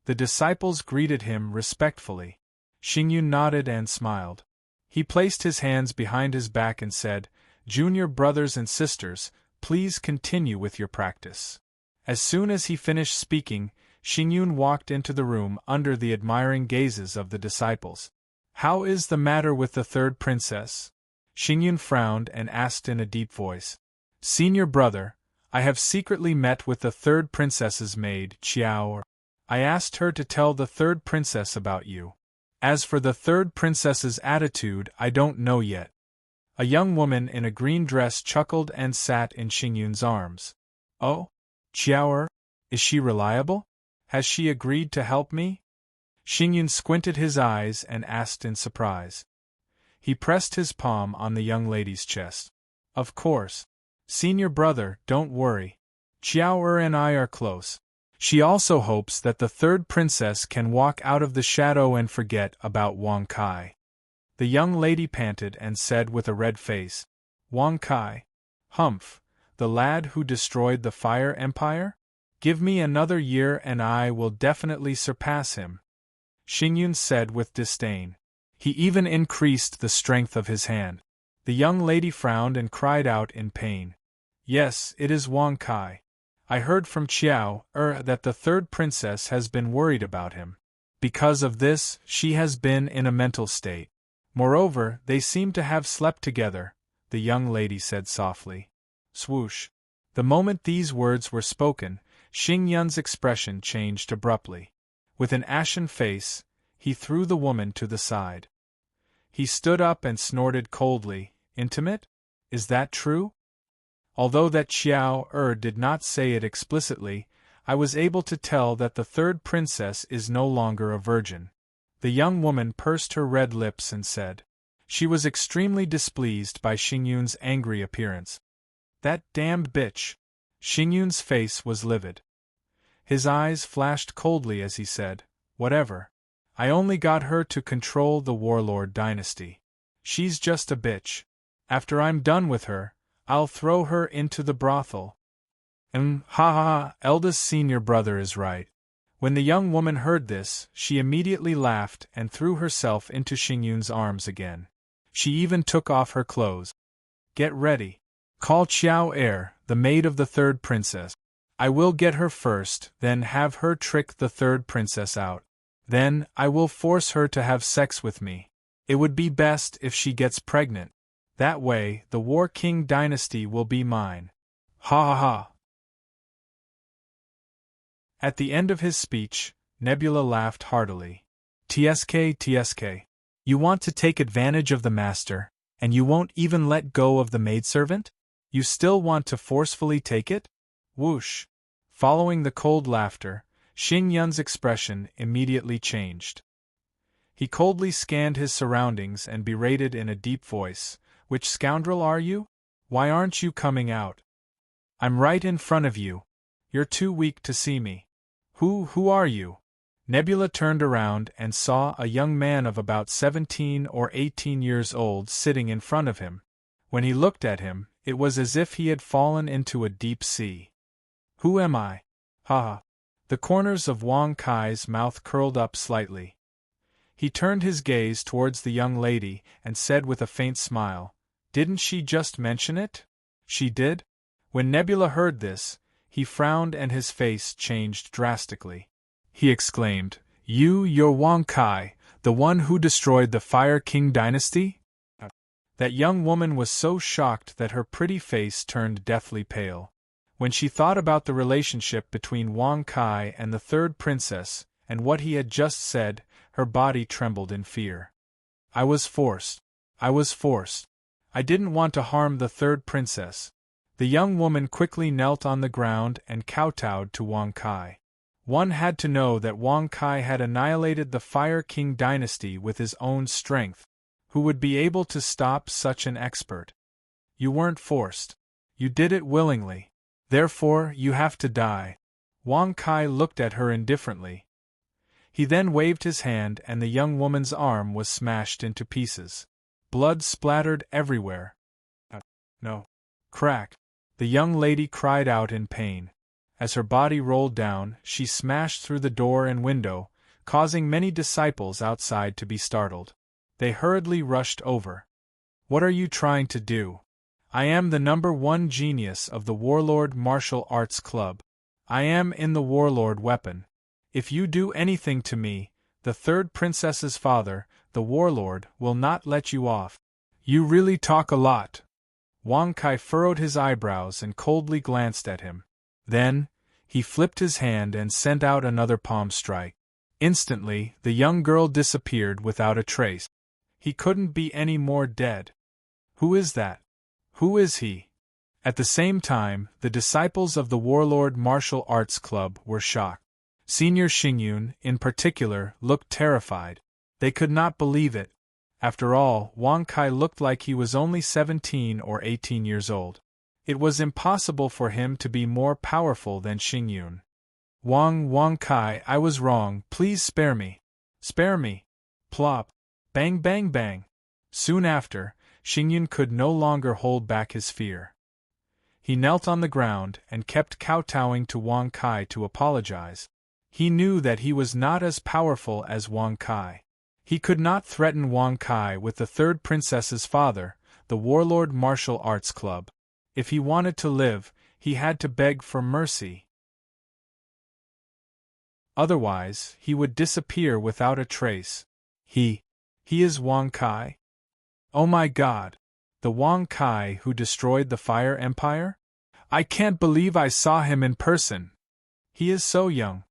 The disciples greeted him respectfully. Xingyun nodded and smiled. He placed his hands behind his back and said, "Junior brothers and sisters, please continue with your practice." As soon as he finished speaking, Xingyun walked into the room under the admiring gazes of the disciples. "How is the matter with the third princess?" Xingyun frowned and asked in a deep voice. "Senior brother, I have secretly met with the third princess's maid, Qiao. I asked her to tell the third princess about you. As for the third princess's attitude, I don't know yet." A young woman in a green dress chuckled and sat in Xingyun's arms. "Oh? Qiao, is she reliable? Has she agreed to help me?" Xingyun squinted his eyes and asked in surprise. He pressed his palm on the young lady's chest. "Of course. Senior brother, don't worry. Qiao and I are close. She also hopes that the third princess can walk out of the shadow and forget about Wang Kai." The young lady panted and said with a red face, "Wang Kai? Humph, the lad who destroyed the Fire Empire? Give me another year and I will definitely surpass him." Xingyun said with disdain. He even increased the strength of his hand. The young lady frowned and cried out in pain. "Yes, it is Wang Kai. I heard from Qiao that the third princess has been worried about him. Because of this, she has been in a mental state. Moreover, they seem to have slept together," the young lady said softly. Swoosh. The moment these words were spoken, Xingyun's expression changed abruptly. With an ashen face, he threw the woman to the side. He stood up and snorted coldly. "Intimate? Is that true?" Although that Qiao did not say it explicitly, I was able to tell that the third princess is no longer a virgin. The young woman pursed her red lips and said. She was extremely displeased by Xingyun's angry appearance. "That damned bitch!" Xingyun's face was livid. His eyes flashed coldly as he said, "Whatever. I only got her to control the warlord dynasty. She's just a bitch. After I'm done with her, I'll throw her into the brothel." Ha ha ha, eldest senior brother is right. When the young woman heard this, she immediately laughed and threw herself into Xingyun's arms again. She even took off her clothes. Get ready. Call Qiao Er, the maid of the third princess. I will get her first, then have her trick the third princess out. Then, I will force her to have sex with me. It would be best if she gets pregnant. That way, the War King dynasty will be mine. Ha ha ha. At the end of his speech, Nebula laughed heartily. TSK. You want to take advantage of the master, and you won't even let go of the maidservant? You still want to forcefully take it? Whoosh. Following the cold laughter, Xingyun's expression immediately changed. He coldly scanned his surroundings and berated in a deep voice, "Which scoundrel are you? Why aren't you coming out? I'm right in front of you. You're too weak to see me. Who are you?" Nebula turned around and saw a young man of about 17 or 18 years old sitting in front of him. When he looked at him, it was as if he had fallen into a deep sea. Who am I? Ha! The corners of Wang Kai's mouth curled up slightly. He turned his gaze towards the young lady and said with a faint smile, "Didn't she just mention it?" "She did?" When Nebula heard this, he frowned and his face changed drastically. He exclaimed, You're Wang Kai, the one who destroyed the Fire King dynasty?" That young woman was so shocked that her pretty face turned deathly pale. When she thought about the relationship between Wang Kai and the third princess, and what he had just said, her body trembled in fear. I was forced. I didn't want to harm the third princess." The young woman quickly knelt on the ground and kowtowed to Wang Kai. One had to know that Wang Kai had annihilated the Fire King dynasty with his own strength. Who would be able to stop such an expert? You weren't forced. You did it willingly. Therefore, you have to die. Wang Kai looked at her indifferently. He then waved his hand and the young woman's arm was smashed into pieces. Blood splattered everywhere. No. Crack. The young lady cried out in pain. As her body rolled down, she smashed through the door and window, causing many disciples outside to be startled. They hurriedly rushed over. "What are you trying to do? I am the #1 genius of the Warlord Martial Arts Club. I am in the Warlord weapon. If you do anything to me, the third princess's father, the Warlord, will not let you off." "You really talk a lot." Wang Kai furrowed his eyebrows and coldly glanced at him. Then, he flipped his hand and sent out another palm strike. Instantly, the young girl disappeared without a trace. He couldn't be any more dead. Who is that? Who is he? At the same time, the disciples of the Warlord Martial Arts Club were shocked. Senior Xingyun, in particular, looked terrified. They could not believe it. After all, Wang Kai looked like he was only 17 or 18 years old. It was impossible for him to be more powerful than Xingyun. Wang Kai, I was wrong, please spare me. Spare me. Plop. Bang bang bang. Soon after, Xingyun could no longer hold back his fear. He knelt on the ground and kept kowtowing to Wang Kai to apologize. He knew that he was not as powerful as Wang Kai. He could not threaten Wang Kai with the third princess's father, the Warlord Martial Arts Club. If he wanted to live, he had to beg for mercy. Otherwise, he would disappear without a trace. He is Wang Kai? Oh my God! The Wang Kai who destroyed the Fire Empire? I can't believe I saw him in person. He is so young.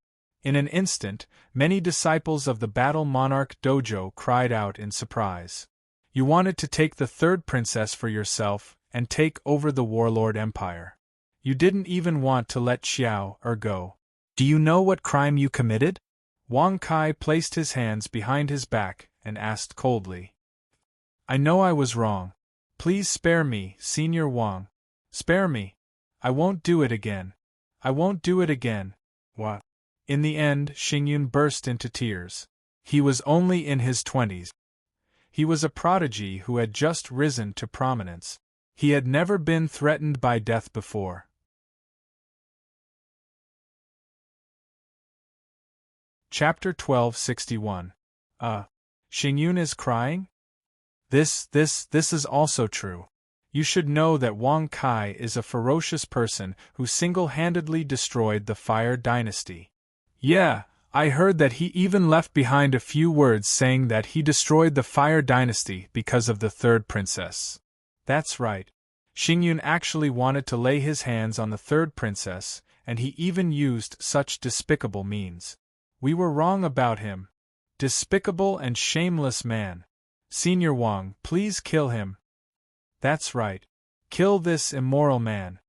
In an instant, many disciples of the Battle Monarch Dojo cried out in surprise. You wanted to take the third princess for yourself and take over the Warlord Empire. You didn't even want to let Qiao Er go. Do you know what crime you committed? Wang Kai placed his hands behind his back and asked coldly. I know I was wrong. Please spare me, Senior Wang. Spare me. I won't do it again. I won't do it again. What? In the end, Xingyun burst into tears. He was only in his 20s. He was a prodigy who had just risen to prominence. He had never been threatened by death before. Chapter 1261. Xingyun is crying? This is also true. You should know that Wang Kai is a ferocious person who single-handedly destroyed the Fire Dynasty. Yeah, I heard that he even left behind a few words saying that he destroyed the Fire Dynasty because of the third princess. That's right. Xingyun actually wanted to lay his hands on the third princess, and he even used such despicable means. We were wrong about him. Despicable and shameless man. Senior Wang, please kill him. That's right. Kill this immoral man.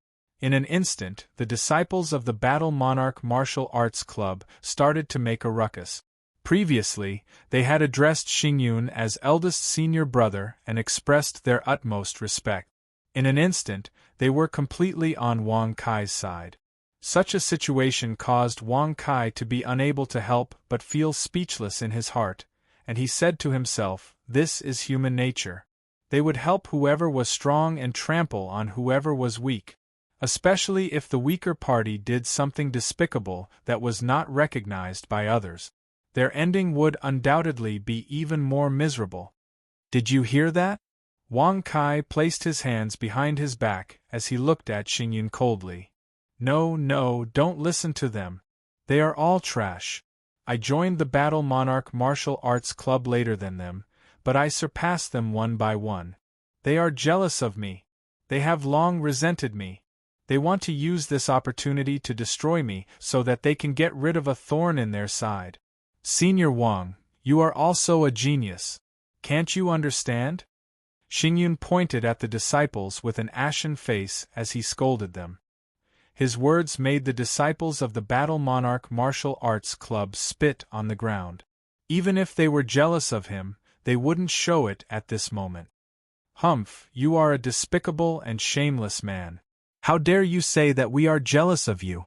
In an instant, the disciples of the Battle Monarch Martial Arts Club started to make a ruckus. Previously, they had addressed Xingyun as eldest senior brother and expressed their utmost respect. In an instant, they were completely on Wang Kai's side. Such a situation caused Wang Kai to be unable to help but feel speechless in his heart, and he said to himself, "This is human nature. They would help whoever was strong and trample on whoever was weak, especially if the weaker party did something despicable that was not recognized by others. Their ending would undoubtedly be even more miserable." Did you hear that? Wang Kai placed his hands behind his back as he looked at Xingyun coldly. No, don't listen to them. They are all trash. I joined the Battle Monarch Martial Arts Club later than them, but I surpassed them one by one. They are jealous of me. They have long resented me. They want to use this opportunity to destroy me so that they can get rid of a thorn in their side. Senior Wang, you are also a genius. Can't you understand? Xingyun pointed at the disciples with an ashen face as he scolded them. His words made the disciples of the Battle Monarch Martial Arts Club spit on the ground. Even if they were jealous of him, they wouldn't show it at this moment. Humph, you are a despicable and shameless man. How dare you say that we are jealous of you?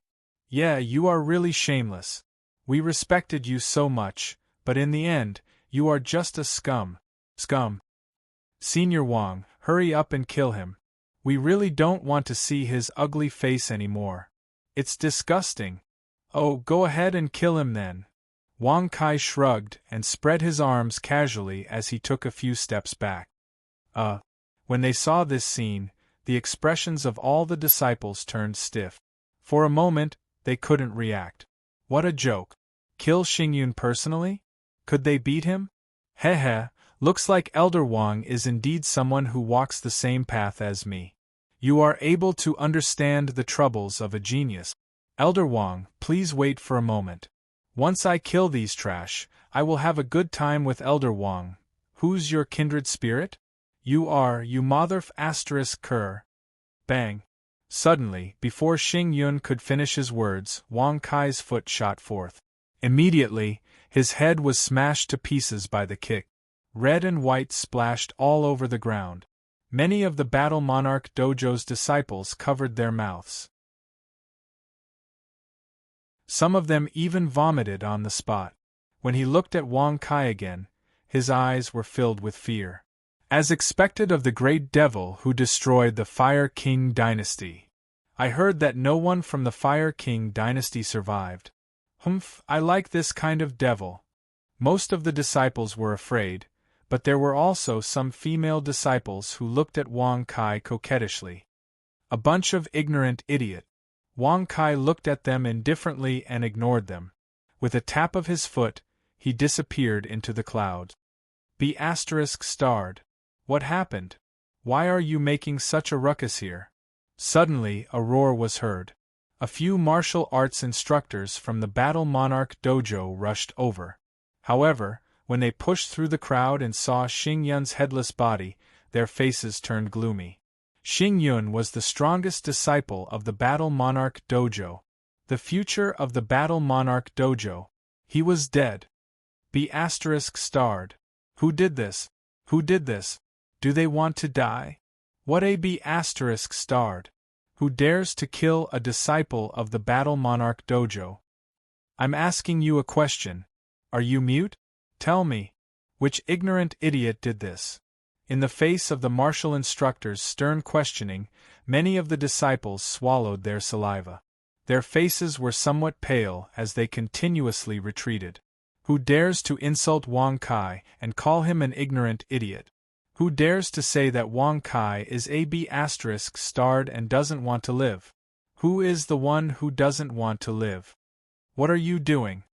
Yeah, you are really shameless. We respected you so much, but in the end, you are just a scum. Senior Wang, hurry up and kill him. We really don't want to see his ugly face anymore. It's disgusting. Oh, go ahead and kill him then. Wang Kai shrugged and spread his arms casually as he took a few steps back. When they saw this scene, the expressions of all the disciples turned stiff. For a moment, they couldn't react. What a joke. Kill Xingyun personally? Could they beat him? Heh, looks like Elder Wang is indeed someone who walks the same path as me. You are able to understand the troubles of a genius. Elder Wang, please wait for a moment. Once I kill these trash, I will have a good time with Elder Wang. Who's your kindred spirit? You motherf *cur. Bang. Suddenly, before Xingyun could finish his words, Wang Kai's foot shot forth. Immediately, his head was smashed to pieces by the kick. Red and white splashed all over the ground. Many of the Battle Monarch Dojo's disciples covered their mouths. Some of them even vomited on the spot. When he looked at Wang Kai again, his eyes were filled with fear. As expected of the great devil who destroyed the Fire King dynasty. I heard that no one from the Fire King dynasty survived. Humph, I like this kind of devil. Most of the disciples were afraid, but there were also some female disciples who looked at Wang Kai coquettishly. A bunch of ignorant idiot. Wang Kai looked at them indifferently and ignored them. With a tap of his foot, he disappeared into the clouds. ****. What happened? Why are you making such a ruckus here? Suddenly, a roar was heard. A few martial arts instructors from the Battle Monarch Dojo rushed over. However, when they pushed through the crowd and saw Xingyun's headless body, their faces turned gloomy. Xingyun was the strongest disciple of the Battle Monarch Dojo. The future of the Battle Monarch Dojo. He was dead. ****. Who did this? Who did this? Do they want to die? What a ****. Who dares to kill a disciple of the Battle Monarch Dojo? I'm asking you a question. Are you mute? Tell me. Which ignorant idiot did this? In the face of the martial instructor's stern questioning, many of the disciples swallowed their saliva. Their faces were somewhat pale as they continuously retreated. Who dares to insult Wang Kai and call him an ignorant idiot? Who dares to say that Wang Kai is AB** starred and doesn't want to live? Who is the one who doesn't want to live? What are you doing?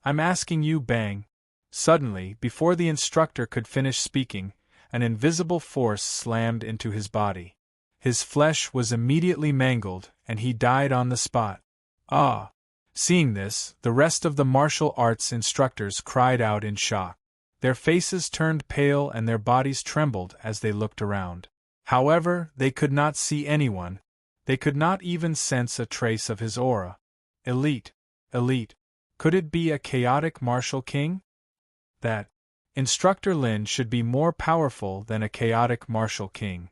I'm asking you, bang. Suddenly, before the instructor could finish speaking, an invisible force slammed into his body. His flesh was immediately mangled, and he died on the spot. Ah! Seeing this, the rest of the martial arts instructors cried out in shock. Their faces turned pale and their bodies trembled as they looked around. However, they could not see anyone. They could not even sense a trace of his aura. Elite. Could it be a chaotic martial king? That Instructor Lin should be more powerful than a chaotic martial king.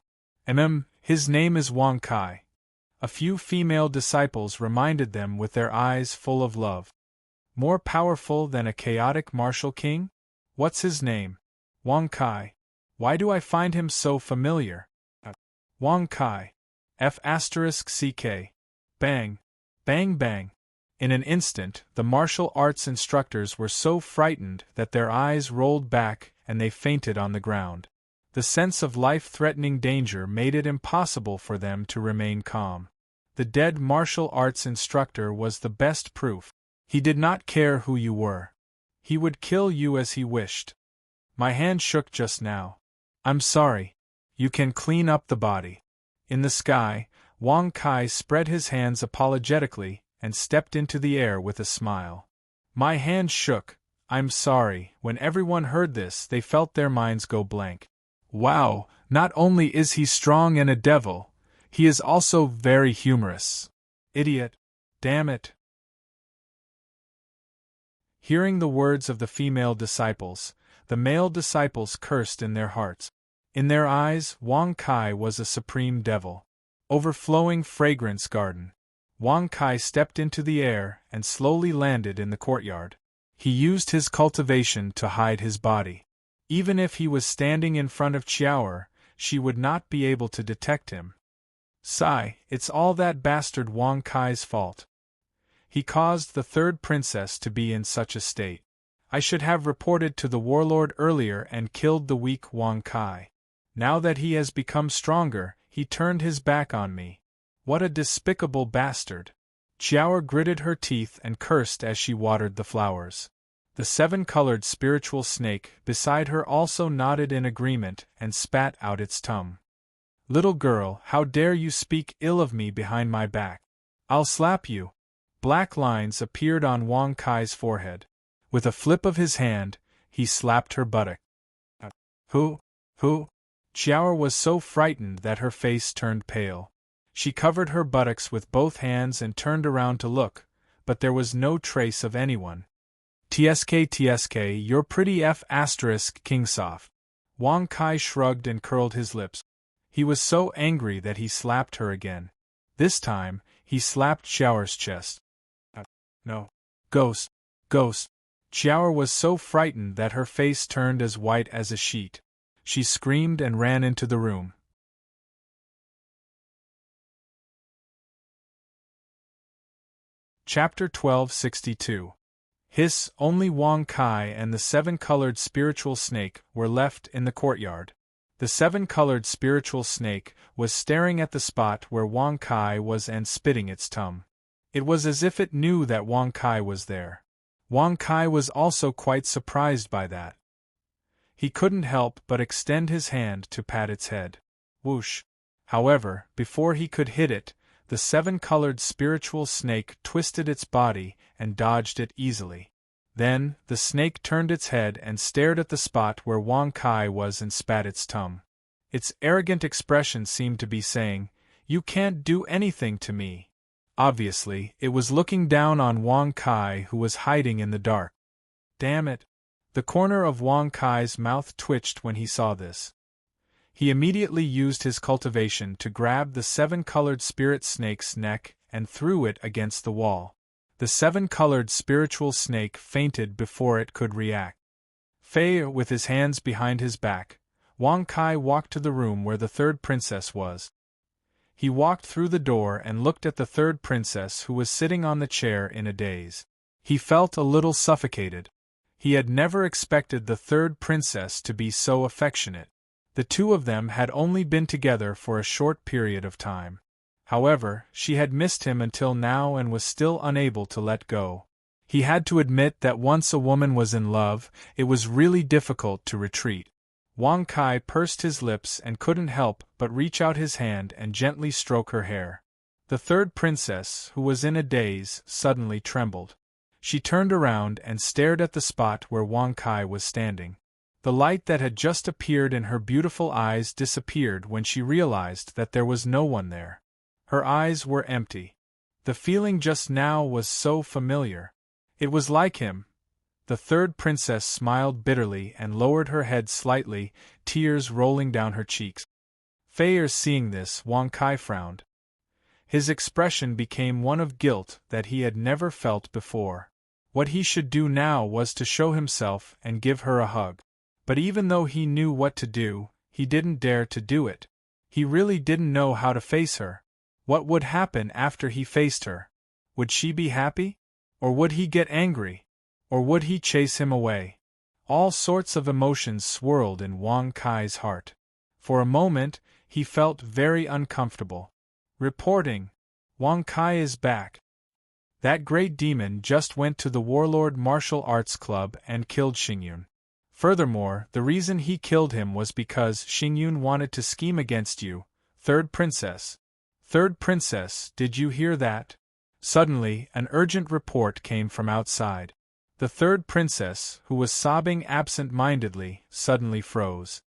His name is Wang Kai. A few female disciples reminded them with their eyes full of love. More powerful than a chaotic martial king? What's his name? Wang Kai. Why do I find him so familiar? Wang Kai. F***ck. Bang. Bang bang. In an instant, the martial arts instructors were so frightened that their eyes rolled back and they fainted on the ground. The sense of life-threatening danger made it impossible for them to remain calm. The dead martial arts instructor was the best proof. He did not care who you were. He would kill you as he wished. My hand shook just now. I'm sorry. You can clean up the body. In the sky, Wang Kai spread his hands apologetically and stepped into the air with a smile. My hand shook. I'm sorry. When everyone heard this, they felt their minds go blank. Wow, not only is he strong and a devil, he is also very humorous. Idiot. Damn it. Hearing the words of the female disciples, the male disciples cursed in their hearts. In their eyes, Wang Kai was a supreme devil. Overflowing fragrance garden. Wang Kai stepped into the air and slowly landed in the courtyard. He used his cultivation to hide his body. Even if he was standing in front of Qiaoer, she would not be able to detect him. Sigh, it's all that bastard Wang Kai's fault. He caused the third princess to be in such a state. I should have reported to the warlord earlier and killed the weak Wang Kai. Now that he has become stronger, he turned his back on me. What a despicable bastard! Qiaoer gritted her teeth and cursed as she watered the flowers. The seven-colored spiritual snake beside her also nodded in agreement and spat out its tongue. Little girl, how dare you speak ill of me behind my back? I'll slap you. Black lines appeared on Wang Kai's forehead. With a flip of his hand, he slapped her buttock. Who? Qiaoer was so frightened that her face turned pale. She covered her buttocks with both hands and turned around to look, but there was no trace of anyone. Tsk, you're pretty F***Kingsoft. Wang Kai shrugged and curled his lips. He was so angry that he slapped her again. This time, he slapped Qiaoer's chest. No. Ghost. Qiaoer was so frightened that her face turned as white as a sheet. She screamed and ran into the room. Chapter 1262. Hiss, only Wang Kai and the seven-colored spiritual snake were left in the courtyard. The seven-colored spiritual snake was staring at the spot where Wang Kai was and spitting its tongue. It was as if it knew that Wang Kai was there. Wang Kai was also quite surprised by that. He couldn't help but extend his hand to pat its head. Whoosh! However, before he could hit it, the seven-colored spiritual snake twisted its body and dodged it easily. Then, the snake turned its head and stared at the spot where Wang Kai was and spat its tongue. Its arrogant expression seemed to be saying, "You can't do anything to me." Obviously, it was looking down on Wang Kai, who was hiding in the dark. Damn it! The corner of Wang Kai's mouth twitched when he saw this. He immediately used his cultivation to grab the seven-colored spirit snake's neck and threw it against the wall. The seven-colored spiritual snake fainted before it could react. With his hands behind his back, Wang Kai walked to the room where the third princess was. He walked through the door and looked at the third princess who was sitting on the chair in a daze. He felt a little suffocated. He had never expected the third princess to be so affectionate. The two of them had only been together for a short period of time. However, she had missed him until now and was still unable to let go. He had to admit that once a woman was in love, it was really difficult to retreat. Wang Kai pursed his lips and couldn't help but reach out his hand and gently stroke her hair. The third princess, who was in a daze, suddenly trembled. She turned around and stared at the spot where Wang Kai was standing. The light that had just appeared in her beautiful eyes disappeared when she realized that there was no one there. Her eyes were empty. The feeling just now was so familiar. It was like him. The third princess smiled bitterly and lowered her head slightly, tears rolling down her cheeks. Feier, seeing this, Wang Kai frowned. His expression became one of guilt that he had never felt before. What he should do now was to show himself and give her a hug. But even though he knew what to do, he didn't dare to do it. He really didn't know how to face her. What would happen after he faced her? Would she be happy? Or would he get angry? Or would he chase him away? All sorts of emotions swirled in Wang Kai's heart. For a moment, he felt very uncomfortable. Reporting. Wang Kai is back. That great demon just went to the Warlord Martial Arts Club and killed Xingyun. Furthermore, the reason he killed him was because Xingyun wanted to scheme against you, Third Princess. Third Princess, did you hear that? Suddenly, an urgent report came from outside. The third princess, who was sobbing absent-mindedly, suddenly froze.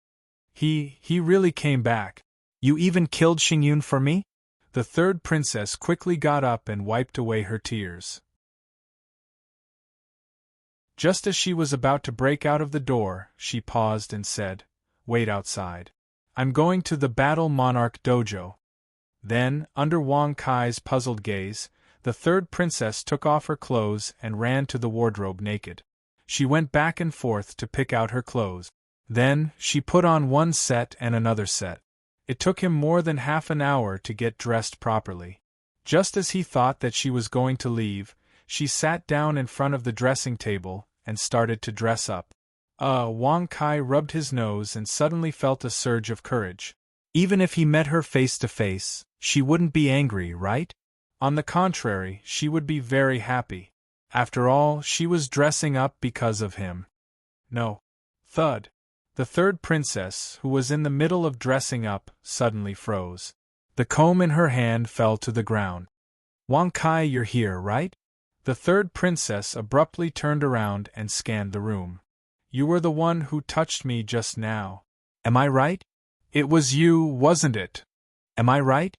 He really came back. You even killed Xingyun for me? The third princess quickly got up and wiped away her tears. Just as she was about to break out of the door, she paused and said, "Wait outside. I'm going to the Battle Monarch dojo." Then, under Wang Kai's puzzled gaze, the third princess took off her clothes and ran to the wardrobe naked. She went back and forth to pick out her clothes. Then, she put on one set and another set. It took him more than half an hour to get dressed properly. Just as he thought that she was going to leave, she sat down in front of the dressing table and started to dress up. Wang Kai rubbed his nose and suddenly felt a surge of courage. Even if he met her face to face, she wouldn't be angry, right? On the contrary, she would be very happy. After all, she was dressing up because of him. No. Thud. The third princess, who was in the middle of dressing up, suddenly froze. The comb in her hand fell to the ground. Wang Kai, you're here, right? The third princess abruptly turned around and scanned the room. You were the one who touched me just now. Am I right? It was you, wasn't it? Am I right?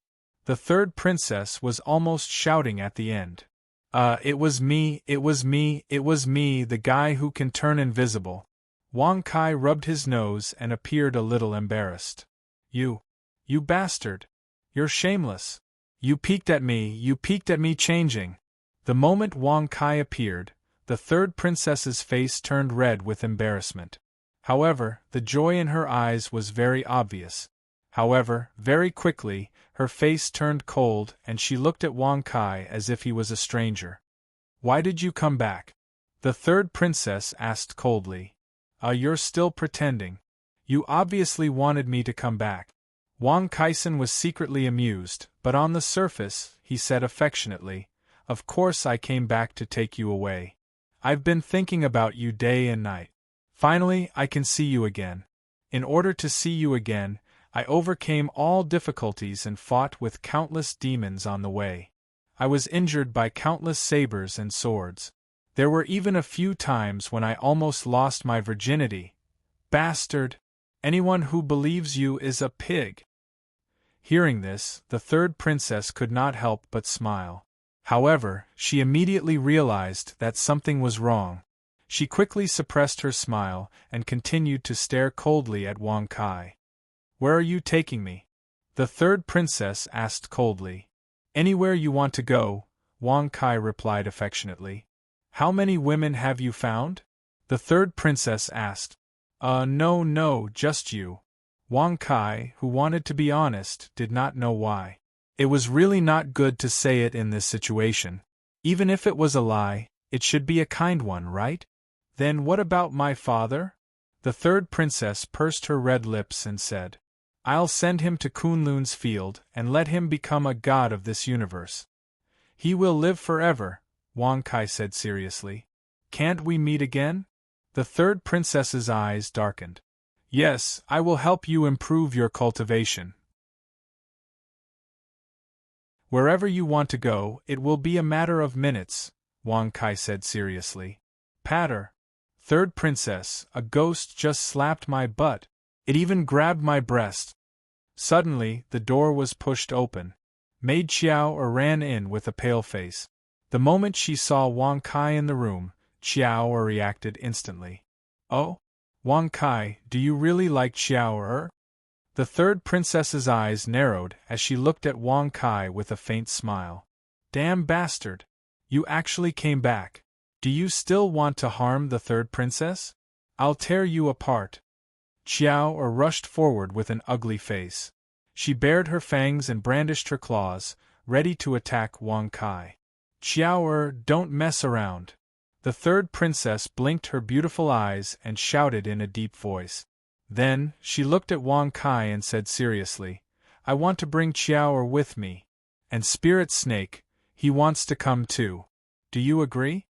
The third princess was almost shouting at the end. It was me, the guy who can turn invisible. Wang Kai rubbed his nose and appeared a little embarrassed. You bastard. You're shameless. You peeked at me changing. The moment Wang Kai appeared, the third princess's face turned red with embarrassment. However, the joy in her eyes was very obvious. However, very quickly, her face turned cold and she looked at Wang Kai as if he was a stranger. Why did you come back? The third princess asked coldly. You're still pretending. You obviously wanted me to come back. Wang Kaisen was secretly amused, but on the surface, he said affectionately, "Of course I came back to take you away. I've been thinking about you day and night. Finally, I can see you again. In order to see you again, I overcame all difficulties and fought with countless demons on the way. I was injured by countless sabers and swords. There were even a few times when I almost lost my virginity. Bastard! Anyone who believes you is a pig." Hearing this, the third princess could not help but smile. However, she immediately realized that something was wrong. She quickly suppressed her smile and continued to stare coldly at Wang Kai. "Where are you taking me?" the third princess asked coldly. "Anywhere you want to go," Wang Kai replied affectionately. "How many women have you found?" the third princess asked. No, just you." Wang Kai, who wanted to be honest, did not know why. It was really not good to say it in this situation. Even if it was a lie, it should be a kind one, right? Then what about my father? The third princess pursed her red lips and said, I'll send him to Kunlun's field and let him become a god of this universe. He will live forever, Wang Kai said seriously. Can't we meet again? The third princess's eyes darkened. Yes, I will help you improve your cultivation. Wherever you want to go, it will be a matter of minutes, Wang Kai said seriously. Patter. Third princess, a ghost just slapped my butt. It even grabbed my breast. Suddenly, the door was pushed open. Maid Xiao ran in with a pale face. The moment she saw Wang Kai in the room, Xiao reacted instantly. Oh? Wang Kai, do you really like Xiao? The third princess's eyes narrowed as she looked at Wang Kai with a faint smile. Damn bastard! You actually came back. Do you still want to harm the third princess? I'll tear you apart. Xiao rushed forward with an ugly face. She bared her fangs and brandished her claws, ready to attack Wang Kai. Xiao don't mess around. The third princess blinked her beautiful eyes and shouted in a deep voice. Then, she looked at Wang Kai and said seriously, I want to bring Xiao with me. And Spirit Snake, he wants to come too. Do you agree?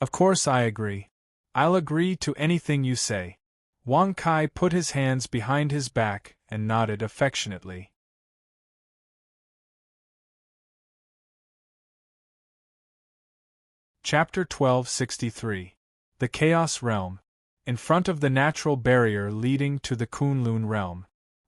Of course I agree. I'll agree to anything you say. Wang Kai put his hands behind his back and nodded affectionately. Chapter 1263. The Chaos Realm. In front of the natural barrier leading to the Kunlun realm,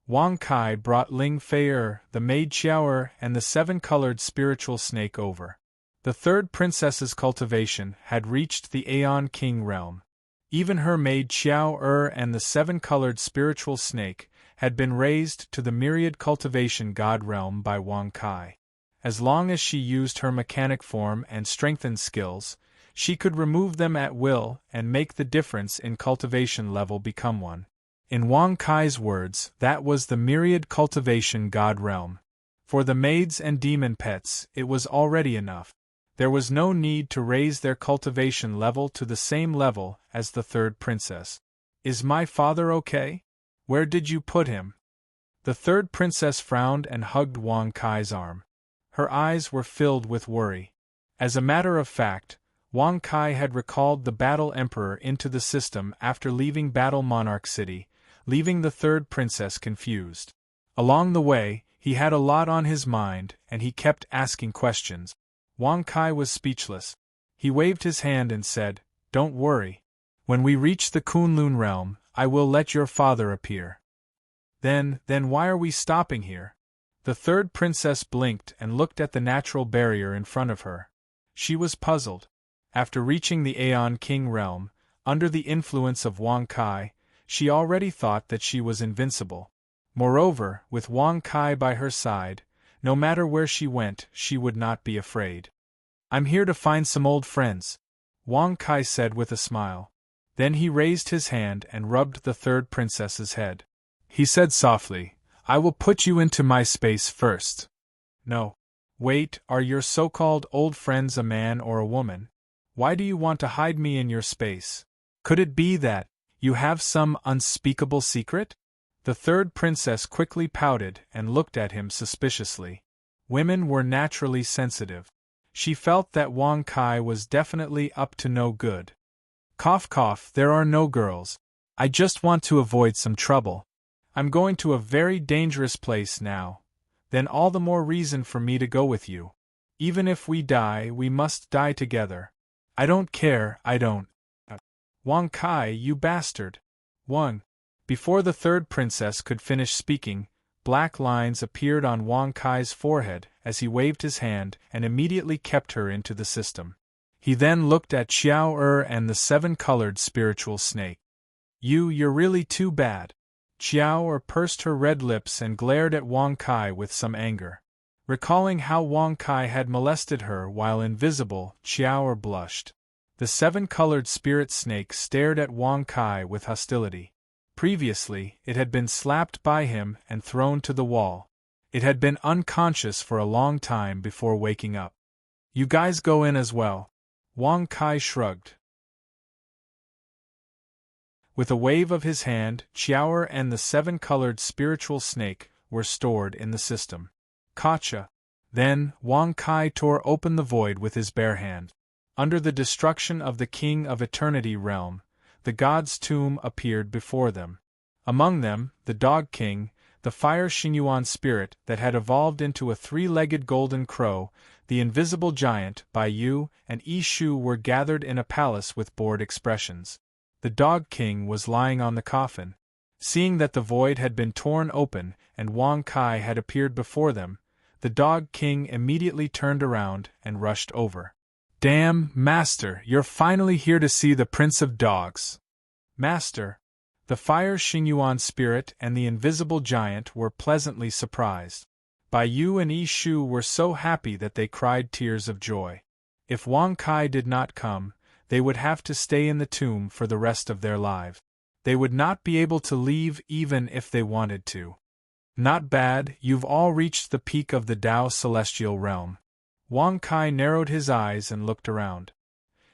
Wang Kai brought Ling Fei, the maid Xiao, and the seven-colored spiritual snake over. The third princess's cultivation had reached the Aeon King realm. Even her maid Xiao and the seven-colored spiritual snake had been raised to the myriad cultivation god realm by Wang Kai. As long as she used her mechanic form and strengthened skills, she could remove them at will and make the difference in cultivation level become one. In Wang Kai's words, that was the myriad cultivation god realm. For the maids and demon pets, it was already enough. There was no need to raise their cultivation level to the same level as the third princess. Is my father okay? Where did you put him? The third princess frowned and hugged Wang Kai's arm. Her eyes were filled with worry. As a matter of fact, Wang Kai had recalled the Battle Emperor into the system after leaving Battle Monarch City, leaving the third princess confused. Along the way, he had a lot on his mind, and he kept asking questions. Wang Kai was speechless. He waved his hand and said, Don't worry. When we reach the Kunlun realm, I will let your father appear. Then why are we stopping here? The third princess blinked and looked at the natural barrier in front of her. She was puzzled. After reaching the Aeon King realm, under the influence of Wang Kai, she already thought that she was invincible. Moreover, with Wang Kai by her side, no matter where she went, she would not be afraid. I'm here to find some old friends, Wang Kai said with a smile. Then he raised his hand and rubbed the third princess's head. He said softly, I will put you into my space first. No. Wait, are your so-called old friends a man or a woman? Why do you want to hide me in your space? Could it be that you have some unspeakable secret? The third princess quickly pouted and looked at him suspiciously. Women were naturally sensitive. She felt that Wang Kai was definitely up to no good. Cough cough, there are no girls. I just want to avoid some trouble. I'm going to a very dangerous place now. Then all the more reason for me to go with you. Even if we die, we must die together. I don't care, I don't. Wang Kai, you bastard. 1. Before the third princess could finish speaking, black lines appeared on Wang Kai's forehead as he waved his hand and immediately kept her into the system. He then looked at Xiao and the seven-colored spiritual snake. You're really too bad. Xiao pursed her red lips and glared at Wang Kai with some anger. Recalling how Wang Kai had molested her while invisible, Xiao blushed. The seven-colored spirit snake stared at Wang Kai with hostility. Previously, it had been slapped by him and thrown to the wall. It had been unconscious for a long time before waking up. You guys go in as well. Wang Kai shrugged. With a wave of his hand, Chiaoer and the seven-colored spiritual snake were stored in the system. Gotcha! Then, Wang Kai tore open the void with his bare hand. Under the destruction of the King of Eternity realm, the god's tomb appeared before them. Among them, the Dog King, the Fire Xingyuan spirit that had evolved into a three-legged golden crow, the invisible giant, Bai Yu, and Yi Shu were gathered in a palace with bored expressions. The Dog King was lying on the coffin. Seeing that the void had been torn open and Wang Kai had appeared before them, the Dog King immediately turned around and rushed over. "Damn, Master, you're finally here to see the Prince of Dogs!" "Master!" The Fire Xingyuan spirit and the invisible giant were pleasantly surprised. Bai Yu and Yi Shu were so happy that they cried tears of joy. If Wang Kai did not come, they would have to stay in the tomb for the rest of their lives. They would not be able to leave even if they wanted to. "Not bad, you've all reached the peak of the Tao Celestial Realm." Wang Kai narrowed his eyes and looked around.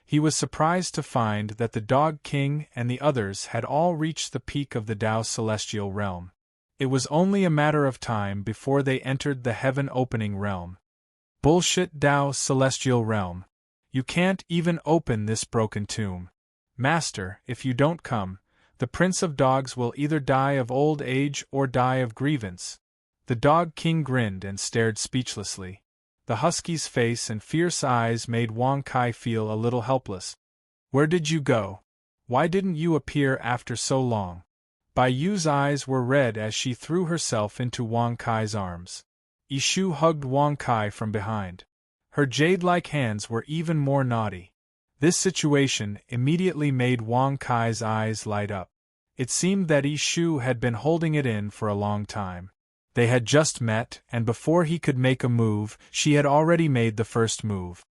He was surprised to find that the Dog King and the others had all reached the peak of the Tao Celestial Realm. It was only a matter of time before they entered the heaven-opening realm. "Bullshit, Tao Celestial Realm. You can't even open this broken tomb. Master, if you don't come, the Prince of Dogs will either die of old age or die of grievance." The Dog King grinned and stared speechlessly. The husky's face and fierce eyes made Wang Kai feel a little helpless. "Where did you go? Why didn't you appear after so long?" Bai Yu's eyes were red as she threw herself into Wang Kai's arms. Yi Shu hugged Wang Kai from behind. Her jade-like hands were even more naughty. This situation immediately made Wang Kai's eyes light up. It seemed that Yi Shu had been holding it in for a long time. They had just met, and before he could make a move, she had already made the first move.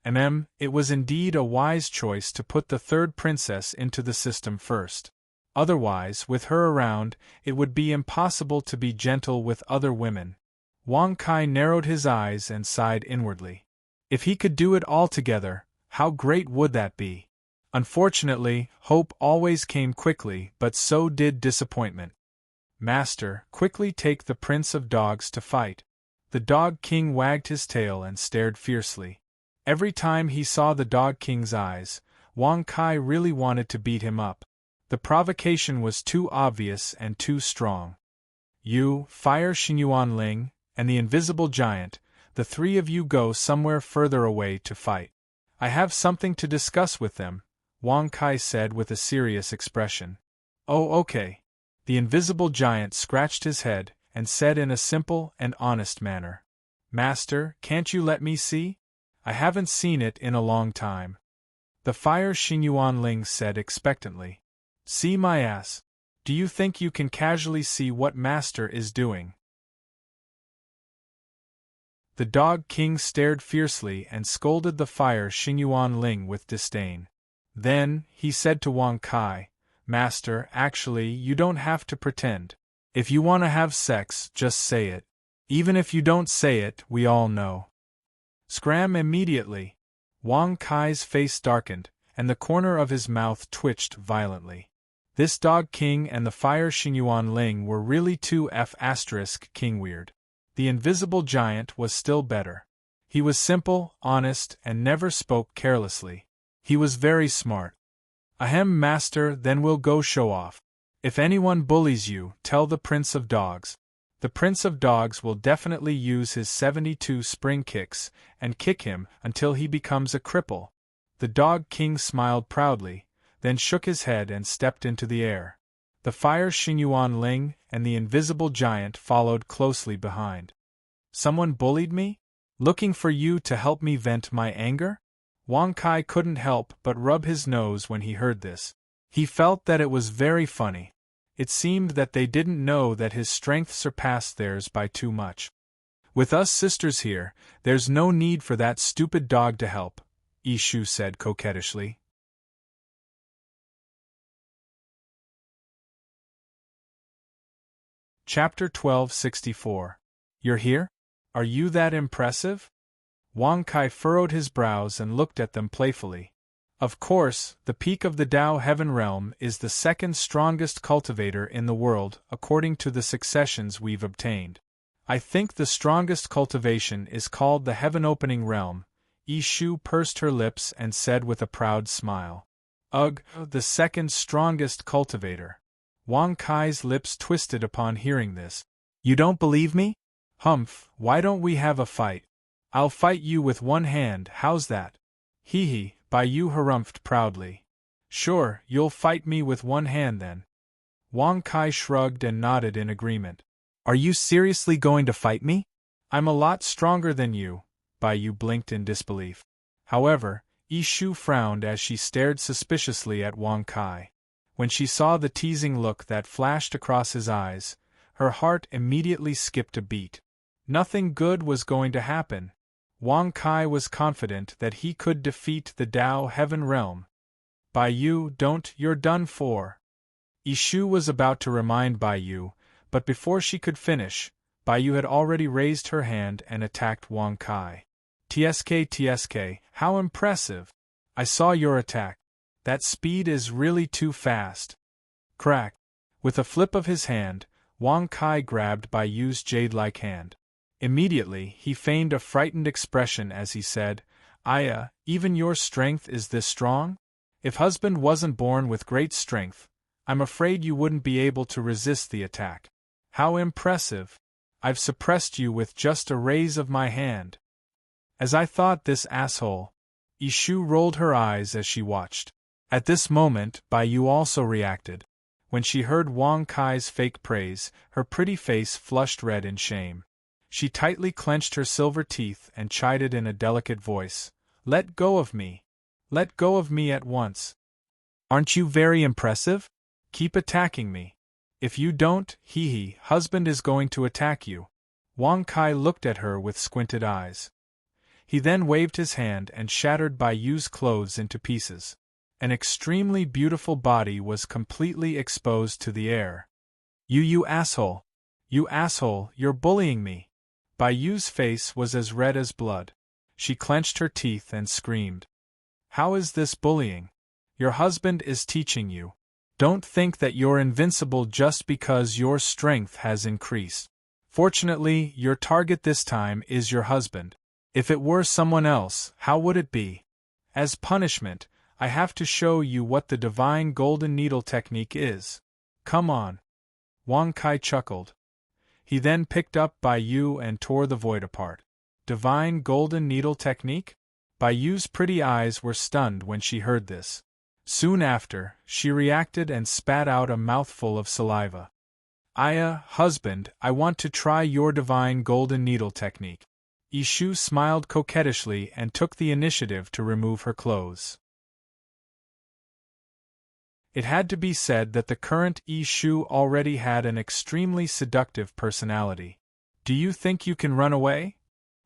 It was indeed a wise choice to put the third princess into the system first. Otherwise, with her around, it would be impossible to be gentle with other women. Wang Kai narrowed his eyes and sighed inwardly. If he could do it all together, how great would that be? Unfortunately, hope always came quickly, but so did disappointment. "Master, quickly take the Prince of Dogs to fight." The Dog King wagged his tail and stared fiercely. Every time he saw the Dog King's eyes, Wang Kai really wanted to beat him up. The provocation was too obvious and too strong. "You, Fire Xingyuan Ling, and the invisible giant, the three of you go somewhere further away to fight. I have something to discuss with them," Wang Kai said with a serious expression. "Oh, okay." The invisible giant scratched his head and said in a simple and honest manner, "Master, can't you let me see? I haven't seen it in a long time." The Fire Xingyuan Ling said expectantly, "See my ass. Do you think you can casually see what Master is doing?" The Dog King stared fiercely and scolded the Fire Xingyuan Ling with disdain. Then, he said to Wang Kai, "Master, actually, you don't have to pretend. If you want to have sex, just say it. Even if you don't say it, we all know." Scram! Immediately, Wang Kai's face darkened, and the corner of his mouth twitched violently. This Dog King and the Fire Xingyuan Ling were really too King weird. The invisible giant was still better. He was simple, honest, and never spoke carelessly. He was very smart. "Ahem, Master, then we'll go show off. If anyone bullies you, tell the Prince of Dogs. The Prince of Dogs will definitely use his 72 spring kicks and kick him until he becomes a cripple." The Dog King smiled proudly, then shook his head and stepped into the air. The Fire Xingyuan Ling and the invisible giant followed closely behind. "Someone bullied me? Looking for you to help me vent my anger?" Wang Kai couldn't help but rub his nose when he heard this. He felt that it was very funny. It seemed that they didn't know that his strength surpassed theirs by too much. "With us sisters here, there's no need for that stupid dog to help," Yi Shu said coquettishly. Chapter 1264. You're here? Are you that impressive? Wang Kai furrowed his brows and looked at them playfully. Of course, the peak of the Tao Heaven realm is the second strongest cultivator in the world, according to the successions we've obtained. I think the strongest cultivation is called the Heaven Opening Realm. Ishu pursed her lips and said with a proud smile. Ugh, the second strongest cultivator. Wang Kai's lips twisted upon hearing this. You don't believe me? Humph, why don't we have a fight? I'll fight you with one hand, how's that? Hee, Bai Yu harumphed proudly. Sure, you'll fight me with one hand then. Wang Kai shrugged and nodded in agreement. Are you seriously going to fight me? I'm a lot stronger than you, Bai Yu blinked in disbelief. However, Ishu frowned as she stared suspiciously at Wang Kai. When she saw the teasing look that flashed across his eyes, her heart immediately skipped a beat. Nothing good was going to happen. Wang Kai was confident that he could defeat the Tao Heaven realm. Bai Yu, you're done for. Ishu was about to remind Bai Yu, but before she could finish, Bai Yu had already raised her hand and attacked Wang Kai. TSK, how impressive! I saw your attack. That speed is really too fast. Crack! With a flip of his hand, Wang Kai grabbed Bai Yu's jade-like hand. Immediately, he feigned a frightened expression as he said, Aya, even your strength is this strong? If husband wasn't born with great strength, I'm afraid you wouldn't be able to resist the attack. How impressive! I've suppressed you with just a raise of my hand. As I thought, this asshole. Ishu rolled her eyes as she watched. At this moment, Bai Yu also reacted. When she heard Wang Kai's fake praise, her pretty face flushed red in shame. She tightly clenched her silver teeth and chided in a delicate voice, Let go of me. Let go of me at once. Aren't you very impressive? Keep attacking me. If you don't, husband is going to attack you. Wang Kai looked at her with squinted eyes. He then waved his hand and shattered Bai Yu's clothes into pieces. An extremely beautiful body was completely exposed to the air. You asshole! You asshole, you're bullying me! Bai Yu's face was as red as blood. She clenched her teeth and screamed. How is this bullying? Your husband is teaching you. Don't think that you're invincible just because your strength has increased. Fortunately, your target this time is your husband. If it were someone else, how would it be? As punishment, I have to show you what the divine golden needle technique is. Come on. Wang Kai chuckled. He then picked up Bai Yu and tore the void apart. Divine golden needle technique? Bai Yu's pretty eyes were stunned when she heard this. Soon after, she reacted and spat out a mouthful of saliva. Aya, husband, I want to try your divine golden needle technique. Ishu smiled coquettishly and took the initiative to remove her clothes. It had to be said that the current Ishu already had an extremely seductive personality. Do you think you can run away?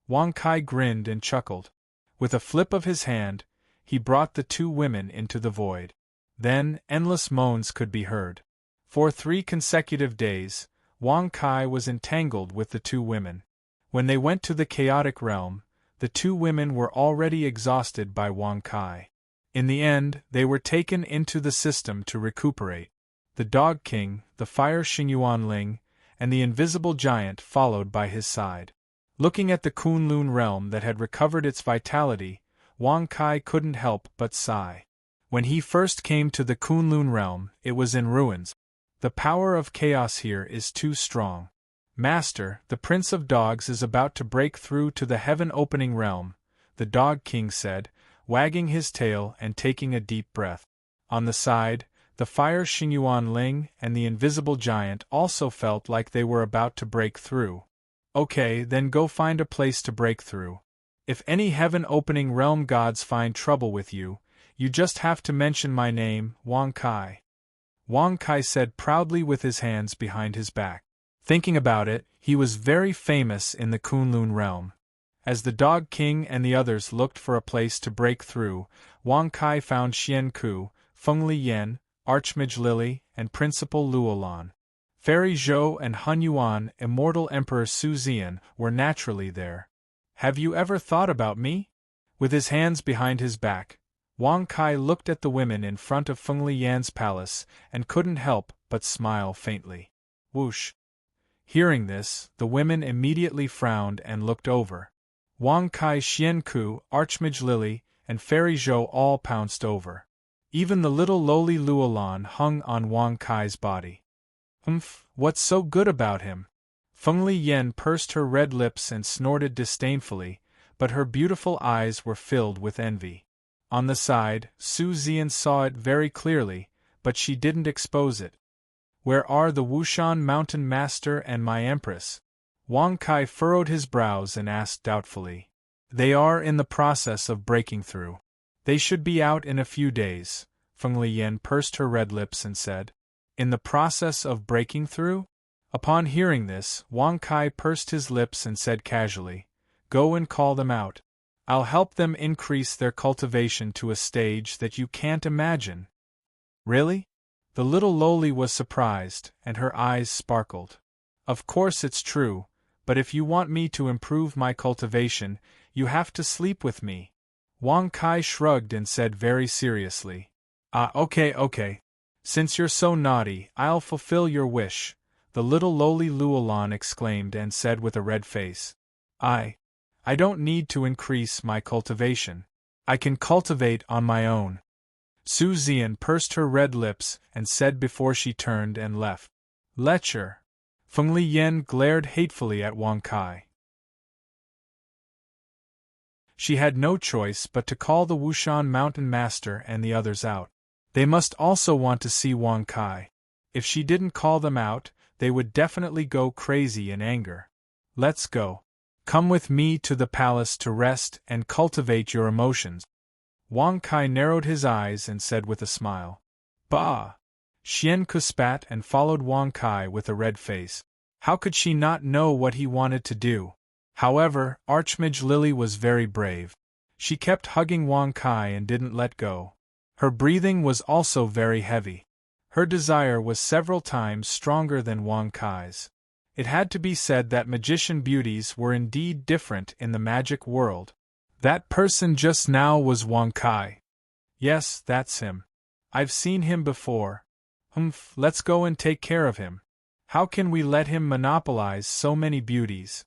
Wang Kai grinned and chuckled. With a flip of his hand, he brought the two women into the void. Then, endless moans could be heard. For 3 consecutive days, Wang Kai was entangled with the two women. When they went to the chaotic realm, the two women were already exhausted by Wang Kai. In the end, they were taken into the system to recuperate. The Dog King, the Fire Xingyuan Ling, and the Invisible Giant followed by his side. Looking at the Kunlun realm that had recovered its vitality, Wang Kai couldn't help but sigh. When he first came to the Kunlun realm, it was in ruins. The power of chaos here is too strong. Master, the Prince of Dogs is about to break through to the heaven-opening realm, the Dog King said, wagging his tail and taking a deep breath. On the side, the Fire Xingyuan Ling and the Invisible Giant also felt like they were about to break through. Okay, then go find a place to break through. If any heaven-opening realm gods find trouble with you, you just have to mention my name, Wang Kai. Wang Kai said proudly with his hands behind his back. Thinking about it, he was very famous in the Kunlun realm. As the Dog King and the others looked for a place to break through, Wang Kai found Xian Ku, Feng Li Yan, Archmage Lily, and Principal Luolan. Fairy Zhou and Hun Yuan, Immortal Emperor Su Zian, were naturally there. Have you ever thought about me? With his hands behind his back, Wang Kai looked at the women in front of Feng Liyan's palace and couldn't help but smile faintly. Whoosh! Hearing this, the women immediately frowned and looked over. Wang Kai, Xianku, Archmage Lily, and Fairy Zhou all pounced over. Even the little lowly Luolan hung on Wang Kai's body. What's so good about him? Feng Liyan pursed her red lips and snorted disdainfully, but her beautiful eyes were filled with envy. On the side, Su Zian saw it very clearly, but she didn't expose it. Where are the Wushan Mountain Master and my Empress? Wang Kai furrowed his brows and asked doubtfully. They are in the process of breaking through. They should be out in a few days, Feng Liyan pursed her red lips and said. In the process of breaking through? Upon hearing this, Wang Kai pursed his lips and said casually, Go and call them out. I'll help them increase their cultivation to a stage that you can't imagine. Really? The little lowly was surprised, and her eyes sparkled. Of course it's true, but if you want me to improve my cultivation, you have to sleep with me. Wang Kai shrugged and said very seriously. Okay. Since you're so naughty, I'll fulfill your wish, the little lowly Luolan exclaimed and said with a red face. I don't need to increase my cultivation. I can cultivate on my own. Su Zian pursed her red lips and said before she turned and left. Lecher. Feng Liyan glared hatefully at Wang Kai. She had no choice but to call the Wushan Mountain Master and the others out. They must also want to see Wang Kai. If she didn't call them out, they would definitely go crazy in anger. Let's go. Come with me to the palace to rest and cultivate your emotions. Wang Kai narrowed his eyes and said with a smile. Bah! Xianku spat and followed Wang Kai with a red face. How could she not know what he wanted to do? However, Archmage Lily was very brave. She kept hugging Wang Kai and didn't let go. Her breathing was also very heavy. Her desire was several times stronger than Wang Kai's. It had to be said that magician beauties were indeed different in the magic world. That person just now was Wang Kai. Yes, that's him. I've seen him before. Let's go and take care of him. How can we let him monopolize so many beauties?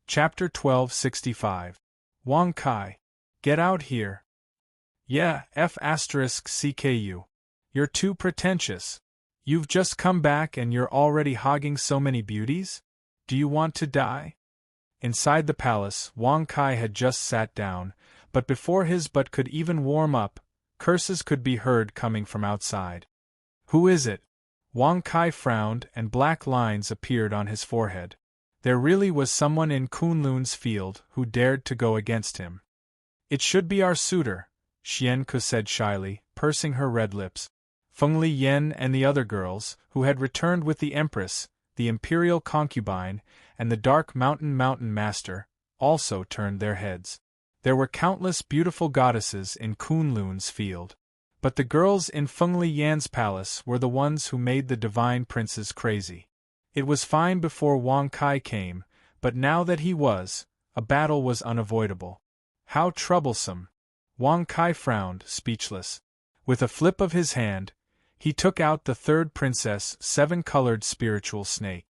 Chapter 1265. Wang Kai. Get out here. Yeah, F*CKU. You're too pretentious. You've just come back and you're already hogging so many beauties? Do you want to die? Inside the palace, Wang Kai had just sat down, but before his butt could even warm up, curses could be heard coming from outside. Who is it? Wang Kai frowned and black lines appeared on his forehead. There really was someone in Kunlun's field who dared to go against him. It should be our suitor, Xianku said shyly, pursing her red lips. Feng Liyan and the other girls, who had returned with the Empress, the Imperial Concubine, and the Dark Mountain Master, also turned their heads. There were countless beautiful goddesses in Kunlun's field. But the girls in Feng Liyan's palace were the ones who made the divine princes crazy. It was fine before Wang Kai came, but now that he was, a battle was unavoidable. How troublesome! Wang Kai frowned, speechless. With a flip of his hand, he took out the third princess' seven-colored spiritual snake.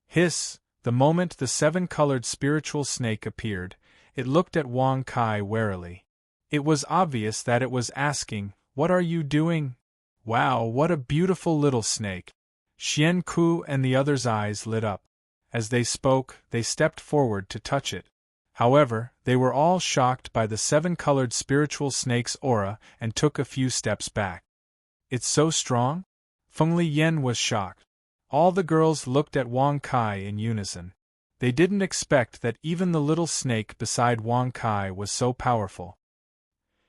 Hiss! The moment the seven-colored spiritual snake appeared, it looked at Wang Kai warily. It was obvious that it was asking, What are you doing? Wow, what a beautiful little snake! Xianku and the others' eyes lit up. As they spoke, they stepped forward to touch it. However, they were all shocked by the seven-colored spiritual snake's aura and took a few steps back. It's so strong? Feng Liyan was shocked. All the girls looked at Wang Kai in unison. They didn't expect that even the little snake beside Wang Kai was so powerful.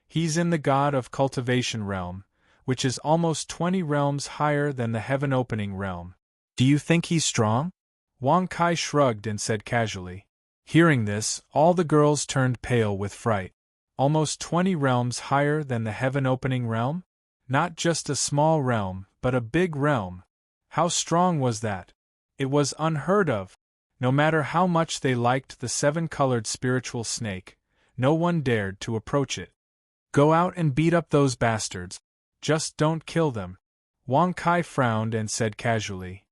He's in the God of Cultivation realm, which is almost 20 realms higher than the Heaven-Opening realm. Do you think he's strong? Wang Kai shrugged and said casually. Hearing this, all the girls turned pale with fright. Almost 20 realms higher than the Heaven-Opening realm? Not just a small realm, but a big realm. How strong was that? It was unheard of. No matter how much they liked the seven-colored spiritual snake, no one dared to approach it. Go out and beat up those bastards. Just don't kill them. Wang Kai frowned and said casually.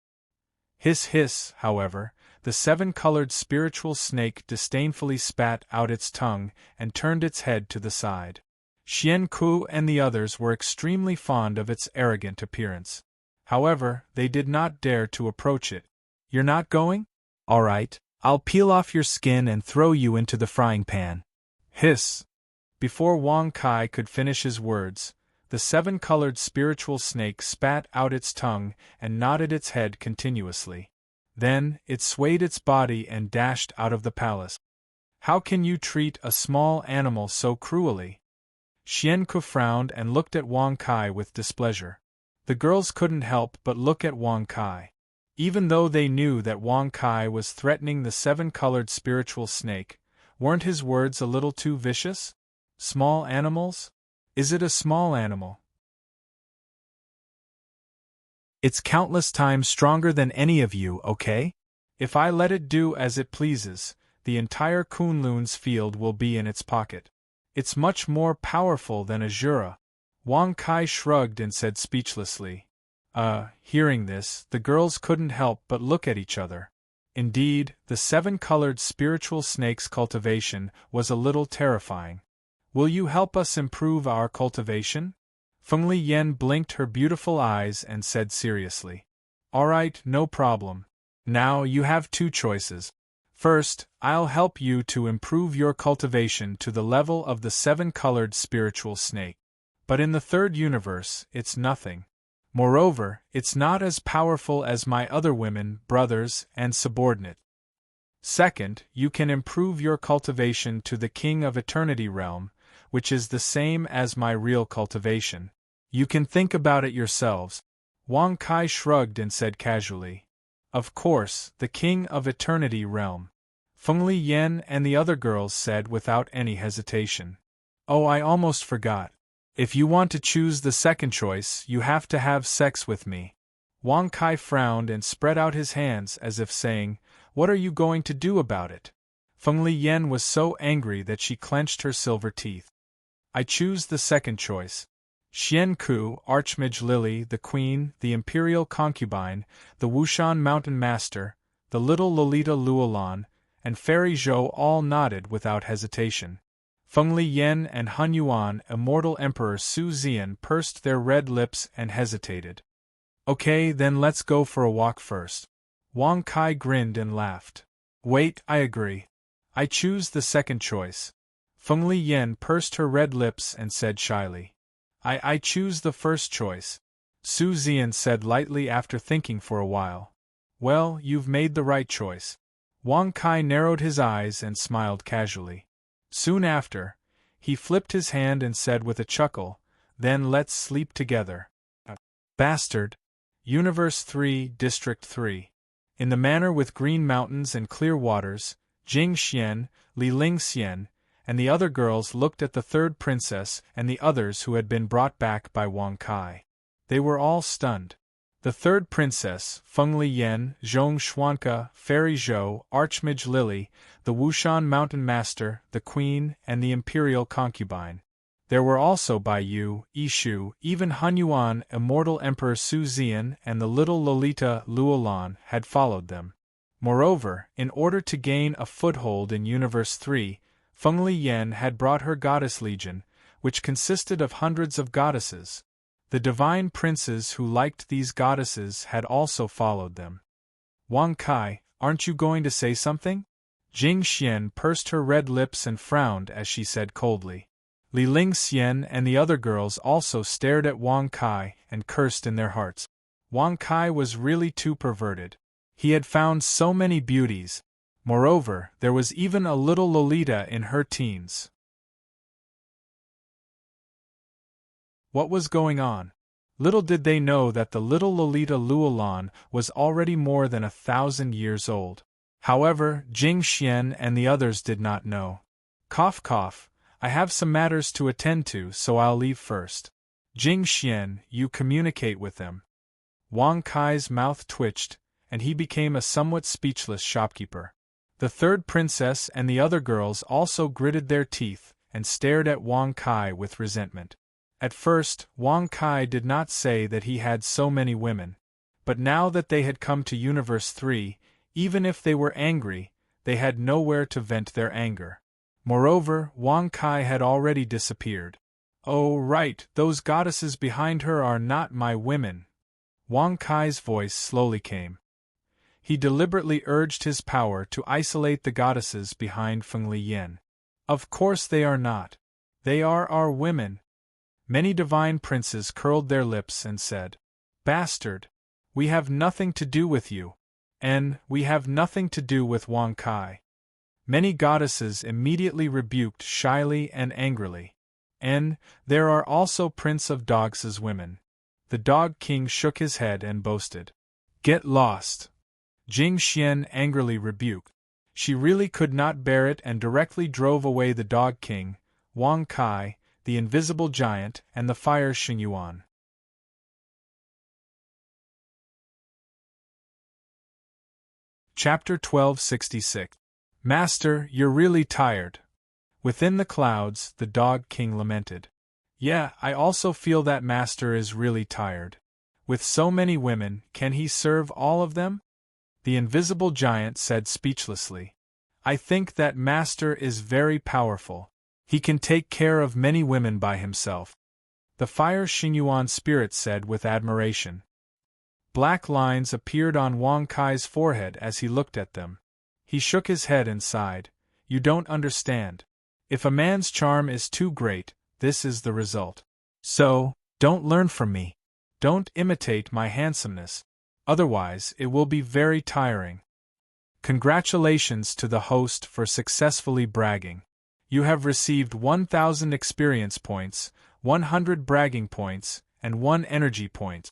Hiss hiss, however, the seven-colored spiritual snake disdainfully spat out its tongue and turned its head to the side. Xian Ku and the others were extremely fond of its arrogant appearance. However, they did not dare to approach it. You're not going? All right, I'll peel off your skin and throw you into the frying pan. Hiss! Before Wang Kai could finish his words, the seven-colored spiritual snake spat out its tongue and nodded its head continuously. Then, it swayed its body and dashed out of the palace. How can you treat a small animal so cruelly? Xian Ku frowned and looked at Wang Kai with displeasure. The girls couldn't help but look at Wang Kai. Even though they knew that Wang Kai was threatening the seven-colored spiritual snake, weren't his words a little too vicious? Small animals? Is it a small animal? It's countless times stronger than any of you, okay? If I let it do as it pleases, the entire Kunlun's field will be in its pocket. It's much more powerful than Azura. Wang Kai shrugged and said speechlessly. Hearing this, the girls couldn't help but look at each other. Indeed, the seven-colored spiritual snake's cultivation was a little terrifying. Will you help us improve our cultivation? Fengli Yen blinked her beautiful eyes and said seriously. All right, no problem. Now you have two choices. First, I'll help you to improve your cultivation to the level of the seven-colored spiritual snake. But in the third universe, it's nothing. Moreover, it's not as powerful as my other women, brothers, and subordinate. Second, you can improve your cultivation to the King of Eternity realm, which is the same as my real cultivation. You can think about it yourselves. Wang Kai shrugged and said casually. Of course, the King of Eternity realm. Fengli Yen and the other girls said without any hesitation. Oh, I almost forgot. If you want to choose the second choice, you have to have sex with me. Wang Kai frowned and spread out his hands as if saying, What are you going to do about it? Fengli Yen was so angry that she clenched her silver teeth. I choose the second choice. Xian Ku, Archmage Lily, the Queen, the Imperial Concubine, the Wushan Mountain Master, the little Lolita Luolan, and Fairy Zhou all nodded without hesitation. Fengli Yen and Han Yuan, Immortal Emperor Su Zian, pursed their red lips and hesitated. Okay, then let's go for a walk first. Wang Kai grinned and laughed. Wait, I agree. I choose the second choice. Fengli Yen pursed her red lips and said shyly. I choose the first choice. Su Zian said lightly after thinking for a while. Well, you've made the right choice. Wang Kai narrowed his eyes and smiled casually. Soon after, he flipped his hand and said with a chuckle, Then let's sleep together. Bastard. Universe 3, District 3. In the manor with green mountains and clear waters, Jing Xian, Li Ling Xian, and the other girls looked at the third princess and the others who had been brought back by Wang Kai. They were all stunned. The third princess, Fengli Yen, Zhong Xuanke, Fairy Zhou, Archmage Lily, the Wushan Mountain Master, the Queen, and the Imperial Concubine. There were also Bai Yu, Yishu, even Han Yuan, Immortal Emperor Su Zian, and the little Lolita Luolan had followed them. Moreover, in order to gain a foothold in Universe 3, Fengli Yen had brought her goddess legion, which consisted of hundreds of goddesses. The divine princes who liked these goddesses had also followed them. Wang Kai, aren't you going to say something? Jing Xian pursed her red lips and frowned as she said coldly. Li Ling Xian and the other girls also stared at Wang Kai and cursed in their hearts. Wang Kai was really too perverted. He had found so many beauties. Moreover, there was even a little Lolita in her teens. What was going on? Little did they know that the little Lolita Luolan was already more than 1,000 years old. However, Jing Xian and the others did not know. Cough cough, I have some matters to attend to, so I'll leave first. Jing Xian, you communicate with them. Wang Kai's mouth twitched, and he became a somewhat speechless shopkeeper. The third princess and the other girls also gritted their teeth and stared at Wang Kai with resentment. At first, Wang Kai did not say that he had so many women, but now that they had come to Universe 3, even if they were angry, they had nowhere to vent their anger. Moreover, Wang Kai had already disappeared. "Oh, right, those goddesses behind her are not my women." Wang Kai's voice slowly came. He deliberately urged his power to isolate the goddesses behind Feng Liyan. "Of course they are not. They are our women." Many divine princes curled their lips and said, "Bastard! We have nothing to do with you. And we have nothing to do with Wang Kai." Many goddesses immediately rebuked shyly and angrily. "And there are also Prince of Dogs' women." The Dog King shook his head and boasted. "Get lost!" Jing Xian angrily rebuked. She really could not bear it and directly drove away the Dog King, Wang Kai, the invisible giant, and the fire Xingyuan. Chapter 1266. Master, you're really tired. Within the clouds, the Dog King lamented. Yeah, I also feel that Master is really tired. With so many women, can he serve all of them? The invisible giant said speechlessly. I think that Master is very powerful. He can take care of many women by himself. The fire Xingyuan spirit said with admiration. Black lines appeared on Wang Kai's forehead as he looked at them. He shook his head and sighed. You don't understand. If a man's charm is too great, this is the result. So, don't learn from me. Don't imitate my handsomeness. Otherwise, it will be very tiring. Congratulations to the host for successfully bragging. You have received 1,000 experience points, 100 bragging points, and 1 energy point.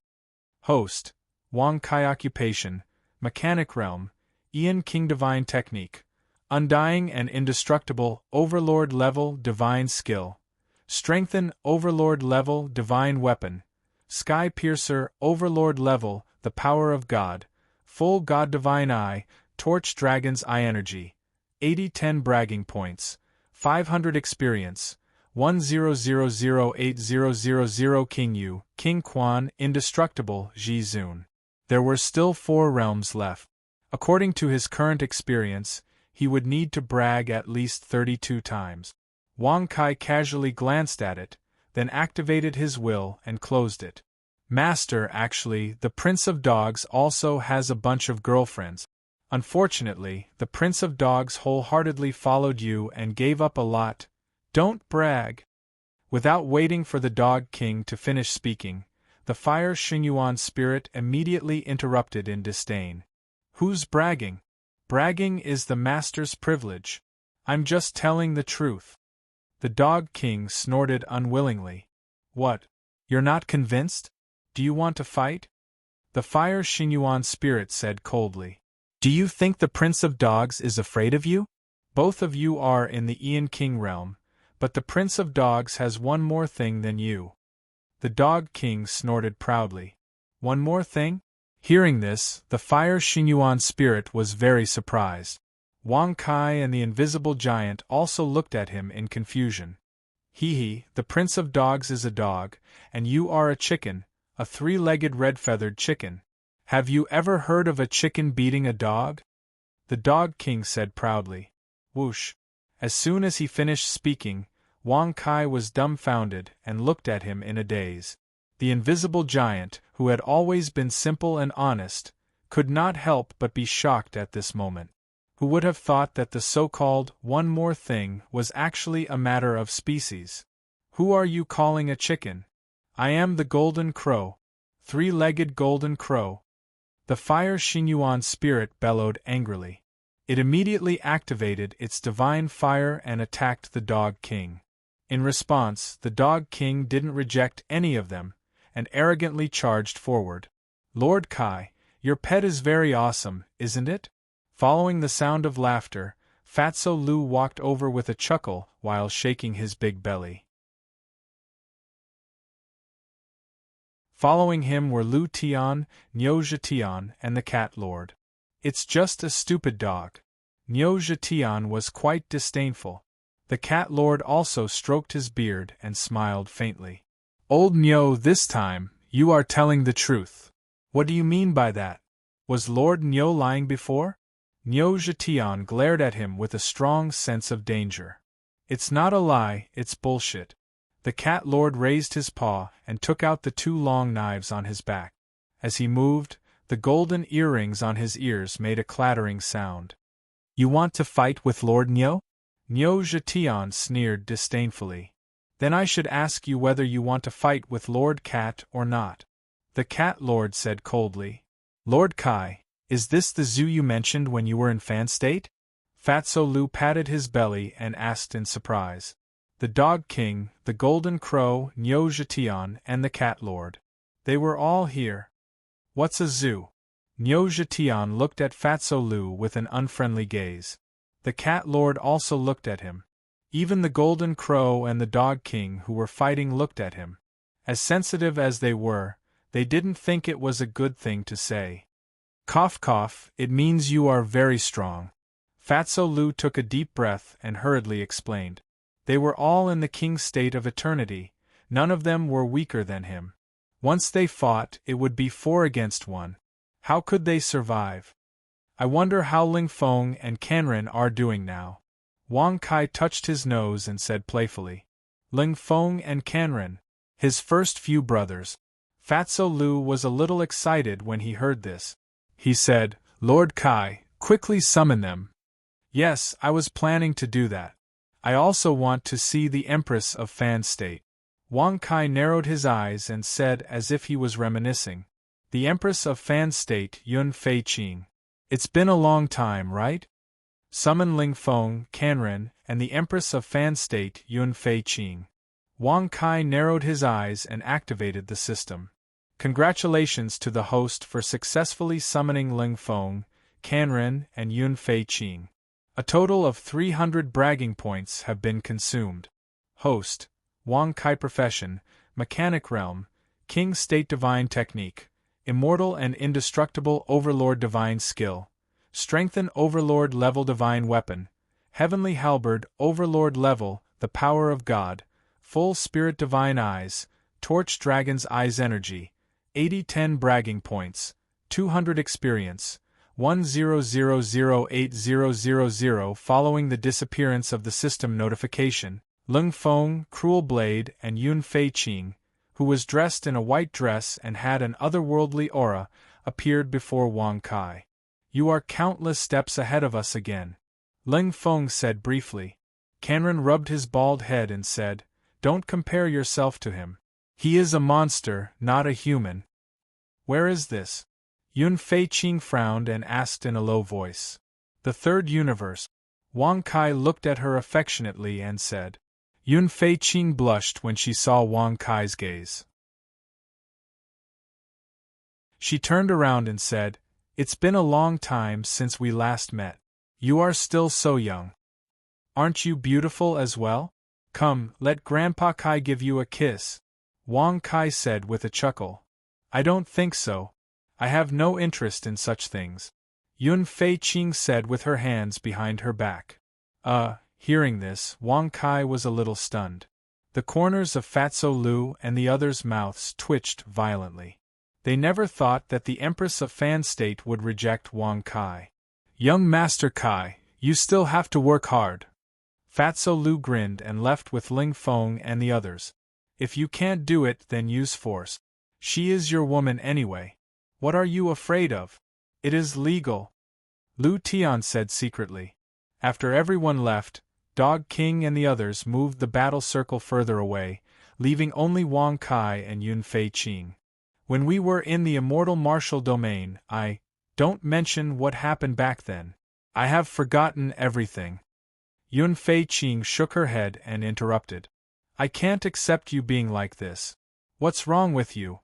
Host, Wang Kai Occupation, Mechanic Realm, Ian King Divine Technique, Undying and Indestructible, Overlord Level Divine Skill, Strengthen Overlord Level Divine Weapon, Sky Piercer Overlord Level, The Power of God, Full God Divine Eye, Torch Dragon's Eye Energy, 80-10 Bragging Points, 500 Experience, 10008000 King Yu, King Quan, Indestructible, Ji Zun. There were still 4 realms left. According to his current experience, he would need to brag at least 32 times. Wang Kai casually glanced at it, then activated his will and closed it. Master, actually, the Prince of Dogs also has a bunch of girlfriends. Unfortunately, the Prince of Dogs wholeheartedly followed you and gave up a lot. Don't brag. Without waiting for the Dog King to finish speaking, the fire Xingyuan spirit immediately interrupted in disdain. Who's bragging? Bragging is the master's privilege. I'm just telling the truth. The Dog King snorted unwillingly. What? You're not convinced? Do you want to fight? The fire Xingyuan spirit said coldly. Do you think the Prince of Dogs is afraid of you? Both of you are in the Ian King realm, but the Prince of Dogs has one more thing than you. The Dog King snorted proudly. One more thing? Hearing this, the fire Xingyuan spirit was very surprised. Wang Kai and the invisible giant also looked at him in confusion. He, the Prince of Dogs is a dog, and you are a chicken, a 3-legged red-feathered chicken. Have you ever heard of a chicken beating a dog? The Dog King said proudly. Whoosh. As soon as he finished speaking, Wang Kai was dumbfounded and looked at him in a daze. The invisible giant, who had always been simple and honest, could not help but be shocked at this moment. Who would have thought that the so-called one more thing was actually a matter of species? Who are you calling a chicken? I am the Golden Crow. 3-legged Golden Crow. The fire Xingyuan spirit bellowed angrily. It immediately activated its divine fire and attacked the Dog King. In response, the Dog King didn't reject any of them, and arrogantly charged forward. Lord Kai, your pet is very awesome, isn't it? Following the sound of laughter, Fatso Lu walked over with a chuckle while shaking his big belly. Following him were Lu Tian, Niu Tian, and the Cat Lord. It's just a stupid dog. Niu Tian was quite disdainful. The Cat Lord also stroked his beard and smiled faintly. Old Niu, this time, you are telling the truth. What do you mean by that? Was Lord Niu lying before? Niu Tian glared at him with a strong sense of danger. It's not a lie, it's bullshit. The Cat Lord raised his paw and took out the 2 long knives on his back. As he moved, the golden earrings on his ears made a clattering sound. You want to fight with Lord Niu? Niu Tian sneered disdainfully. Then I should ask you whether you want to fight with Lord Cat or not. The Cat Lord said coldly. Lord Kai, is this the zoo you mentioned when you were in fan state? Fatso Lu patted his belly and asked in surprise. The Dog King, the Golden Crow, Niu Tian, and the Cat Lord. They were all here. What's a zoo? Niu Tian looked at Fatso Lu with an unfriendly gaze. The Cat Lord also looked at him. Even the Golden Crow and the Dog King who were fighting looked at him. As sensitive as they were, they didn't think it was a good thing to say. Cough cough, it means you are very strong. Fatso Lu took a deep breath and hurriedly explained. They were all in the king's state of eternity, none of them were weaker than him. Once they fought, it would be 4 against 1. How could they survive? I wonder how Ling Feng and Canren are doing now. Wang Kai touched his nose and said playfully. Ling Feng and Canren, his first few brothers. Fatso Lu was a little excited when he heard this. He said, Lord Kai, quickly summon them. Yes, I was planning to do that. I also want to see the Empress of Fan State. Wang Kai narrowed his eyes and said as if he was reminiscing. The Empress of Fan State, Yun Fei Qing. It's been a long time, right? Summon Ling Feng, Canren, and the Empress of Fan State, Yun Fei Qing. Wang Kai narrowed his eyes and activated the system. Congratulations to the host for successfully summoning Ling Feng, Canren, and Yun Fei Qing. A total of 300 bragging points have been consumed. Host, Wang Kai Profession, Mechanic Realm, King State Divine Technique, Immortal and Indestructible Overlord Divine Skill, Strengthen Overlord Level Divine Weapon, Heavenly Halberd Overlord Level, The Power of God, Full Spirit Divine Eyes, Torch Dragon's Eyes Energy, 80-10 bragging points, 200 experience, 1000800. Following the disappearance of the system notification, Ling Feng, Cruel Blade, and Yun Fei Qing, who was dressed in a white dress and had an otherworldly aura, appeared before Wang Kai. You are countless steps ahead of us again. Ling Feng said briefly. Canren rubbed his bald head and said, Don't compare yourself to him. He is a monster, not a human. Where is this? Yun Fei Qing frowned and asked in a low voice. The third universe. Wang Kai looked at her affectionately and said. Yun Fei Qing blushed when she saw Wang Kai's gaze. She turned around and said, It's been a long time since we last met. You are still so young. Aren't you beautiful as well? Come, let Grandpa Kai give you a kiss. Wang Kai said with a chuckle. I don't think so. I have no interest in such things. Yun Fei Qing said with her hands behind her back. Hearing this, Wang Kai was a little stunned. The corners of Fatso Lu and the others' mouths twitched violently. They never thought that the Empress of Fan State would reject Wang Kai. Young Master Kai, you still have to work hard. Fatso Lu grinned and left with Ling Feng and the others. If you can't do it, then use force. She is your woman anyway. What are you afraid of? It is legal. Lu Tian said secretly. After everyone left, Dog King and the others moved the battle circle further away, leaving only Wang Kai and Yun Fei Qing. When we were in the immortal martial domain, don't mention what happened back then. I have forgotten everything. Yun Fei Qing shook her head and interrupted. I can't accept you being like this. What's wrong with you?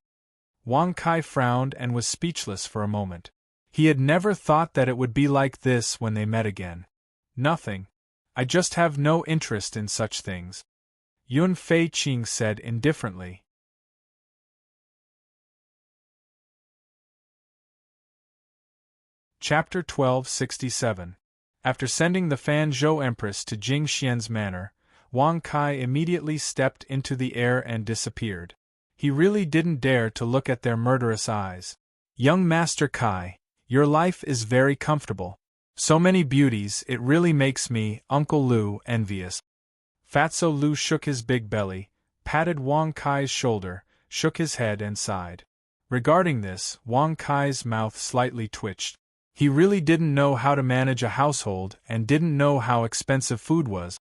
Wang Kai frowned and was speechless for a moment. He had never thought that it would be like this when they met again. Nothing. I just have no interest in such things. Yun Fei Qing said indifferently. Chapter 1267. After sending the Fan Zhou Empress to Jing Xian's manor, Wang Kai immediately stepped into the air and disappeared. He really didn't dare to look at their murderous eyes. Young Master Kai, your life is very comfortable. So many beauties, it really makes me, Uncle Lu, envious. Fatso Lu shook his big belly, patted Wang Kai's shoulder, shook his head and sighed. Regarding this, Wang Kai's mouth slightly twitched. He really didn't know how to manage a household and didn't know how expensive food was.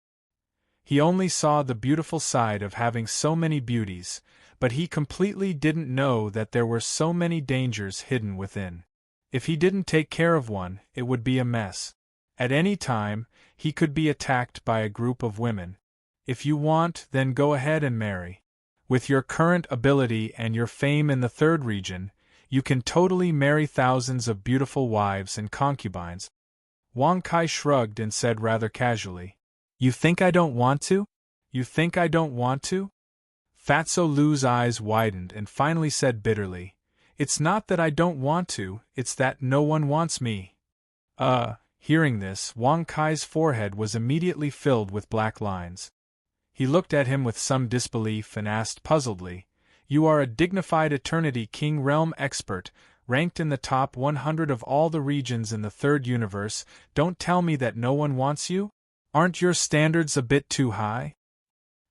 He only saw the beautiful side of having so many beauties, but he completely didn't know that there were so many dangers hidden within. If he didn't take care of one, it would be a mess. At any time, he could be attacked by a group of women. If you want, then go ahead and marry. With your current ability and your fame in the third region, you can totally marry thousands of beautiful wives and concubines. Wang Kai shrugged and said rather casually, You think I don't want to? You think I don't want to? Fatso Lu's eyes widened and finally said bitterly, It's not that I don't want to, it's that no one wants me. Hearing this, Wang Kai's forehead was immediately filled with black lines. He looked at him with some disbelief and asked puzzledly, You are a dignified Eternity King Realm expert, ranked in the top 100 of all the regions in the third universe, don't tell me that no one wants you? Aren't your standards a bit too high?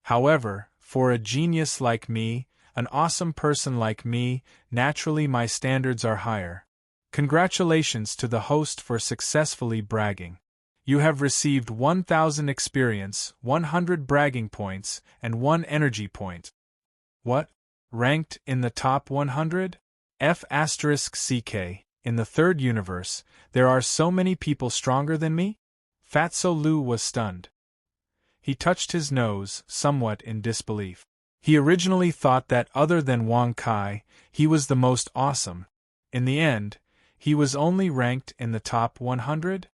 However, for a genius like me, an awesome person like me, naturally my standards are higher. Congratulations to the host for successfully bragging. You have received 1,000 experience, 100 bragging points, and 1 energy point. What? Ranked in the top 100? F***CK, in the third universe, there are so many people stronger than me? Fatso Lu was stunned. He touched his nose, somewhat in disbelief. He originally thought that other than Wang Kai, he was the most awesome. In the end, he was only ranked in the top 100?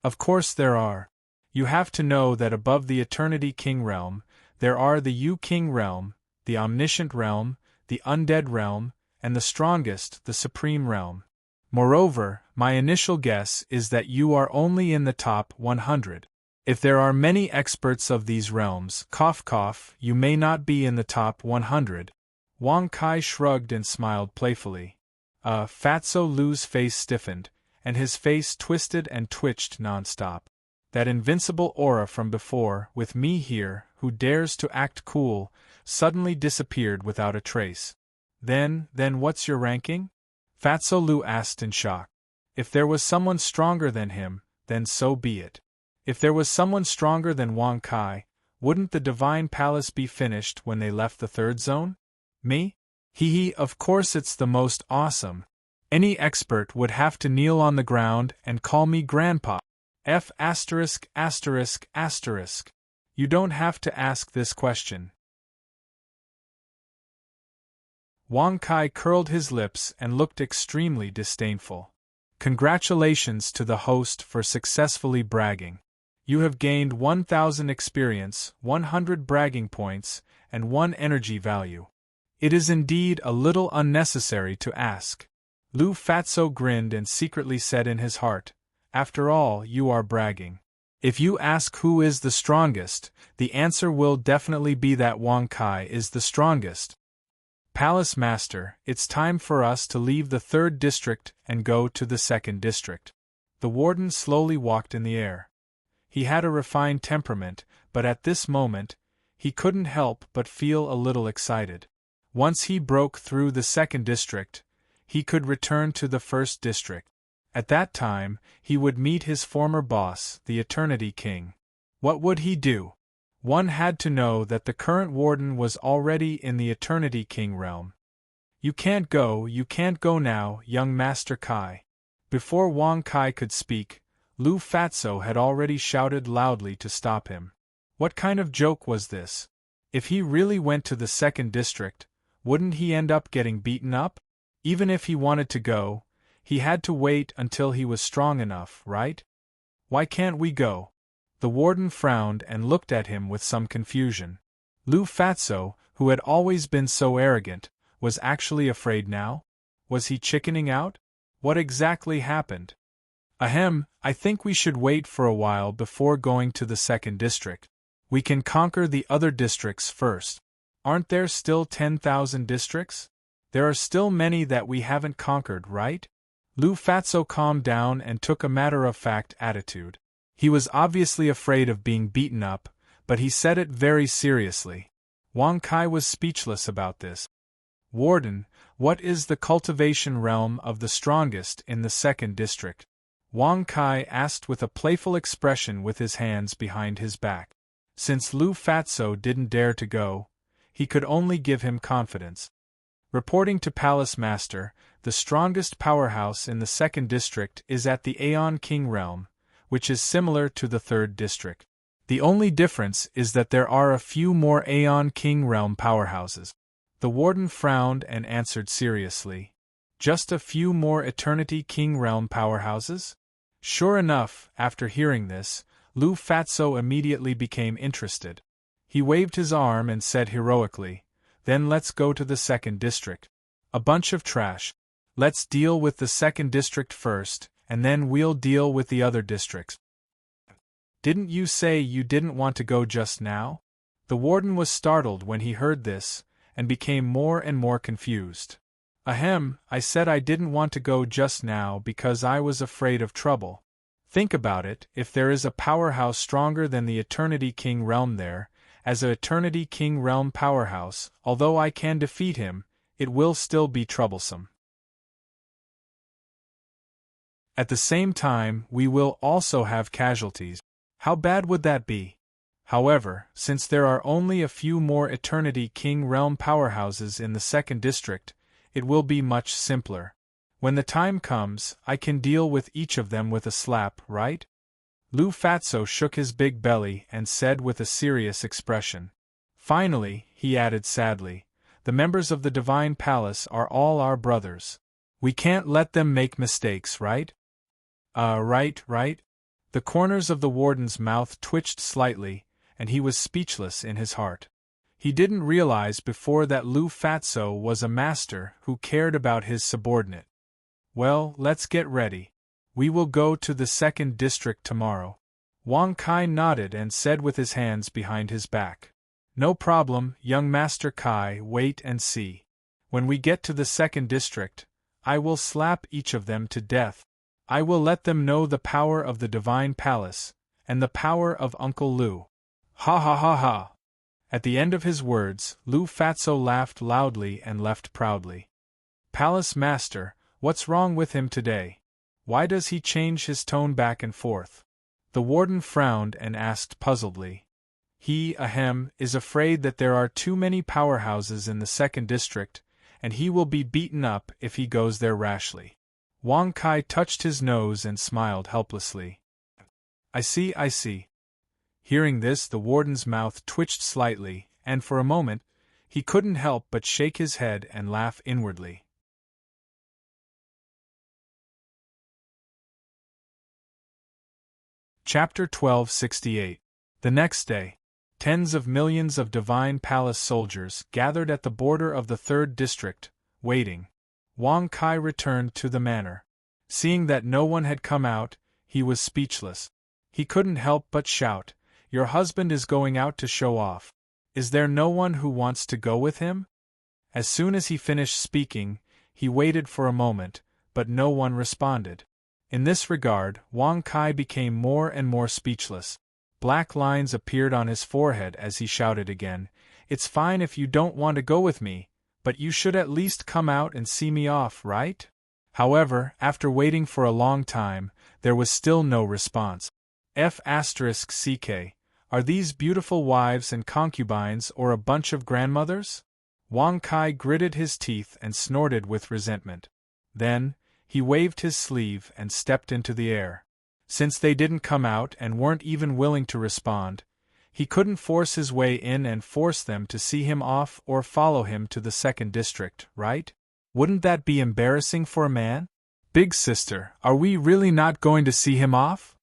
Of course there are. You have to know that above the Eternity King Realm, there are the Yu King Realm, the Omniscient Realm, the Undead Realm, and the strongest, the Supreme Realm. Moreover, my initial guess is that you are only in the top 100. If there are many experts of these realms, cough cough, you may not be in the top 100. Wang Kai shrugged and smiled playfully. Fatso Lu's face stiffened, and his face twisted and twitched non-stop. That invincible aura from before, with me here, who dares to act cool, suddenly disappeared without a trace. Then what's your ranking? Fatso Lu asked in shock. If there was someone stronger than him, then so be it. If there was someone stronger than Wang Kai, wouldn't the Divine Palace be finished when they left the third zone? Me? Hee, of course it's the most awesome. Any expert would have to kneel on the ground and call me Grandpa. F*******. You don't have to ask this question. Wang Kai curled his lips and looked extremely disdainful. Congratulations to the host for successfully bragging. You have gained 1,000 experience, 100 bragging points, and 1 energy value. It is indeed a little unnecessary to ask. Lu Fatso grinned and secretly said in his heart, After all, you are bragging. If you ask who is the strongest, the answer will definitely be that Wang Kai is the strongest. Palace Master, it's time for us to leave the third district and go to the second district. The warden slowly walked in the air. He had a refined temperament, but at this moment, he couldn't help but feel a little excited. Once he broke through the second district, he could return to the first district. At that time, he would meet his former boss, the Eternity King. What would he do? One had to know that the current warden was already in the Eternity King realm. You can't go now, young Master Kai. Before Wang Kai could speak, Lu Fatso had already shouted loudly to stop him. What kind of joke was this? If he really went to the second district, wouldn't he end up getting beaten up? Even if he wanted to go, he had to wait until he was strong enough, right? Why can't we go? The warden frowned and looked at him with some confusion. Lu Fatso, who had always been so arrogant, was actually afraid now? Was he chickening out? What exactly happened? Ahem, I think we should wait for a while before going to the second district. We can conquer the other districts first. Aren't there still 10,000 districts? There are still many that we haven't conquered, right? Lu Fatso calmed down and took a matter-of-fact attitude. He was obviously afraid of being beaten up, but he said it very seriously. Wang Kai was speechless about this. Warden, what is the cultivation realm of the strongest in the second district? Wang Kai asked with a playful expression with his hands behind his back. Since Lu Fatso didn't dare to go, he could only give him confidence. Reporting to Palace Master, the strongest powerhouse in the second district is at the Aeon King realm, which is similar to the third district. The only difference is that there are a few more Aeon King realm powerhouses. The warden frowned and answered seriously. Just a few more Eternity King realm powerhouses? Sure enough, after hearing this, Lu Fatso immediately became interested. He waved his arm and said heroically, "Then let's go to the second district. A bunch of trash. Let's deal with the second district first, and then we'll deal with the other districts." Didn't you say you didn't want to go just now? The warden was startled when he heard this, and became more and more confused. Ahem, I said I didn't want to go just now because I was afraid of trouble. Think about it, if there is a powerhouse stronger than the Eternity King realm there, as a Eternity King realm powerhouse, although I can defeat him, it will still be troublesome. At the same time, we will also have casualties. How bad would that be? However, since there are only a few more Eternity King realm powerhouses in the second district, it will be much simpler. When the time comes, I can deal with each of them with a slap, right? Lu Fatso shook his big belly and said with a serious expression. Finally, he added sadly, the members of the Divine Palace are all our brothers. We can't let them make mistakes, right? Right. The corners of the warden's mouth twitched slightly, and he was speechless in his heart. He didn't realize before that Lu Fatso was a master who cared about his subordinate. Well, let's get ready. We will go to the second district tomorrow. Wang Kai nodded and said with his hands behind his back. No problem, young Master Kai, wait and see. When we get to the second district, I will slap each of them to death. I will let them know the power of the Divine Palace, and the power of Uncle Lu. Ha ha ha ha. At the end of his words, Lu Fatso laughed loudly and left proudly. Palace Master, what's wrong with him today? Why does he change his tone back and forth? The warden frowned and asked puzzledly. He, is afraid that there are too many powerhouses in the second district, and he will be beaten up if he goes there rashly. Wang Kai touched his nose and smiled helplessly. I see. Hearing this, the warden's mouth twitched slightly, and for a moment, he couldn't help but shake his head and laugh inwardly. Chapter 1268. The next day, tens of millions of Divine Palace soldiers gathered at the border of the third district, waiting. Wang Kai returned to the manor. Seeing that no one had come out, he was speechless. He couldn't help but shout, "Your husband is going out to show off. Is there no one who wants to go with him?" As soon as he finished speaking, he waited for a moment, but no one responded. In this regard, Wang Kai became more and more speechless. Black lines appeared on his forehead as he shouted again, "It's fine if you don't want to go with me, but you should at least come out and see me off, right?" However, after waiting for a long time, there was still no response. F***ck, are these beautiful wives and concubines or a bunch of grandmothers? Wang Kai gritted his teeth and snorted with resentment. Then, he waved his sleeve and stepped into the air. Since they didn't come out and weren't even willing to respond, he couldn't force his way in and force them to see him off or follow him to the second district, right? Wouldn't that be embarrassing for a man? Big sister, are we really not going to see him off?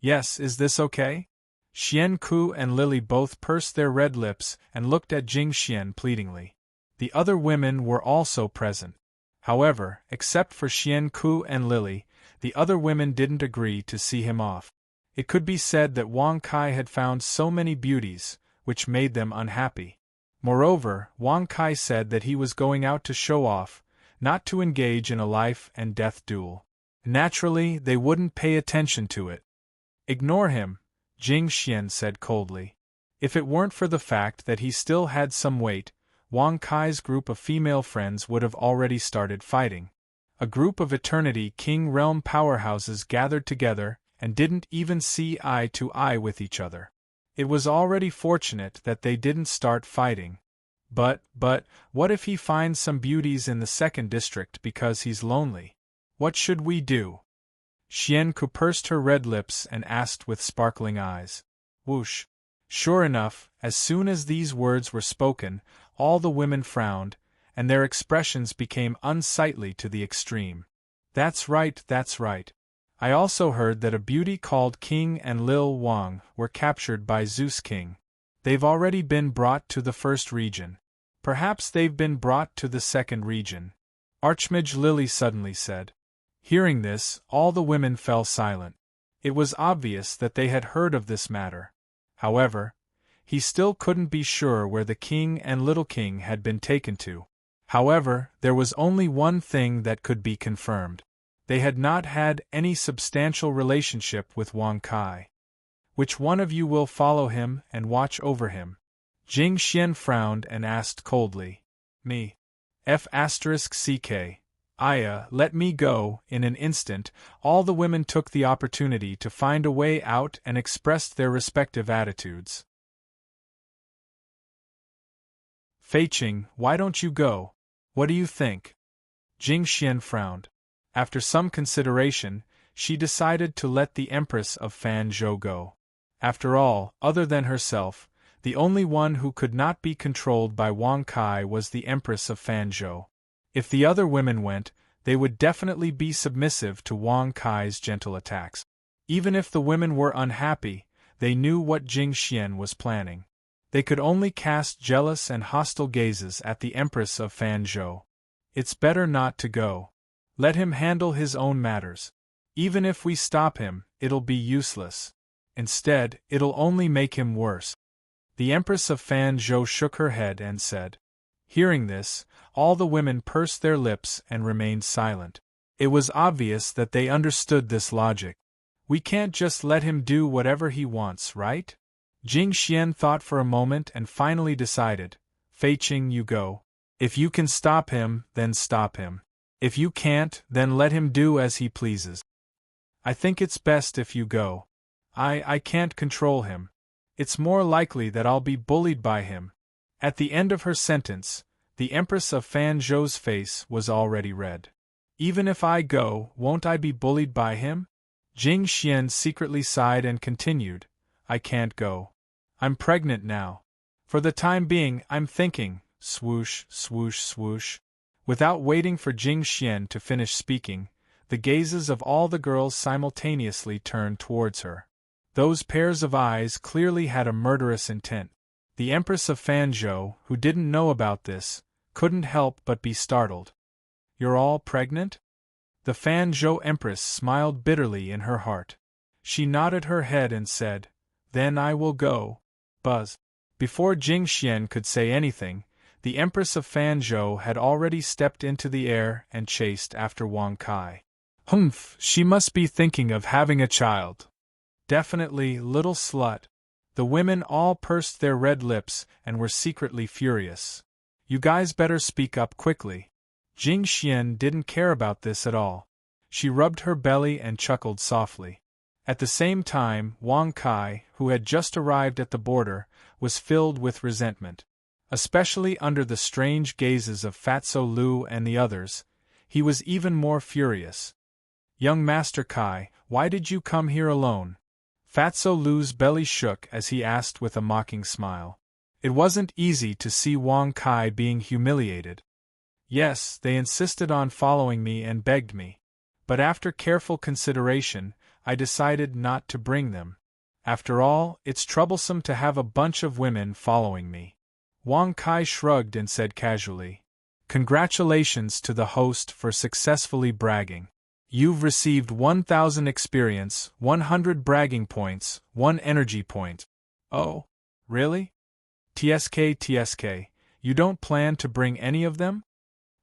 Yes, is this okay? Xian Ku and Lily both pursed their red lips and looked at Jing Xian pleadingly. The other women were also present. However, except for Xian Ku and Lily, The other women didn't agree to see him off. It could be said that Wang Kai had found so many beauties, which made them unhappy. Moreover, Wang Kai said that he was going out to show off, not to engage in a life-and-death duel. Naturally, they wouldn't pay attention to it. Ignore him, Jing Xian said coldly. If it weren't for the fact that he still had some weight, Wang Kai's group of female friends would have already started fighting. A group of Eternity King Realm powerhouses gathered together and didn't even see eye to eye with each other. It was already fortunate that they didn't start fighting. But, what if he finds some beauties in the second district because he's lonely? What should we do? Xian Ku pursed her red lips and asked with sparkling eyes. Whoosh! Sure enough, as soon as these words were spoken, all the women frowned, and their expressions became unsightly to the extreme. That's right, that's right. I also heard that a beauty called King and Lil Wang were captured by Zeus King. They've already been brought to the first region. Perhaps they've been brought to the second region. Archmage Lily suddenly said. Hearing this, all the women fell silent. It was obvious that they had heard of this matter. However, he still couldn't be sure where the king and little king had been taken to. However, there was only one thing that could be confirmed. They had not had any substantial relationship with Wang Kai. Which one of you will follow him and watch over him? Jing Xian frowned and asked coldly. Me. F***ck. Aya, let me go. In an instant, all the women took the opportunity to find a way out and expressed their respective attitudes. Fei Qing, why don't you go? What do you think? Jing Xian frowned. After some consideration, she decided to let the Empress of Fanzhou go. After all, other than herself, the only one who could not be controlled by Wang Kai was the Empress of Fanzhou. If the other women went, they would definitely be submissive to Wang Kai's gentle attacks. Even if the women were unhappy, they knew what Jing Xian was planning. They could only cast jealous and hostile gazes at the Empress of Fanzhou. It's better not to go. Let him handle his own matters. Even if we stop him, it'll be useless. Instead, it'll only make him worse. The Empress of Fanzhou shook her head and said. Hearing this, all the women pursed their lips and remained silent. It was obvious that they understood this logic. We can't just let him do whatever he wants, right? Jing Xian thought for a moment and finally decided. Fei Qing, you go. If you can stop him, then stop him. If you can't, then let him do as he pleases. I think it's best if you go. I can't control him. It's more likely that I'll be bullied by him. At the end of her sentence, the Empress of Fanzhou's face was already red. Even if I go, won't I be bullied by him? Jing Xian secretly sighed and continued. I can't go. I'm pregnant now. For the time being, I'm thinking, swoosh, swoosh, swoosh. Without waiting for Jing Xian to finish speaking, the gazes of all the girls simultaneously turned towards her. Those pairs of eyes clearly had a murderous intent. The Empress of Fanzhou, who didn't know about this, couldn't help but be startled. You're all pregnant? The Fanzhou Empress smiled bitterly in her heart. She nodded her head and said, Then I will go. Buzz. Before Jing Xian could say anything, the Empress of Fanzhou had already stepped into the air and chased after Wang Kai. Humph, she must be thinking of having a child. Definitely, little slut. The women all pursed their red lips and were secretly furious. You guys better speak up quickly. Jing Xian didn't care about this at all. She rubbed her belly and chuckled softly. At the same time, Wang Kai, who had just arrived at the border, was filled with resentment. Especially under the strange gazes of Fatso Lu and the others, he was even more furious. Young Master Kai, why did you come here alone? Fatso Lu's belly shook as he asked with a mocking smile. It wasn't easy to see Wang Kai being humiliated. Yes, they insisted on following me and begged me. But after careful consideration, I decided not to bring them. After all, it's troublesome to have a bunch of women following me. Wang Kai shrugged and said casually, Congratulations to the host for successfully bragging. You've received 1,000 experience, 100 bragging points, 1 energy point. Oh, really? TSK, you don't plan to bring any of them?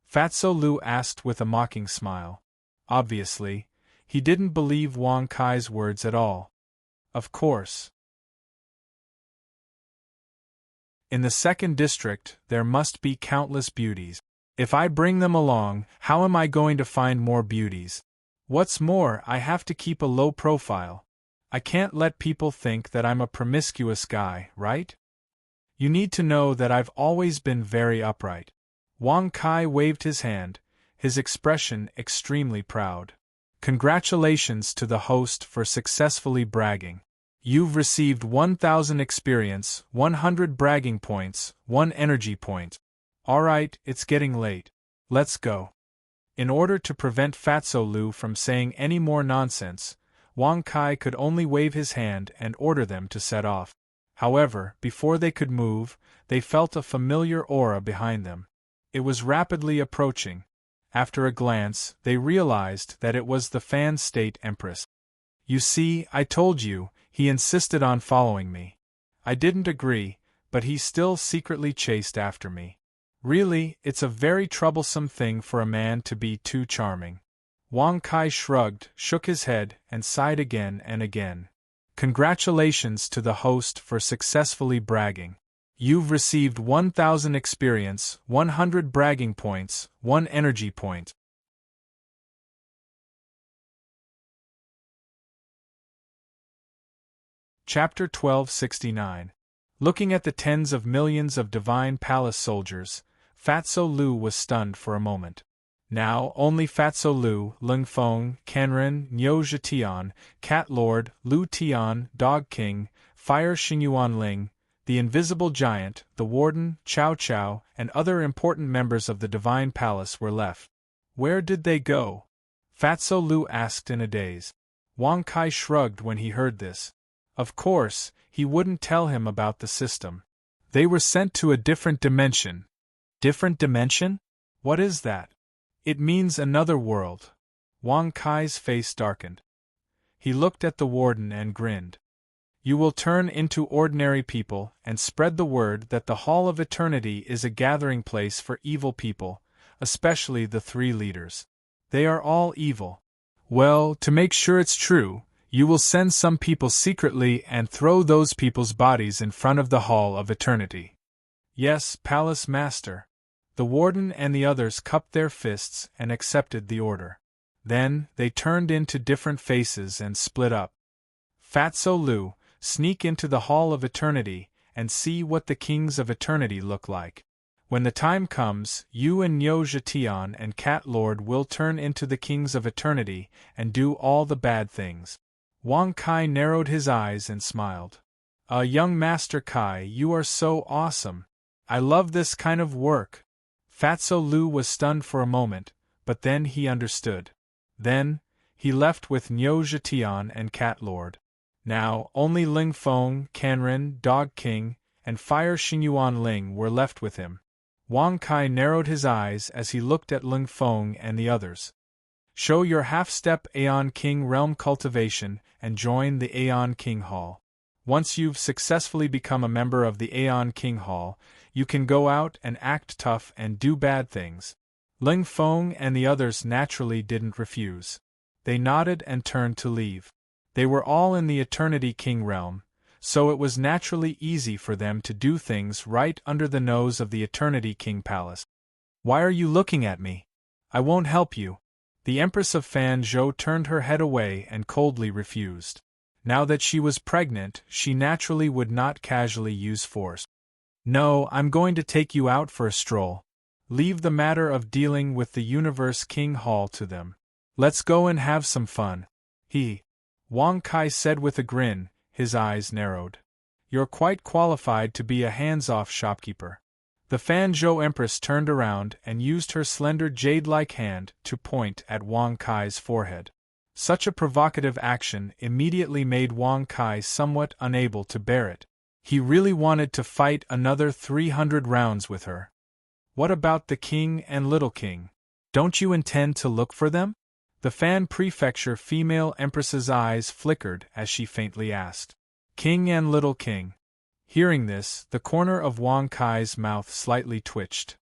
Fatso Lu asked with a mocking smile. Obviously, he didn't believe Wang Kai's words at all. Of course. In the second district, there must be countless beauties. If I bring them along, how am I going to find more beauties? What's more, I have to keep a low profile. I can't let people think that I'm a promiscuous guy, right? You need to know that I've always been very upright. Wang Kai waved his hand, his expression extremely proud. Congratulations to the host for successfully bragging. You've received 1,000 experience, 100 bragging points, 1 energy point. Alright, it's getting late. Let's go. In order to prevent Fatso Lu from saying any more nonsense, Wang Kai could only wave his hand and order them to set off. However, before they could move, they felt a familiar aura behind them. It was rapidly approaching. After a glance, they realized that it was the Fan State Empress. You see, I told you, he insisted on following me. I didn't agree, but he still secretly chased after me. Really, it's a very troublesome thing for a man to be too charming. Wang Kai shrugged, shook his head, and sighed again and again. Congratulations to the host for successfully bragging. You've received 1,000 experience, 100 bragging points, 1 energy point. Chapter 1269. Looking at the tens of millions of Divine Palace soldiers, Fatso Lu was stunned for a moment. Now, only Fatso Lu, Ling Feng, Canren, Niu Zhetian, Cat Lord, Lu Tian, Dog King, Fire Xingyuan Ling, the Invisible Giant, the Warden, Cao Cao, and other important members of the Divine Palace were left. Where did they go? Fatso Lu asked in a daze. Wang Kai shrugged when he heard this. Of course, he wouldn't tell him about the system. They were sent to a different dimension. Different dimension? What is that? It means another world. Wang Kai's face darkened. He looked at the warden and grinned. You will turn into ordinary people and spread the word that the Hall of Eternity is a gathering place for evil people, especially the 3 leaders. They are all evil. Well, to make sure it's true, you will send some people secretly and throw those people's bodies in front of the Hall of Eternity. Yes, Palace Master. The warden and the others cupped their fists and accepted the order. Then, they turned into different faces and split up. Fatso Lu, sneak into the Hall of Eternity and see what the Kings of Eternity look like. When the time comes, you and Niu Zhetian and Cat Lord will turn into the Kings of Eternity and do all the bad things. Wang Kai narrowed his eyes and smiled. Young Master Kai, you are so awesome. I love this kind of work. Fatso Lu was stunned for a moment, but then he understood. Then, he left with Niu Zhetian and Cat Lord. Now, only Ling Feng, Canren, Dog King, and Fire Xingyuan Ling were left with him. Wang Kai narrowed his eyes as he looked at Ling Feng and the others. Show your half-step Aeon King realm cultivation and join the Aeon King Hall. Once you've successfully become a member of the Aeon King Hall, you can go out and act tough and do bad things. Ling Feng and the others naturally didn't refuse. They nodded and turned to leave. They were all in the Eternity King realm, so it was naturally easy for them to do things right under the nose of the Eternity King Palace. Why are you looking at me? I won't help you. The Empress of Fan Zhou turned her head away and coldly refused. Now that she was pregnant, she naturally would not casually use force. No, I'm going to take you out for a stroll. Leave the matter of dealing with the Universe King Hall to them. Let's go and have some fun. Wang Kai said with a grin, his eyes narrowed. You're quite qualified to be a hands-off shopkeeper. The Fan Zhou Empress turned around and used her slender jade-like hand to point at Wang Kai's forehead. Such a provocative action immediately made Wang Kai somewhat unable to bear it. He really wanted to fight another 300 rounds with her. What about the king and little king? Don't you intend to look for them? The Fan Prefecture female empress's eyes flickered as she faintly asked. King and little king. Hearing this, the corner of Wang Kai's mouth slightly twitched.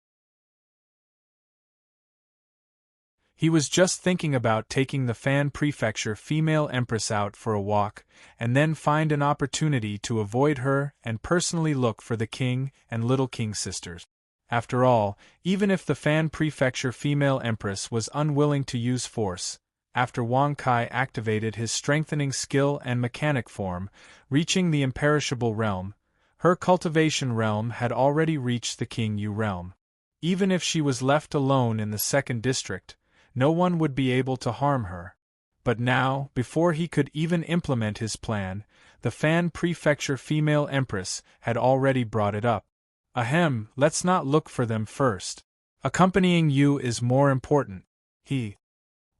He was just thinking about taking the Fan Prefecture female empress out for a walk, and then find an opportunity to avoid her and personally look for the king and little king sisters. After all, even if the Fan Prefecture female empress was unwilling to use force, after Wang Kai activated his strengthening skill and mechanic form, reaching the imperishable realm, her cultivation realm had already reached the King Yu realm. Even if she was left alone in the second district, no one would be able to harm her. But now, before he could even implement his plan, the Fan Prefecture female empress had already brought it up. Ahem, let's not look for them first. Accompanying you is more important.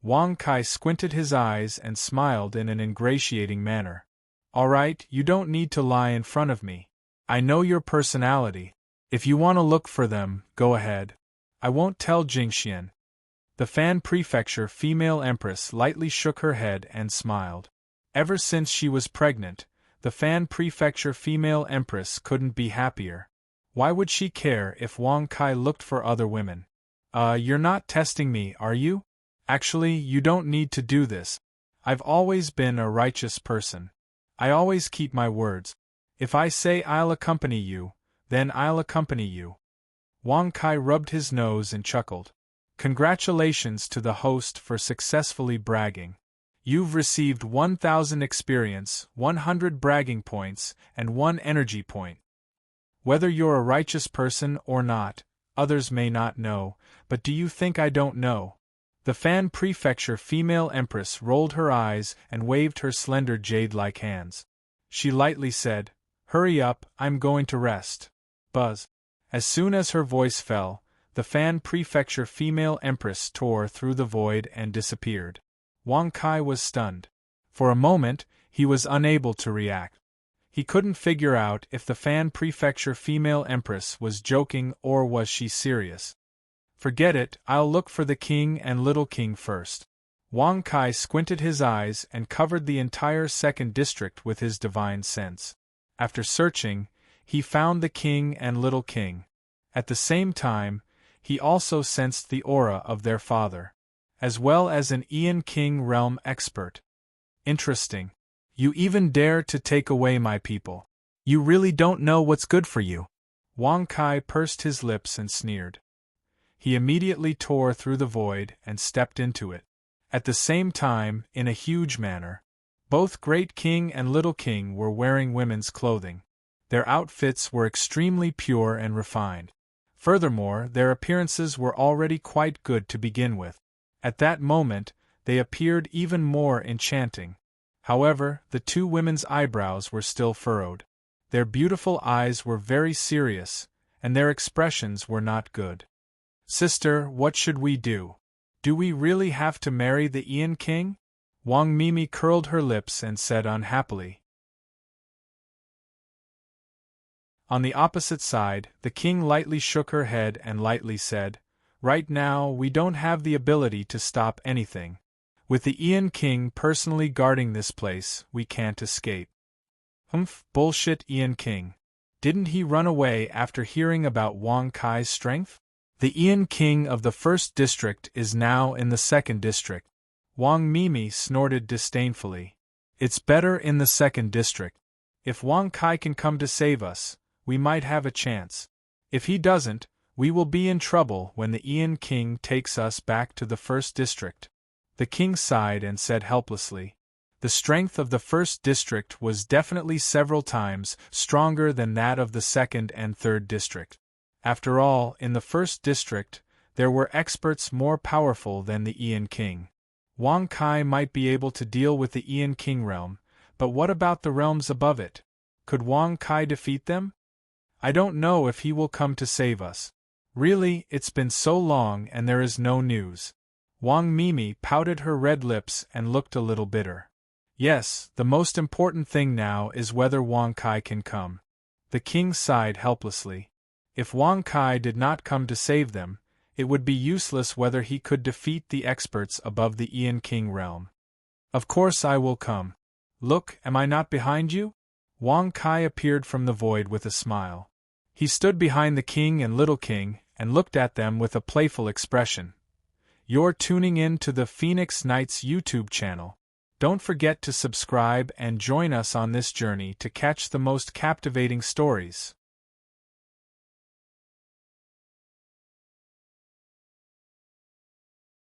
Wang Kai squinted his eyes and smiled in an ingratiating manner. All right, you don't need to lie in front of me. I know your personality. If you want to look for them, go ahead. I won't tell Jingxian. The Fan Prefecture female empress lightly shook her head and smiled. Ever since she was pregnant, the Fan Prefecture female empress couldn't be happier. Why would she care if Wang Kai looked for other women? You're not testing me, are you? Actually, you don't need to do this. I've always been a righteous person. I always keep my words. If I say I'll accompany you, then I'll accompany you. Wang Kai rubbed his nose and chuckled. Congratulations to the host for successfully bragging. You've received 1,000 experience, 100 bragging points, and 1 energy point. Whether you're a righteous person or not, others may not know, but do you think I don't know? The Fan Prefecture female empress rolled her eyes and waved her slender jade-like hands. She lightly said, "Hurry up, I'm going to rest." Buzz. As soon as her voice fell, the Fan Prefecture female empress tore through the void and disappeared. Wang Kai was stunned. For a moment, he was unable to react. He couldn't figure out if the Fan Prefecture female empress was joking or was she serious. Forget it, I'll look for the king and little king first. Wang Kai squinted his eyes and covered the entire second district with his divine sense. After searching, he found the king and little king. At the same time, he also sensed the aura of their father, as well as an Ian King realm expert. Interesting. You even dare to take away my people. You really don't know what's good for you. Wang Kai pursed his lips and sneered. He immediately tore through the void and stepped into it. At the same time, in a huge manner, both Great King and Little King were wearing women's clothing. Their outfits were extremely pure and refined. Furthermore, their appearances were already quite good to begin with. At that moment, they appeared even more enchanting. However, the two women's eyebrows were still furrowed. Their beautiful eyes were very serious, and their expressions were not good. Sister, what should we do? Do we really have to marry the Ian King? Wang Mimi curled her lips and said unhappily. On the opposite side, the king lightly shook her head and lightly said, "Right now, we don't have the ability to stop anything. With the Ian King personally guarding this place, we can't escape." Bullshit Ian King. Didn't he run away after hearing about Wang Kai's strength? The Ian King of the first district is now in the second district. Wang Mimi snorted disdainfully. It's better in the second district. If Wang Kai can come to save us, we might have a chance. If he doesn't, we will be in trouble when the Ian King takes us back to the first district. The king sighed and said helplessly. The strength of the first district was definitely several times stronger than that of the second and third district. After all, in the first district, there were experts more powerful than the Ian King. Wang Kai might be able to deal with the Ian King realm, but what about the realms above it? Could Wang Kai defeat them? I don't know if he will come to save us. Really, it's been so long and there is no news. Wang Mimi pouted her red lips and looked a little bitter. Yes, the most important thing now is whether Wang Kai can come. The king sighed helplessly. If Wang Kai did not come to save them, it would be useless whether he could defeat the experts above the Ian King realm. Of course I will come. Look, am I not behind you? Wang Kai appeared from the void with a smile. He stood behind the king and little king, and looked at them with a playful expression. You're tuning in to the Phoenix Knights YouTube channel. Don't forget to subscribe and join us on this journey to catch the most captivating stories.